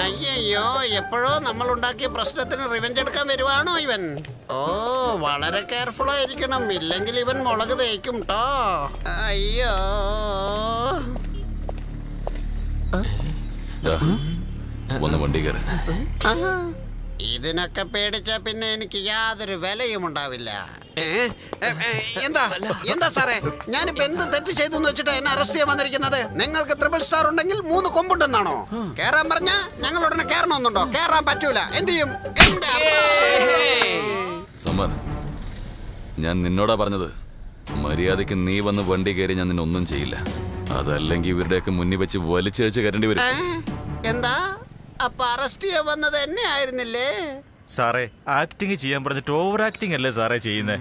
അയ്യോ, എപ്പോഴോ നമ്മൾ ഉണ്ടാക്കിയ പ്രശ്നത്തിന് റിവെഞ്ച് എടുക്കാൻ വരുവാണോ ഇവൻ? ഓ, വളരെ കെയർഫുൾ ആയിരിക്കണം, ഇല്ലെങ്കിൽ ഇവൻ മുളക് തേക്കും ട്ടോ. അയ്യോ, വന്ന് വണ്ടി കയറി. ഇതിനൊക്കെ പേടിച്ച പിന്നെ എനിക്ക് യാതൊരു വിലയും ഉണ്ടാവില്ല. എന്താ എന്താ സാറേ, ഞാനിപ്പോ എന്ത് തെറ്റ് ചെയ്തു എന്ന് വെച്ചിട്ട് എന്നെ അറസ്റ്റ് ചെയ്യാൻ വന്നിരിക്കുന്നത്? നിങ്ങൾക്ക് ട്രിപ്പിൾ സ്റ്റാർ ഉണ്ടെങ്കിൽ 3 കൊമ്പുണ്ടെന്നാണോ? കേറാൻ പറഞ്ഞാ ഞങ്ങൾ ഉടനെ കേറണമെന്നുണ്ടോ? കേറാൻ പറ്റൂല. എന്ത് ചെയ്യും? സമ്മർ, ഞാൻ നിന്നോടാ പറഞ്ഞത്, മര്യാദയ്ക്ക് നീ വന്ന് വണ്ടി കയറി ഞാൻ നിന്നൊന്നും ചെയ്യില്ല. അതല്ലെങ്കിൽ ഇവരുടെയൊക്കെ മുന്നിൽ വെച്ച് വലിച്ചഴിച്ച് കയറേണ്ടി വരും. എന്താ അപ്പൊ അറസ്റ്റ് ചെയ്യാൻ വന്നത് എന്നെ ആയിരുന്നില്ലേ? സാറേ ആക്ടിങ് ചെയ്യാൻ പറഞ്ഞിട്ട് ഓവർ ആക്ടിങ് അല്ലേ സാറേ ചെയ്യുന്നേ?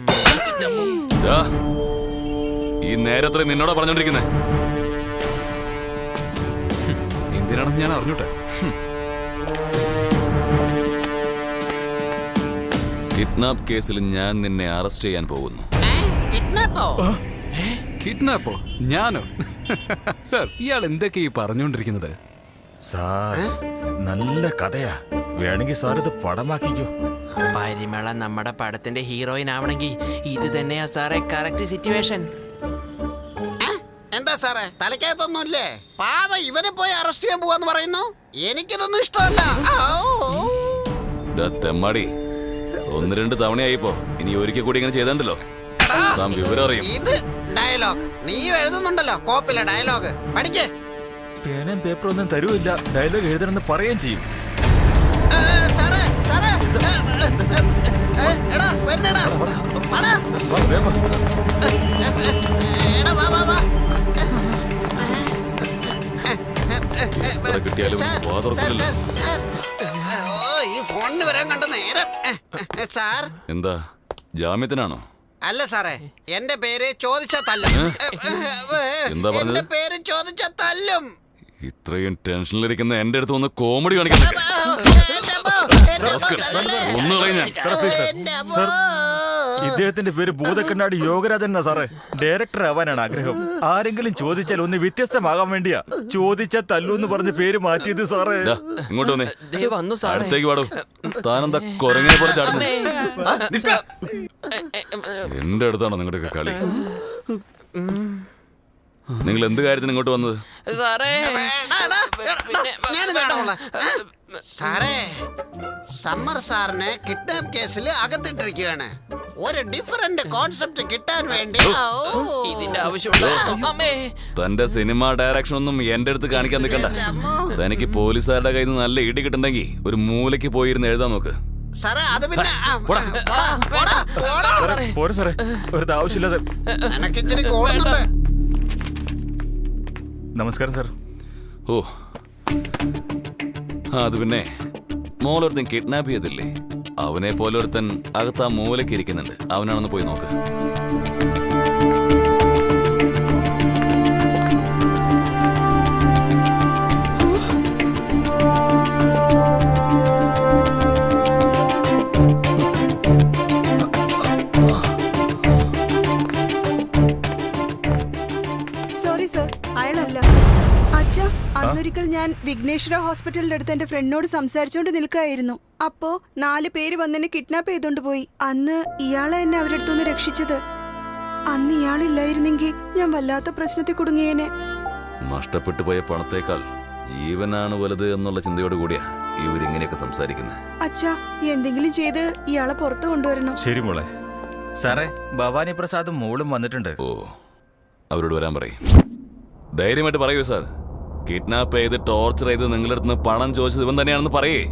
ഈ നേരത്ര നിന്നോടാ പറഞ്ഞോണ്ടിരിക്കുന്നേ. എന്തിനാണെന്ന് ഞാൻ അറിഞ്ഞോട്ടെ. കിഡ്നാപ്പ് കേസിൽ ഞാൻ നിന്നെ അറസ്റ്റ് ചെയ്യാൻ പോകുന്നു. കിഡ്നാപ്പോ? ഞാനോ? സാർ ഇയാൾ എന്തൊക്കെ ഈ പറഞ്ഞോണ്ടിരിക്കുന്നത്? സാർ നല്ല കഥയാ, വേണമെങ്കിൽ സാർ ഇത് പടമാക്കിക്കോ. പരിമള നമ്മുടെ പടത്തിന്റെ ഹീറോയിൻ ആവണമെങ്കിൽ ഇത് തന്നെയാ സാറേ കറക്റ്റ് സിറ്റുവേഷൻ. എന്താ സാറേ തലക്കകത്തൊന്നുമില്ലേ? പാവ ഇവനെ പോയി അറസ്റ്റ് ചെയ്യാൻ പോവാന്ന് പറയുന്നു. എനിക്കിതൊന്നും ഇഷ്ടമല്ല. തെമ്മാടി, 1-2 തവണയായിപ്പോ, ഇനി ഒരിക്കൽ കൂടി ഇങ്ങനെ ചെയ്തണ്ടല്ലോ താൻ വിവരം അറിയും. ഇത് ഡയലോഗ് നീ എഴുതുന്നുണ്ടല്ലോ, കോപ്പിലെ ഡയലോഗ് പഠിക്കേ. പേനും പേപ്പറും ഒന്നും തരൂല്ല, ഡയലോഗ് എഴുതണമെന്ന് പറയുകയും ചെയ്യും. കിട്ടിയാലും ഈ ഫോണിന് വരാൻ കണ്ട നേരം. സാർ എന്താ ജാമ്യത്തിനാണോ? അല്ല സാറേ, എന്റെ പേര് ചോദിച്ച തല്ലും. എന്താ പറഞ്ഞത്? എന്റെ പേര് ചോദിച്ച തല്ലും. ഇത്രയും ടെൻഷനിലിരിക്കുന്ന എന്റെ അടുത്ത് ഒന്ന് കോമഡി കാണിക്കാൻ ഒന്ന് കളഞ്ഞ. ഇദ്ദേഹത്തിന്റെ പേര് ഭൂതക്കണ്ണാടി യോഗരാജൻ എന്നാ സാറേ. ഡയറക്ടർ ആവാനാണ് ആഗ്രഹം. ആരെങ്കിലും ചോദിച്ചാൽ ഒന്ന് വ്യത്യസ്തമാകാൻ വേണ്ടിയാ ചോദിച്ച തല്ലൂന്ന് പറഞ്ഞ് പേര് മാറ്റിയത് സാറേ. ഇങ്ങോട്ട് വന്നേ, അടുത്തേക്ക് പാടൂ. താനെന്താ കൊരങ്ങനെ പോലെ ചാടുന്നു? എന്റെ അടുത്താണോ നിങ്ങളുടെയൊക്കെ കളി? നിങ്ങൾ എന്ത് കാര്യത്തിന് ഇങ്ങോട്ട് വന്നത്? സാറേ, സമ്മർ സാറിനെ കിഡ്നാപ്പ് കേസിൽ അകത്തിട്ടിരിക്കുകയാണ്. ഒരു ഡിഫറന്റ് കോൺസെപ്റ്റ് കിട്ടാൻ വേണ്ടി ഇതിന്റെ ആവശ്യമുണ്ടോ? തന്റെ സിനിമ ഡയറക്ഷൻ ഒന്നും എന്റെ അടുത്ത് കാണിക്കാൻ നിൽക്കണ്ട. തനിക്ക് പോലീസുകാരുടെ കയ്യിൽ നിന്ന് നല്ല ഇടി കിട്ടണ്ടെങ്കിൽ ഒരു മൂലയ്ക്ക് പോയിരുന്ന് എഴുതാൻ നോക്ക്. സാറേ അത് പിന്നെ പോരെ സാറേ, ഒരു ആവശ്യമില്ലാതെ. എനിക്കിച്ചിരി കൂടുന്നുണ്ട്. നമസ്കാരം സാർ. ഓ, അത് പിന്നെ മോളൊരുത്തൻ കിഡ്നാപ്പ് ചെയ്തില്ലേ? അവനെ പോലെ ഒരുത്തൻ അകത്ത് ആ മൂലയ്ക്ക് ഇരിക്കുന്നുണ്ട്. അവനാണെന്ന് പോയി നോക്ക്. സോറി സർ, അയാളല്ല. അച്ഛാ, അന്നൊരിക്കൽ ഞാൻ വിഘ്നേശ്വര ഹോസ്പിറ്റലിന്റെ അടുത്ത് എന്റെ ഫ്രണ്ടിനോട് സംസാരിച്ചോണ്ട് നിൽക്കുകയായിരുന്നു. അപ്പോ 4 പേര് വന്നെന്നെ കിഡ്നാപ്പ് ചെയ്തോണ്ട് പോയി. അന്ന് ഇയാളെ എന്നെ അവരുടെ അടുത്തുനിന്ന് രക്ഷിച്ചത്. അന്ന് ഇയാളില്ലായിരുന്നെങ്കിൽ ഞാൻ വല്ലാത്ത പ്രശ്നത്തിൽ കുടുങ്ങിയേനെ. നഷ്ടപ്പെട്ടു പോയ പണത്തേക്കാൾ ജീവനാണ് വലുത് എന്നുള്ള ചിന്തയോട് കൂടിയാ ഇവരിങ്ങനെയൊക്കെ സംസാരിക്കുന്നത്. അച്ഛാ, എന്തെങ്കിലും ചെയ്ത് ഇയാളെ പുറത്തു കൊണ്ടുവരണം. ശരി മോളെ. സാറേ, ഭവാനി പ്രസാദും മോളും വന്നിട്ടുണ്ട്. ഓ, അവരോട് വരാൻ പറയും. ധൈര്യമായിട്ട് പറയൂ സാർ. കിഡ്നാപ്പ് ചെയ്ത് ടോർച്ചർ ചെയ്ത് നിങ്ങളുടെ അടുത്ത് നിന്ന് പണം ചോദിച്ചത് ഇവൻ തന്നെയാണെന്ന് പറയേ.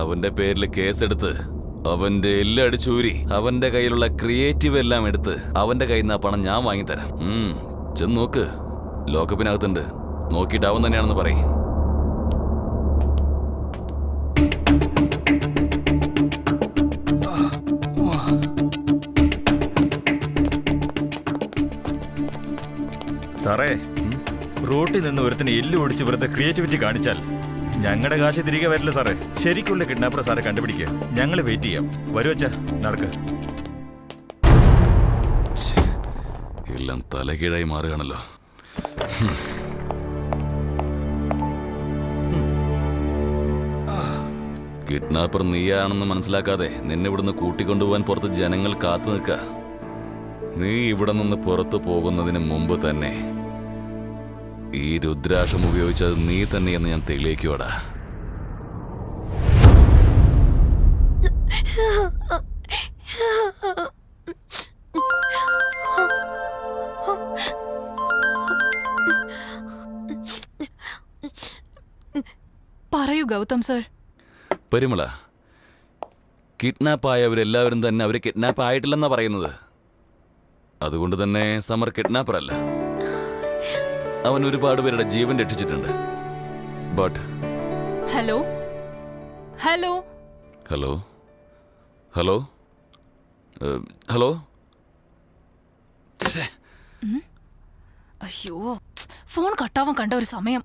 അവന്റെ പേരിൽ കേസെടുത്ത് അവന്റെ എല്ലാം അടിച്ചൂരി അവന്റെ കയ്യിലുള്ള ക്രിയേറ്റീവ് എല്ലാം എടുത്ത് അവന്റെ കയ്യിൽ നിന്ന് ആ പണം ഞാൻ വാങ്ങിത്തരാം. ചെന്ന് നോക്ക്, ലോക്കപ്പിനകത്തുണ്ട്. നോക്കിയിട്ട് അവൻ തന്നെയാണെന്ന് പറയും. സാറേ, റോട്ടിൽ നിന്ന് ഒരുത്തിന് എല്ല് ഓടിച്ച് വെറുതെ ക്രിയേറ്റിവിറ്റി കാണിച്ചാൽ ഞങ്ങളുടെ കാശ് തിരികെ വരില്ല സാറേ. ശരിക്കുള്ള കിഡ്നാപ്പറെ സാറെ കണ്ടുപിടിക്കുക. ഞങ്ങൾ വെയിറ്റ് ചെയ്യാം. വരുവച്ചാ, നടക്ക്. എല്ലാം തലകീഴായി മാറുകയാണല്ലോ. കിഡ്നാപ്പർ നീയാണെന്ന് മനസ്സിലാക്കാതെ നിന്നെ ഇവിടുന്ന് കൂട്ടിക്കൊണ്ടുപോകാൻ പുറത്ത് ജനങ്ങൾ കാത്തു നിൽക്കുക. നീ ഇവിടെ നിന്ന് പുറത്തു പോകുന്നതിന് മുമ്പ് തന്നെ ഈ രുദ്രാക്ഷം ഉപയോഗിച്ചത് നീ തന്നെയെന്ന് ഞാൻ തെളിയിക്കുവാടാ. പറയൂ ഗൗതം സർ. പരിമള, കിഡ്നാപ്പ് ആയവരെല്ലാവരും തന്നെ അവർ കിഡ്നാപ്പ് ആയിട്ടില്ലെന്നാ പറയുന്നത്. അതുകൊണ്ട് തന്നെ സമർ കിഡ്നാപ്പർ അല്ല. അവൻ ഒരുപാട് പേരുടെ ജീവൻ രക്ഷിച്ചിട്ടുണ്ട്. But hello hello hello hello hello അയ്യോ, ഫോൺ കട്ടാവാൻ കണ്ട ഒരു സമയം.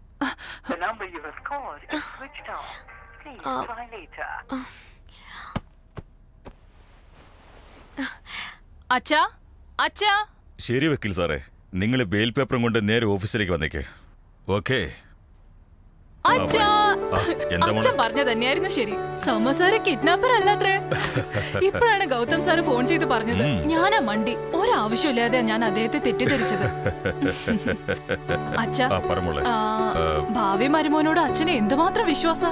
അച്ഛാ, അച്ഛാ. ശരി വക്കീൽ സാറേ, നിങ്ങൾ ബെയിൽ പേപ്പറും കൊണ്ട് നേരെ ഓഫീസിലേക്ക് വന്നേക്ക്. ഓക്കേ. അച്ഛാ, അച്ഛൻ പറഞ്ഞ തന്നെയായിരുന്നു ശരി. സമർ സാറ് കിഡ്നാപ്പർ അല്ലാത്രേ. ഇപ്പോഴാണ് ഗൗതം സാറ് ഫോൺ ചെയ്ത് പറഞ്ഞത്. ഞാനാ മണ്ടി. ഒരാവശ്യമില്ലാതെ ഞാൻ അദ്ദേഹത്തെ തെറ്റിദ്ധരിച്ചത്. അച്ഛാ, ഭാവി മരുമോനോട് അച്ഛന് എന്തുമാത്രം വിശ്വാസ.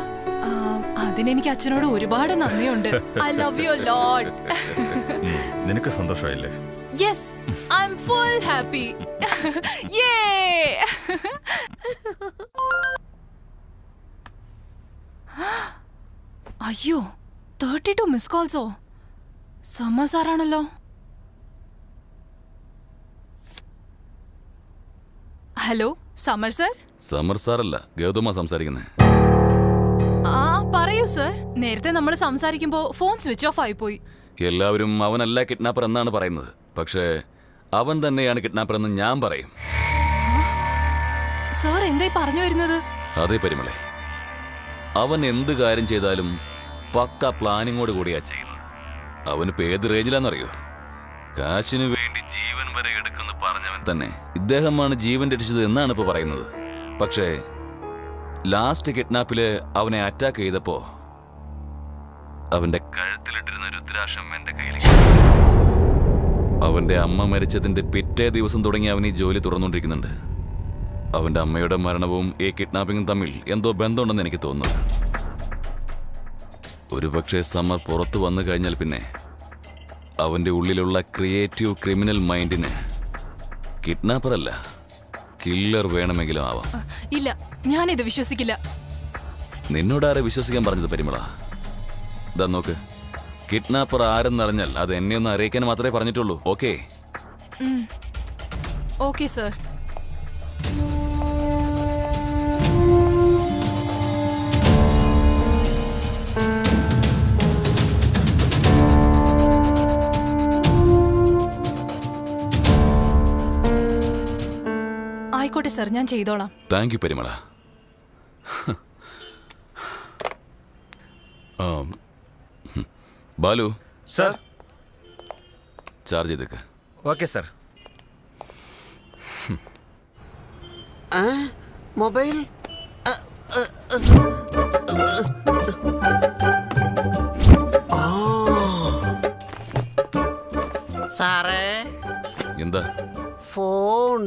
അതിനെനിക്ക് അച്ഛനോട് ഒരുപാട് നന്ദിയുണ്ട്. I love you lot. നിനക്ക് സന്തോഷമായില്ലേ? Yes, I am full happy. യേ. അയ്യോ, 32 മിസ് കോൾസോ? സമർ സാറാണല്ലോ. Hello, Samar sir? സമർ സാറല്ല, ഗൗതമ സംസാരിക്കുന്നത്. ആ പറയൂ സർ. നേരത്തെ നമ്മൾ സംസാരിക്കുമ്പോ ഫോൺ സ്വിച്ച് ഓഫ് ആയി പോയി. എല്ലാവരും അവനല്ല കിഡ്നാപ്പർ എന്നാണ് പറയുന്നത്. പക്ഷേ അവൻ തന്നെയാണ് കിഡ്നാപ്പർ എന്ന് ഞാൻ പറയും. സർ എന്തായി പറഞ്ഞു വരുന്നത്? അതേ പരിമളെ, അവൻ എന്ത് കാര്യം ചെയ്താലും പക്ക പ്ലാനിങ്ങോട് കൂടിയാ ചെയ്യുന്നത്. അവനിപ്പോ ഏത് റേഞ്ചിലാണെന്നറിയോ? കാശിനു വേണ്ടി ജീവൻ വരെ എടുക്കുമെന്ന് പറഞ്ഞവൻ തന്നെ ഇദ്ദേഹമാണ് ജീവൻ രക്ഷിച്ചത് എന്നാണ് ഇപ്പൊ പറയുന്നത്. പക്ഷേ ലാസ്റ്റ് കിഡ്നാപ്പില് അവനെ അറ്റാക്ക് ചെയ്തപ്പോ അവന്റെ കഴുത്തിലിട്ടിരുന്ന രുദ്രാക്ഷം എന്റെ കയ്യിലേക്ക്. അവന്റെ അമ്മ മരിച്ചതിന്റെ പിറ്റേ ദിവസം തുടങ്ങി അവൻ ഈ ജോലി തുറന്നുകൊണ്ടിരിക്കുന്നുണ്ട്. അവന്റെ അമ്മയുടെ മരണവും ഈ കിഡ്നാപ്പിംഗും തമ്മിൽ എന്തോ ബന്ധമുണ്ടെന്ന് എനിക്ക് തോന്നുന്നു. ഒരുപക്ഷെ സമർ പുറത്തു വന്നു കഴിഞ്ഞാൽ പിന്നെ അവന്റെ ഉള്ളിലുള്ള ക്രിയേറ്റീവ് ക്രിമിനൽ മൈൻഡിന് കിഡ്നാപ്പർ അല്ല, കില്ലർ വേണമെങ്കിലും ആവാം. ഇല്ല, ഞാനിത് വിശ്വസിക്കില്ല. നിന്നോടാരെ വിശ്വസിക്കാൻ പറഞ്ഞത് പരിമള? ഇതാ നോക്ക്, കിഡ്നാപ്പർ ആരെന്നറിഞ്ഞാൽ അത് എന്നെ ഒന്ന് അറിയിക്കാൻ മാത്രമേ പറഞ്ഞിട്ടുള്ളൂ. ഓക്കേ? Okay sir. ആയിക്കോട്ടെ സർ, ഞാൻ ചെയ്തോളാം. Thank you Parimala. Balu sir. Charge ചെയ്തേക്ക്. Okay sir. മൊബൈൽ സാറേ. എന്താ? Phone.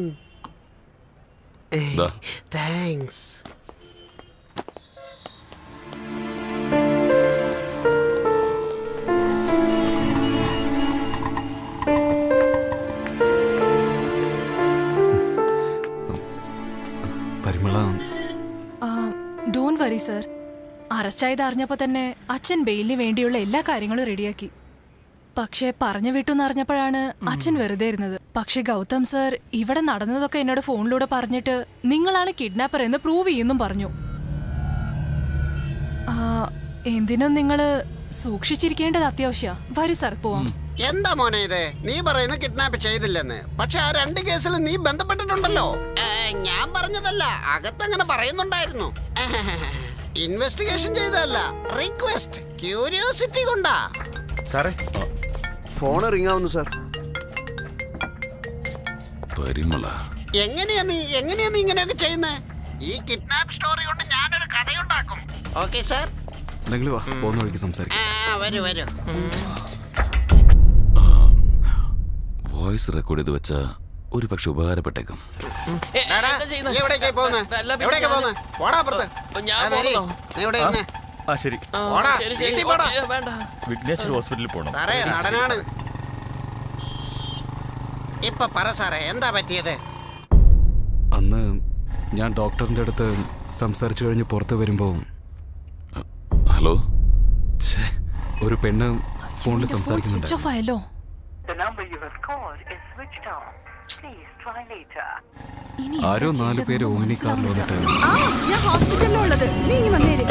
Thanks. Parimala, don't worry sir. Arrest ആയത് അറിഞ്ഞപ്പോ തന്നെ അച്ഛൻ ബെയിലിന് വേണ്ടിയുള്ള എല്ലാ കാര്യങ്ങളും റെഡിയാക്കി. പക്ഷെ പറഞ്ഞു വിട്ടുന്ന് അറിഞ്ഞപ്പോഴാണ് അച്ഛൻ വെറുതെ ഇരുന്നത്. പക്ഷെ ഗൗതം സർ ഇവിടെ നടന്നതൊക്കെ എന്നോട് ഫോണിലൂടെ പറഞ്ഞിട്ട് നിങ്ങളാണ് കിഡ്നാപ്പർ എന്ന് പ്രൂവ് ചെയ്യുന്നും പറഞ്ഞു. എന്തിനും നിങ്ങള് സൂക്ഷിച്ചിരിക്കേണ്ടത് അത്യാവശ്യ. വരൂ സർ, പോവാം. എന്താ മോനെ ഇത്? നീ പറയുന്നു കിഡ്നാപ്പ് ചെയ്തില്ലെന്ന്, പക്ഷെ ആ 2 കേസിൽ നീ ബന്ധപ്പെട്ടിട്ടുണ്ടല്ലോ. ഞാൻ പറഞ്ഞതല്ല, അകത്തങ്ങനെ പറയുന്നുണ്ടായിരുന്നു. ഇൻവെസ്റ്റിഗേഷൻ ചെയ്തതല്ല, റിക്വസ്റ്റ്, ക്യൂരിയോസിറ്റി കൊണ്ടാ. സാറേ ഫോൺ റിംഗ് ആവുന്നു സാർ. പരിമള, എങ്ങനെയാ നീ ഇങ്ങനെയൊക്കെ ചെയ്യുന്നത്? ഈ കിഡ്നാപ്പ് സ്റ്റോറി കൊണ്ട് ഞാനൊരു കഥയുണ്ടാക്കും. ഓക്കെ സാർ, നിങ്ങൾ വാ, പോകുന്ന വഴിക്ക് സംസാരിക്കാം. വരൂ. വോയിസ് റെക്കോർഡ് ചെയ്ത് വെച്ച ഒരു പക്ഷെ ഉപകാരപ്പെട്ടേക്കും. ആ ശരി, വിഘ്നേശ്വർ ഹോസ്പിറ്റലിൽ പോകണം. നടനാണ്. ഇപ്പൊ പറ സാറേ, എന്താ പറ്റിയത്? അന്ന് ഞാൻ ഡോക്ടറിന്റെ അടുത്ത് സംസാരിച്ചു കഴിഞ്ഞ് പുറത്ത് വരുമ്പോൾ ഹലോ, ഒരു പെണ്ണ് ഫോണിൽ സംസാരിക്കുന്നുണ്ട്. സ്വിച്ച് ഓഫ് ആയല്ലോ. ആരോ 4 പേര് ഓമിനി കാറിൽ വന്നിട്ട് ഞാൻ ഹോസ്പിറ്റലിലുള്ളത്. നീ ഇങ്ങ് വന്നേര്.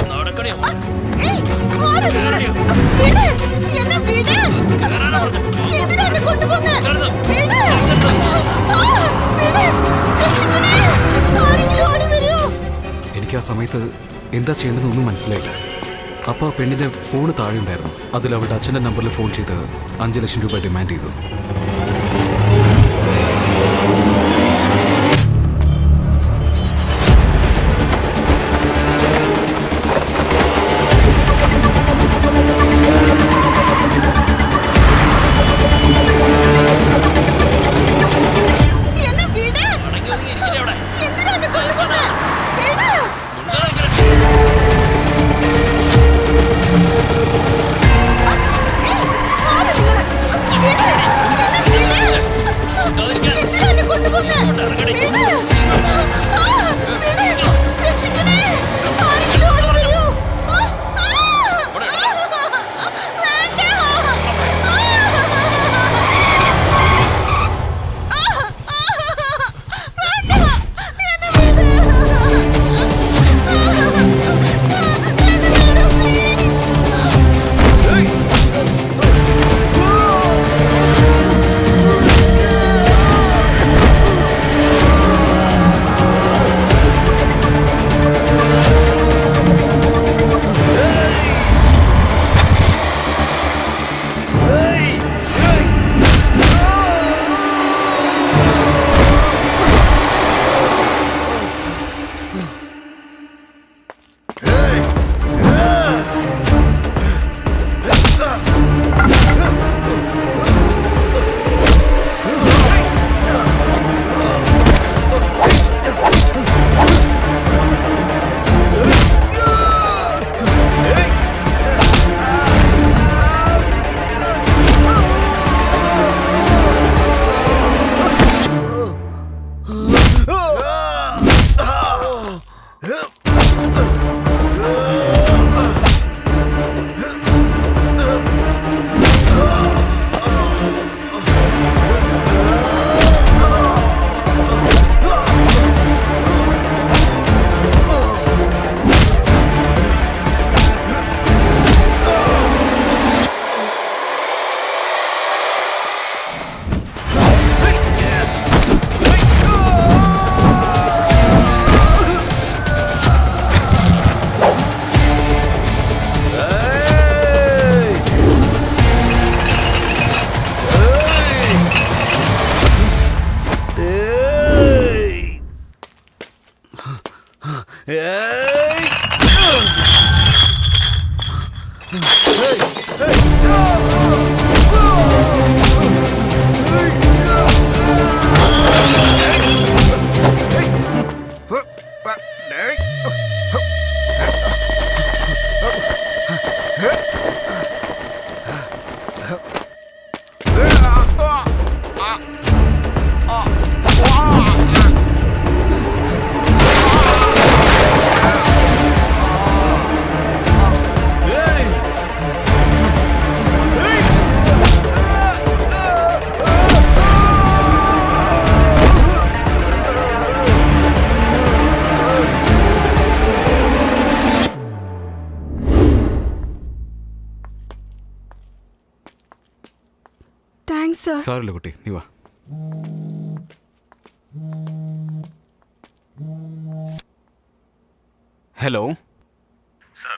എനിക്ക് ആ സമയത്ത് എന്താ ചെയ്യേണ്ടതെന്നൊന്നും മനസ്സിലായില്ല. അപ്പോൾ ആ പെണ്ണിന്റെ ഫോണ് താഴെ ഉണ്ടായിരുന്നു. അതിൽ അവളുടെ അച്ഛൻ്റെ നമ്പറിൽ ഫോൺ ചെയ്ത് 5 ലക്ഷം രൂപ ഡിമാൻഡ് ചെയ്തു. Thanks sir. സാറില്ല കുട്ടി, നീ വാ. ഹലോ സർ,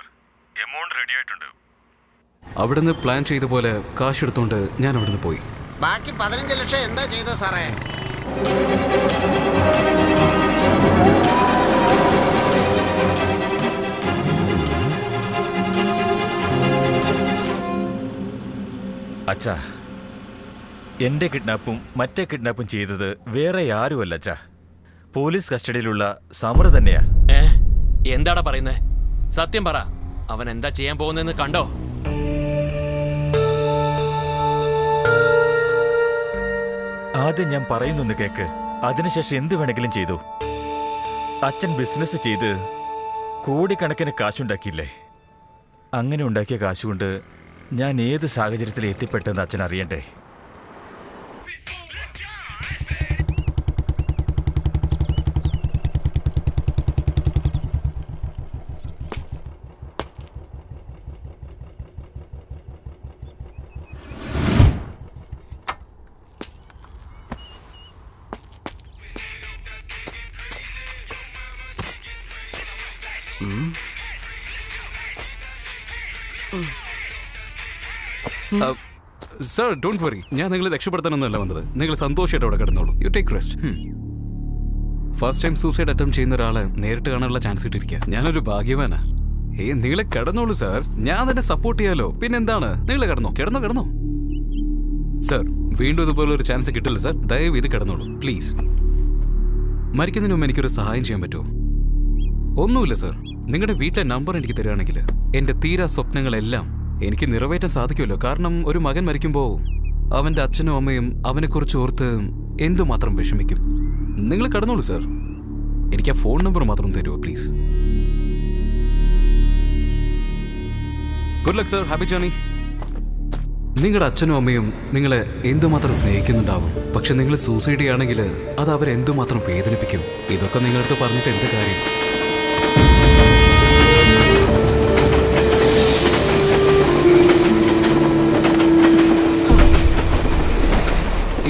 എമൗണ്ട് റെഡി ആയിട്ടുണ്ട്. അവിടുന്ന് പ്ലാൻ ചെയ്ത പോലെ കാശ് എടുത്തോണ്ട് ഞാൻ അവിടുന്ന് പോയി. ബാക്കി 15 ലക്ഷം എന്താ ചെയ്തത് സാറേ? അച്ഛാ, എന്റെ കിഡ്നാപ്പും മറ്റേ കിഡ്നാപ്പും ചെയ്തത് വേറെ ആരുമല്ല അച്ഛാ, പോലീസ് കസ്റ്റഡിയിലുള്ള സമർ തന്നെയാ. എന്താടാ പറയുന്നേ? സത്യം പറ, അവൻ എന്താ ചെയ്യാൻ പോകുന്നെന്ന് കണ്ടോ? ആദ്യം ഞാൻ പറയുന്നൊന്ന് കേക്ക്, അതിനുശേഷം എന്ത് വേണമെങ്കിലും ചെയ്തു. അച്ഛൻ ബിസിനസ് ചെയ്ത് കോടിക്കണക്കിന് കാശുണ്ടാക്കിയില്ലേ? അങ്ങനെ ഉണ്ടാക്കിയ കാശുകൊണ്ട് ഞാൻ ഏത് സാഹചര്യത്തിൽ എത്തിപ്പെട്ടെന്ന് അച്ഛൻ അറിയണ്ടേ? സർ, ഡോണ്ട് വറി, ഞാൻ നിങ്ങളെ രക്ഷപ്പെടുത്താനൊന്നുമല്ല വന്നത്. നിങ്ങൾ സന്തോഷമായിട്ട് അവിടെ കിടന്നോളൂ. You take rest. First time suicide attempt ചെയ്യുന്ന ഒരാളെ നേരിട്ട് കാണാനുള്ള ചാൻസ് കിട്ടിയിരിക്കുക. ഞാനൊരു ഭാഗ്യവാനാ. നിങ്ങളെ കിടന്നോളൂ സാർ, ഞാൻ തന്നെ സപ്പോർട്ട് ചെയ്യാലോ. പിന്നെന്താണ്, നിങ്ങൾ കിടന്നോ. സർ, വീണ്ടും ഇതുപോലെ ഒരു ചാൻസ് കിട്ടില്ല സർ. ദയവ് ഇത് കിടന്നോളൂ പ്ലീസ്. മരിക്കുന്നതിന് മുമ്പ് എനിക്കൊരു സഹായം ചെയ്യാൻ പറ്റുമോ? ഒന്നുമില്ല സർ, നിങ്ങളുടെ വീട്ടിലെ നമ്പർ എനിക്ക് തരികയാണെങ്കിൽ എൻ്റെ തീരാ സ്വപ്നങ്ങളെല്ലാം എനിക്ക് നിറവേറ്റാൻ സാധിക്കുമല്ലോ. കാരണം ഒരു മകൻ മരിക്കുമ്പോൾ അവൻ്റെ അച്ഛനും അമ്മയും അവനെക്കുറിച്ച് ഓർത്ത് എന്തുമാത്രം വിഷമിക്കും. നിങ്ങൾ കടന്നോളൂ സർ, എനിക്ക് ആ ഫോൺ നമ്പർ മാത്രം തരുമോ please? Good luck sir, happy journey. നിങ്ങളുടെ അച്ഛനും അമ്മയും നിങ്ങളെ എന്തുമാത്രം സ്നേഹിക്കുന്നുണ്ടാവും. പക്ഷെ നിങ്ങൾ സൂസൈഡ് ചെയ്യുകയാണെങ്കിൽ അത് അവരെ എന്തുമാത്രം വേദനിപ്പിക്കും. ഇതൊക്കെ നിങ്ങളടുത്ത് പറഞ്ഞിട്ട് എന്ത് കാര്യം?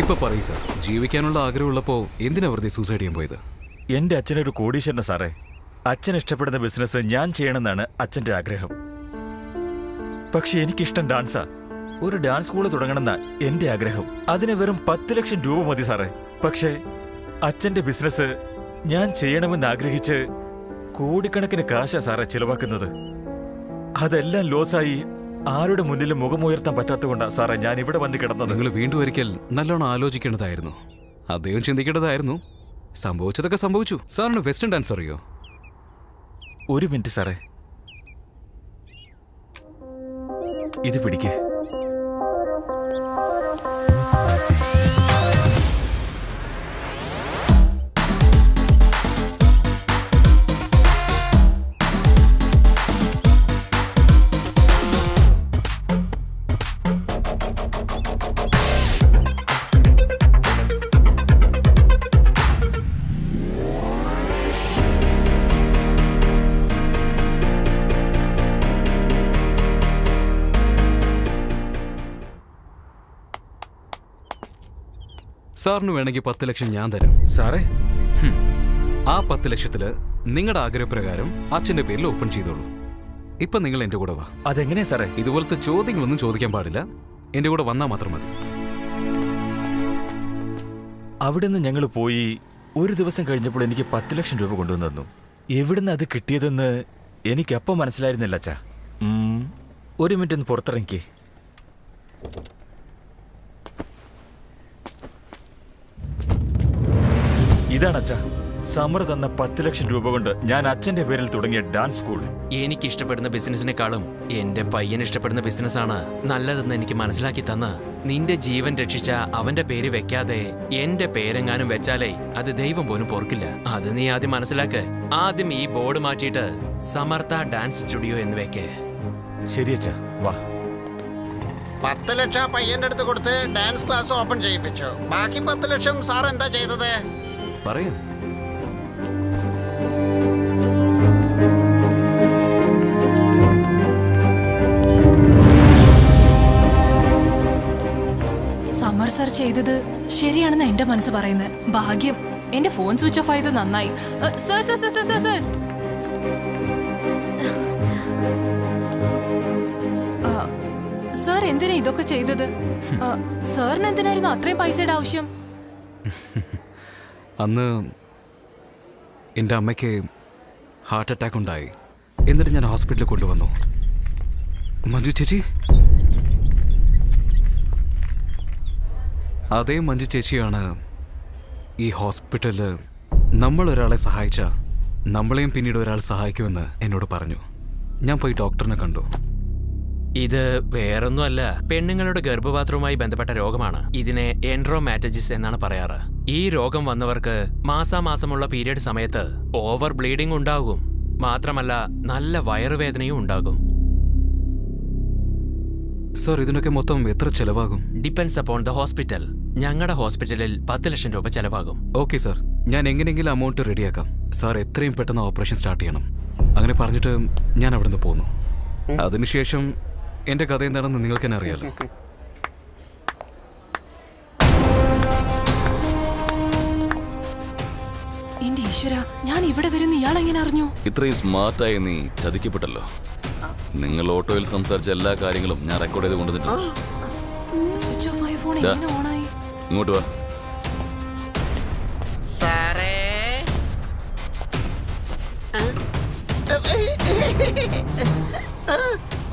ഇപ്പൊ പറയൂ സാർ, ജീവിക്കാനുള്ള ആഗ്രഹമുള്ളപ്പോ എന്തിനാ വെറുതെ സൂസൈഡ് ചെയ്യാൻ പോയത്? എന്റെ അച്ഛനൊരു കോടീശ്വരനാ സാറേ. അച്ഛൻ ഇഷ്ടപ്പെടുന്ന ബിസിനസ് ഞാൻ ചെയ്യണമെന്നാണ് അച്ഛന്റെ ആഗ്രഹം. പക്ഷെ എനിക്കിഷ്ടം ഡാൻസാ. ഒരു ഡാൻസ് സ്കൂൾ തുടങ്ങണമെന്നാ എന്റെ ആഗ്രഹം. അതിന് വെറും 10 ലക്ഷം രൂപ മതി സാറേ. പക്ഷേ അച്ഛന്റെ ബിസിനസ് ഞാൻ ചെയ്യണമെന്ന് ആഗ്രഹിച്ച് കോടിക്കണക്കിന് കാശാ സാറേ ചിലവാക്കുന്നത്. അതെല്ലാം ലോസായി ആരുടെ മുന്നിലും മുഖമുയർത്താൻ പറ്റാത്തതുകൊണ്ടാ സാറേ ഞാൻ ഇവിടെ വന്ന് കിടന്നത്. നിങ്ങൾ വീണ്ടും ഒരിക്കൽ നല്ലോണം ആലോചിക്കേണ്ടതായിരുന്നു. അദ്ദേഹം ചിന്തിക്കേണ്ടതായിരുന്നു. സംഭവിച്ചതൊക്കെ സംഭവിച്ചു. സാറിന് വെസ്റ്റേൺ ഡാൻസ് അറിയോ? ഒരു മിനിറ്റ് സാറേ, ഇത് പിടിക്കേ. സാറിന് വേണമെങ്കിൽ 10 ലക്ഷം ഞാൻ തരാം. സാറേ, ആ 10 ലക്ഷത്തില് നിങ്ങളുടെ ആഗ്രഹപ്രകാരം അച്ഛന്റെ പേരിൽ ഓപ്പൺ ചെയ്തോളൂ. ഇപ്പൊ നിങ്ങൾ എന്റെ കൂടെ വാ. അതെങ്ങനെയാ സാറേ? ഇതുപോലത്തെ ചോദ്യങ്ങളൊന്നും ചോദിക്കാൻ പാടില്ല. എന്റെ കൂടെ വന്നാൽ മാത്രം മതി. അവിടുന്ന് ഞങ്ങൾ പോയി ഒരു ദിവസം കഴിഞ്ഞപ്പോൾ എനിക്ക് 10 ലക്ഷം രൂപ കൊണ്ടുവന്നു തന്നു. എവിടുന്ന് അത് കിട്ടിയതെന്ന് എനിക്കപ്പം മനസ്സിലായിരുന്നില്ല അച്ഛാ. ഒരു മിനിറ്റ് ഒന്ന് പുറത്തിറങ്ങിക്കേ. ഇതാണ് അച്ഛാ, സമർ തന്ന 10 ലക്ഷം രൂപ കൊണ്ട് ഞാൻ അച്ഛന്റെ പേരിൽ തുടങ്ങിയ ഡാൻസ് സ്കൂൾ. എനിക്ക് ഇഷ്ടപ്പെടുന്ന ബിസിനസിനെക്കാളും എന്റെ പയ്യൻ ഇഷ്ടപ്പെടുന്ന ബിസിനസ്സാണ് നല്ലതെന്ന് എനിക്ക് മനസ്സിലാക്കി തന്ന് നിന്റെ ജീവൻ രക്ഷിച്ച അവന്റെ പേര് വെക്കാതെ എന്റെ പേരെങ്ങാനും വെച്ചാലേ അത് ദൈവം പോലും പൊറുക്കില്ല. അത് നീ ആദ്യം മനസ്സിലാക്ക്. ആദ്യം ഈ ബോർഡ് മാറ്റിയിട്ട് സമർത്ഥ ഡാൻസ് സ്റ്റുഡിയോ എന്ന് വെക്കേ. ശരി അച്ഛാ, വാ. 10 ലക്ഷം പയ്യന്റെ അടുത്ത് കൊടുത്ത് ഡാൻസ് ക്ലാസ് ഓപ്പൺ ചെയ്യിപ്പിച്ചു. ബാക്കി 10 ലക്ഷം സാർ എന്താ ചെയ്തത്? പറയാം. സമർ ചെയ്തത് ശരിയാണെന്ന് എന്റെ മനസ്സ് പറയുന്നത്. ഭാഗ്യം എന്റെ ഫോൺ സ്വിച്ച് ഓഫ് ആയത് നന്നായി. Sir sir sir sir sir sir എന്തിനാ ഇതൊക്കെ ചെയ്തത്? സാറിന് എന്തിനായിരുന്നു അത്രയും പൈസയുടെ ആവശ്യം? അന്ന് എൻ്റെ അമ്മയ്ക്ക് ഹാർട്ട് അറ്റാക്ക് ഉണ്ടായി. എന്നിട്ട് ഞാൻ ഹോസ്പിറ്റലിൽ കൊണ്ടുവന്നു. മഞ്ജു ചേച്ചി, അതേ മഞ്ജു ചേച്ചിയാണ് ഈ ഹോസ്പിറ്റലിൽ നമ്മളൊരാളെ സഹായിച്ച നമ്മളെയും പിന്നീട് ഒരാൾ സഹായിക്കുമെന്ന് എന്നോട് പറഞ്ഞു. ഞാൻ പോയി ഡോക്ടറിനെ കണ്ടു. ഇത് വേറൊന്നുമല്ല, പെണ്ണുങ്ങളുടെ ഗർഭപാത്രവുമായി ബന്ധപ്പെട്ട രോഗമാണ്. ഇതിനെ എൻഡ്രോമാറ്റജിസ് എന്നാണ് പറയാറ്. ഈ രോഗം വന്നവർക്ക് മാസാമാസമുള്ള പീരിയഡ് സമയത്ത് ഓവർ ബ്ലീഡിംഗ് ഉണ്ടാകും. മാത്രമല്ല നല്ല വയറുവേദനയും ഉണ്ടാകും. സർ, ഇതിനൊക്കെ മൊത്തം എത്ര ചെലവാകും? Depends upon the hospital. ഞങ്ങളുടെ ഹോസ്പിറ്റലിൽ 10 ലക്ഷം രൂപ ചെലവാകും. ഓക്കെ സർ, ഞാൻ എങ്ങനെയെങ്കിലും അമൗണ്ട് റെഡിയാക്കാം. സാർ എത്രയും പെട്ടെന്ന് ഓപ്പറേഷൻ സ്റ്റാർട്ട് ചെയ്യണം. അങ്ങനെ പറഞ്ഞിട്ട് ഞാൻ അവിടുന്ന് പോന്നു. അതിനുശേഷം എന്റെ കഥ എന്താണെന്ന് നിങ്ങൾക്ക് തന്നെ അറിയാലോ. എന്റെ ഈശ്വര, ഞാൻ ഇവിടെ വരുന്ന ഇയാൾ എങ്ങനെ അറിഞ്ഞു? ഇത്രയും സ്മാർട്ടായി നീ ചതിക്കപ്പെട്ടല്ലോ. നിങ്ങൾ ഓട്ടോയിൽ സംസാരിച്ച എല്ലാ കാര്യങ്ങളും ഞാൻ റെക്കോർഡ് ചെയ്ത് കൊണ്ടുവന്നിട്ടുണ്ട്. സ്വിച്ച് ഓഫ് ആയ ഫോൺ എങ്ങനെ ഓണായി? ഇങ്ങോട്ട് വാ. സാറേ,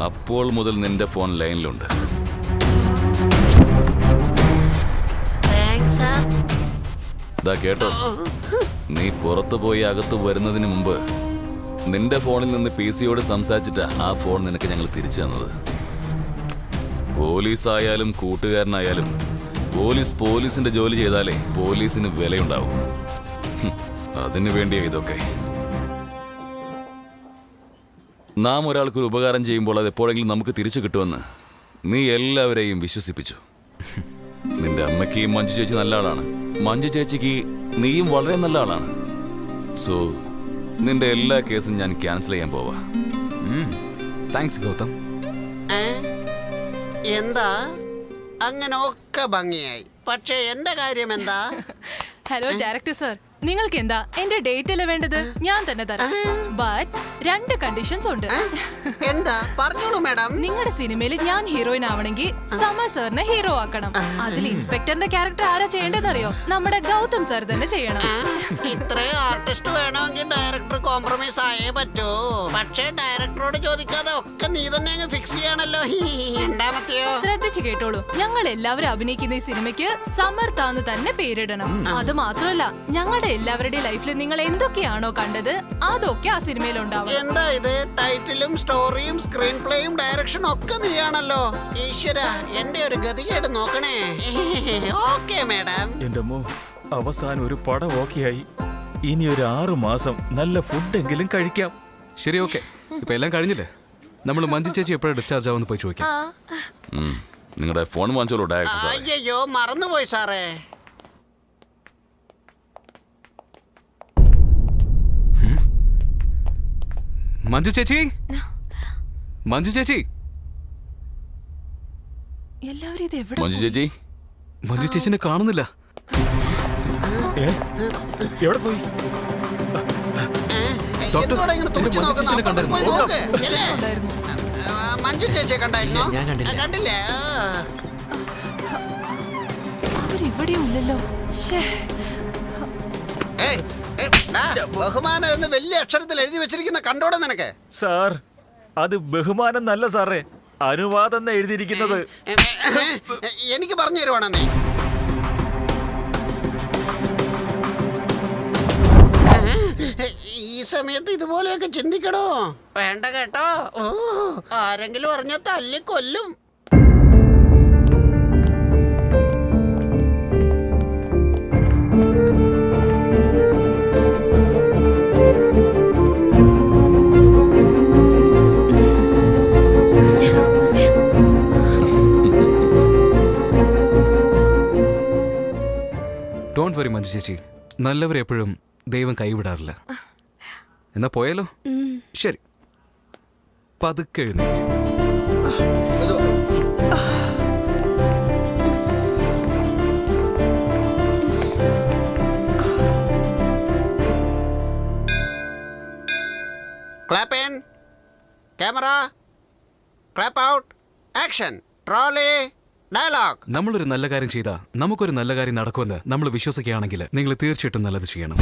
അപ്പോൾ മുതൽ നിന്റെ ഫോൺ ലൈനിലുണ്ട്. ദാ കേട്ടോ, നീ പുറത്തു പോയി അകത്ത് വരുന്നതിന് മുമ്പ് നിന്റെ ഫോണിൽ നിന്ന് PC-യോട് സംസാരിച്ചിട്ടാ ആ ഫോൺ നിനക്ക് ഞങ്ങൾ തിരിച്ചു തന്നത്. പോലീസായാലും കൂട്ടുകാരനായാലും പോലീസിന്റെ ജോലി ചെയ്താലേ പോലീസിന് വിലയുണ്ടാവും. അതിനു വേണ്ടിയാ ഇതൊക്കെ. നാം ഒരാൾക്കൊരു ഉപകാരം ചെയ്യുമ്പോൾ അത് എപ്പോഴെങ്കിലും നമുക്ക് തിരിച്ചു കിട്ടുമെന്ന് നീ എല്ലാവരെയും വിശ്വസിപ്പിച്ചു. നിന്റെ അമ്മയ്ക്ക് മഞ്ജു ചേച്ചി നല്ല ആളാണ്, മഞ്ജു ചേച്ചിക്ക് നീയും വളരെ നല്ല ആളാണ്. സോ നിന്റെ എല്ലാ കേസും ഞാൻ ക്യാൻസൽ ചെയ്യാൻ പോവാ. താങ്ക്സ് ഗൗതം. എന്താ അങ്ങനെ ഒക്കെ ഭംഗിയായി, പക്ഷേ എന്റെ കാര്യം എന്താ? ഹലോ ഡയറക്ടർ സർ, നിങ്ങൾക്ക് എന്താ എന്റെ ഡേറ്റ് അല്ലേ വേണ്ടത്? ഞാൻ തന്നെ തരാം. ബട്ട് 2 കണ്ടീഷൻസ് ഉണ്ട്. എന്താ പറഞ്ഞോളൂ മാഡം. നിങ്ങളുടെ സിനിമയിൽ ഞാൻ ഹീറോയിൻ ആവണമെങ്കിൽ സമർ സാറിനെ ഹീറോ ആക്കണം. അതിൽ ഇൻസ്പെക്ടറിന്റെ ക്യാരക്ടർ ആരാ ചെയ്യേണ്ടതെന്നറിയോ? നമ്മുടെ ഗൗതം സാർ തന്നെ ചെയ്യണം. ഇത്രയും ആർട്ടിസ്റ്റ് വേണമെങ്കിൽ ഡയറക്ടർ കോംപ്രമൈസ് ആയേ പറ്റൂ. പക്ഷേ ഡയറക്ടറോട് ചോദിക്കാതെ ഒക്കെ നീ തന്നെ അങ്ങ് ഫിക്സ് ചെയ്യണല്ലോ. രണ്ടാമത്തെയോ? ശ്രദ്ധിച്ചു കേട്ടോളൂ, ഞങ്ങൾ എല്ലാവരും അഭിനയിക്കുന്ന ഈ സിനിമയ്ക്ക് സമർത്ഥാന്ന് തന്നെ പേരിടണം. അത് മാത്രമല്ല, ഞങ്ങളുടെ എല്ലാവരുടെയും ലൈഫിൽ നിങ്ങൾ എന്തൊക്കെയാണോ കണ്ടത് അതൊക്കെ ആ സിനിമയിൽ ഉണ്ടാവും. എന്താ ഇത്? ടൈറ്റിലും സ്റ്റോറിയും സ്ക്രീൻ പ്ലേയും ഡയറക്ഷനും ഒക്കെ നീയാണല്ലോ. ഈശ്വര, എന്റെ ഒരു ഗതികേട് നോക്കണേ. Okay madam. എന്റെ മോ, അവസാനം ഒരു പടം ഓക്കെയായി. ഇനി ഒരു 6 മാസം നല്ല ഫുഡെങ്കിലും കഴിക്കാം. ശരി, ഓക്കെ. ഇപ്പൊ എല്ലാം കഴിഞ്ഞില്ലേ? നമ്മൾ മഞ്ജു ചേച്ചി എപ്പോഴാണ് ഡിസ്ചാർജ് ആവുമെന്ന് പോയി ചോദിക്കാം. നിങ്ങളുടെ ഫോൺ വാങ്ങിച്ചോളൂ ഡയറക്ടർ സാറേ. അയ്യോ, മറന്നുപോയി സാറേ. മഞ്ജു ചേച്ചി, മഞ്ജു ചേച്ചി, എല്ലാവരും ഇത് എവിടെ? മഞ്ജു ചേച്ചി, മഞ്ജു ചേച്ചിനെ കാണുന്നില്ല. എവിടെ പോയി? എന്തോടെ ഇങ്ങനെ തുറച്ചു നോക്കുന്ന? അപ്പുറത്തേക്ക് പോയി നോക്ക്. ഇല്ലേ? ഉണ്ടായിരുന്നു. മഞ്ജു ചേച്ചിയെ കണ്ടായിരുന്നോ? ഞാൻ കണ്ടില്ല. കണ്ടില്ലേ? അവരിവിടെയും ഇല്ലല്ലോ. ബഹുമാനം എന്ന് വലിയ അക്ഷരത്തിൽ എഴുതി വെച്ചിരിക്കുന്ന കണ്ടോടെ നിനക്ക്? സാർ, അത് ബഹുമാനം നല്ല സാറേ, അനുവാദം എഴുതിയിരിക്കുന്നത്. എനിക്ക് പറഞ്ഞു തരുവാണോ നീ? ഈ സമയത്ത് ഇതുപോലെയൊക്കെ ചിന്തിക്കണോ? വേണ്ട കേട്ടോ. ആരെങ്കിലും അറിഞ്ഞ തല്ലിക്കൊല്ലും. ഡോണ്ട് വറി മഞ്ജു ചേച്ചി, നല്ലവരെ എപ്പോഴും ദൈവം കൈവിടാറില്ല. എന്നാ പോയാലോ? ശരി, പതുക്കെ എഴുന്നേൽക്ക്. Action trolley dialogue. നമ്മളൊരു നല്ല കാര്യം ചെയ്താൽ നമുക്കൊരു നല്ല കാര്യം നടക്കുമെന്ന് നമ്മൾ വിശ്വസിക്കുകയാണെങ്കിൽ നിങ്ങൾ തീർച്ചയായിട്ടും നല്ലത് ചെയ്യണം.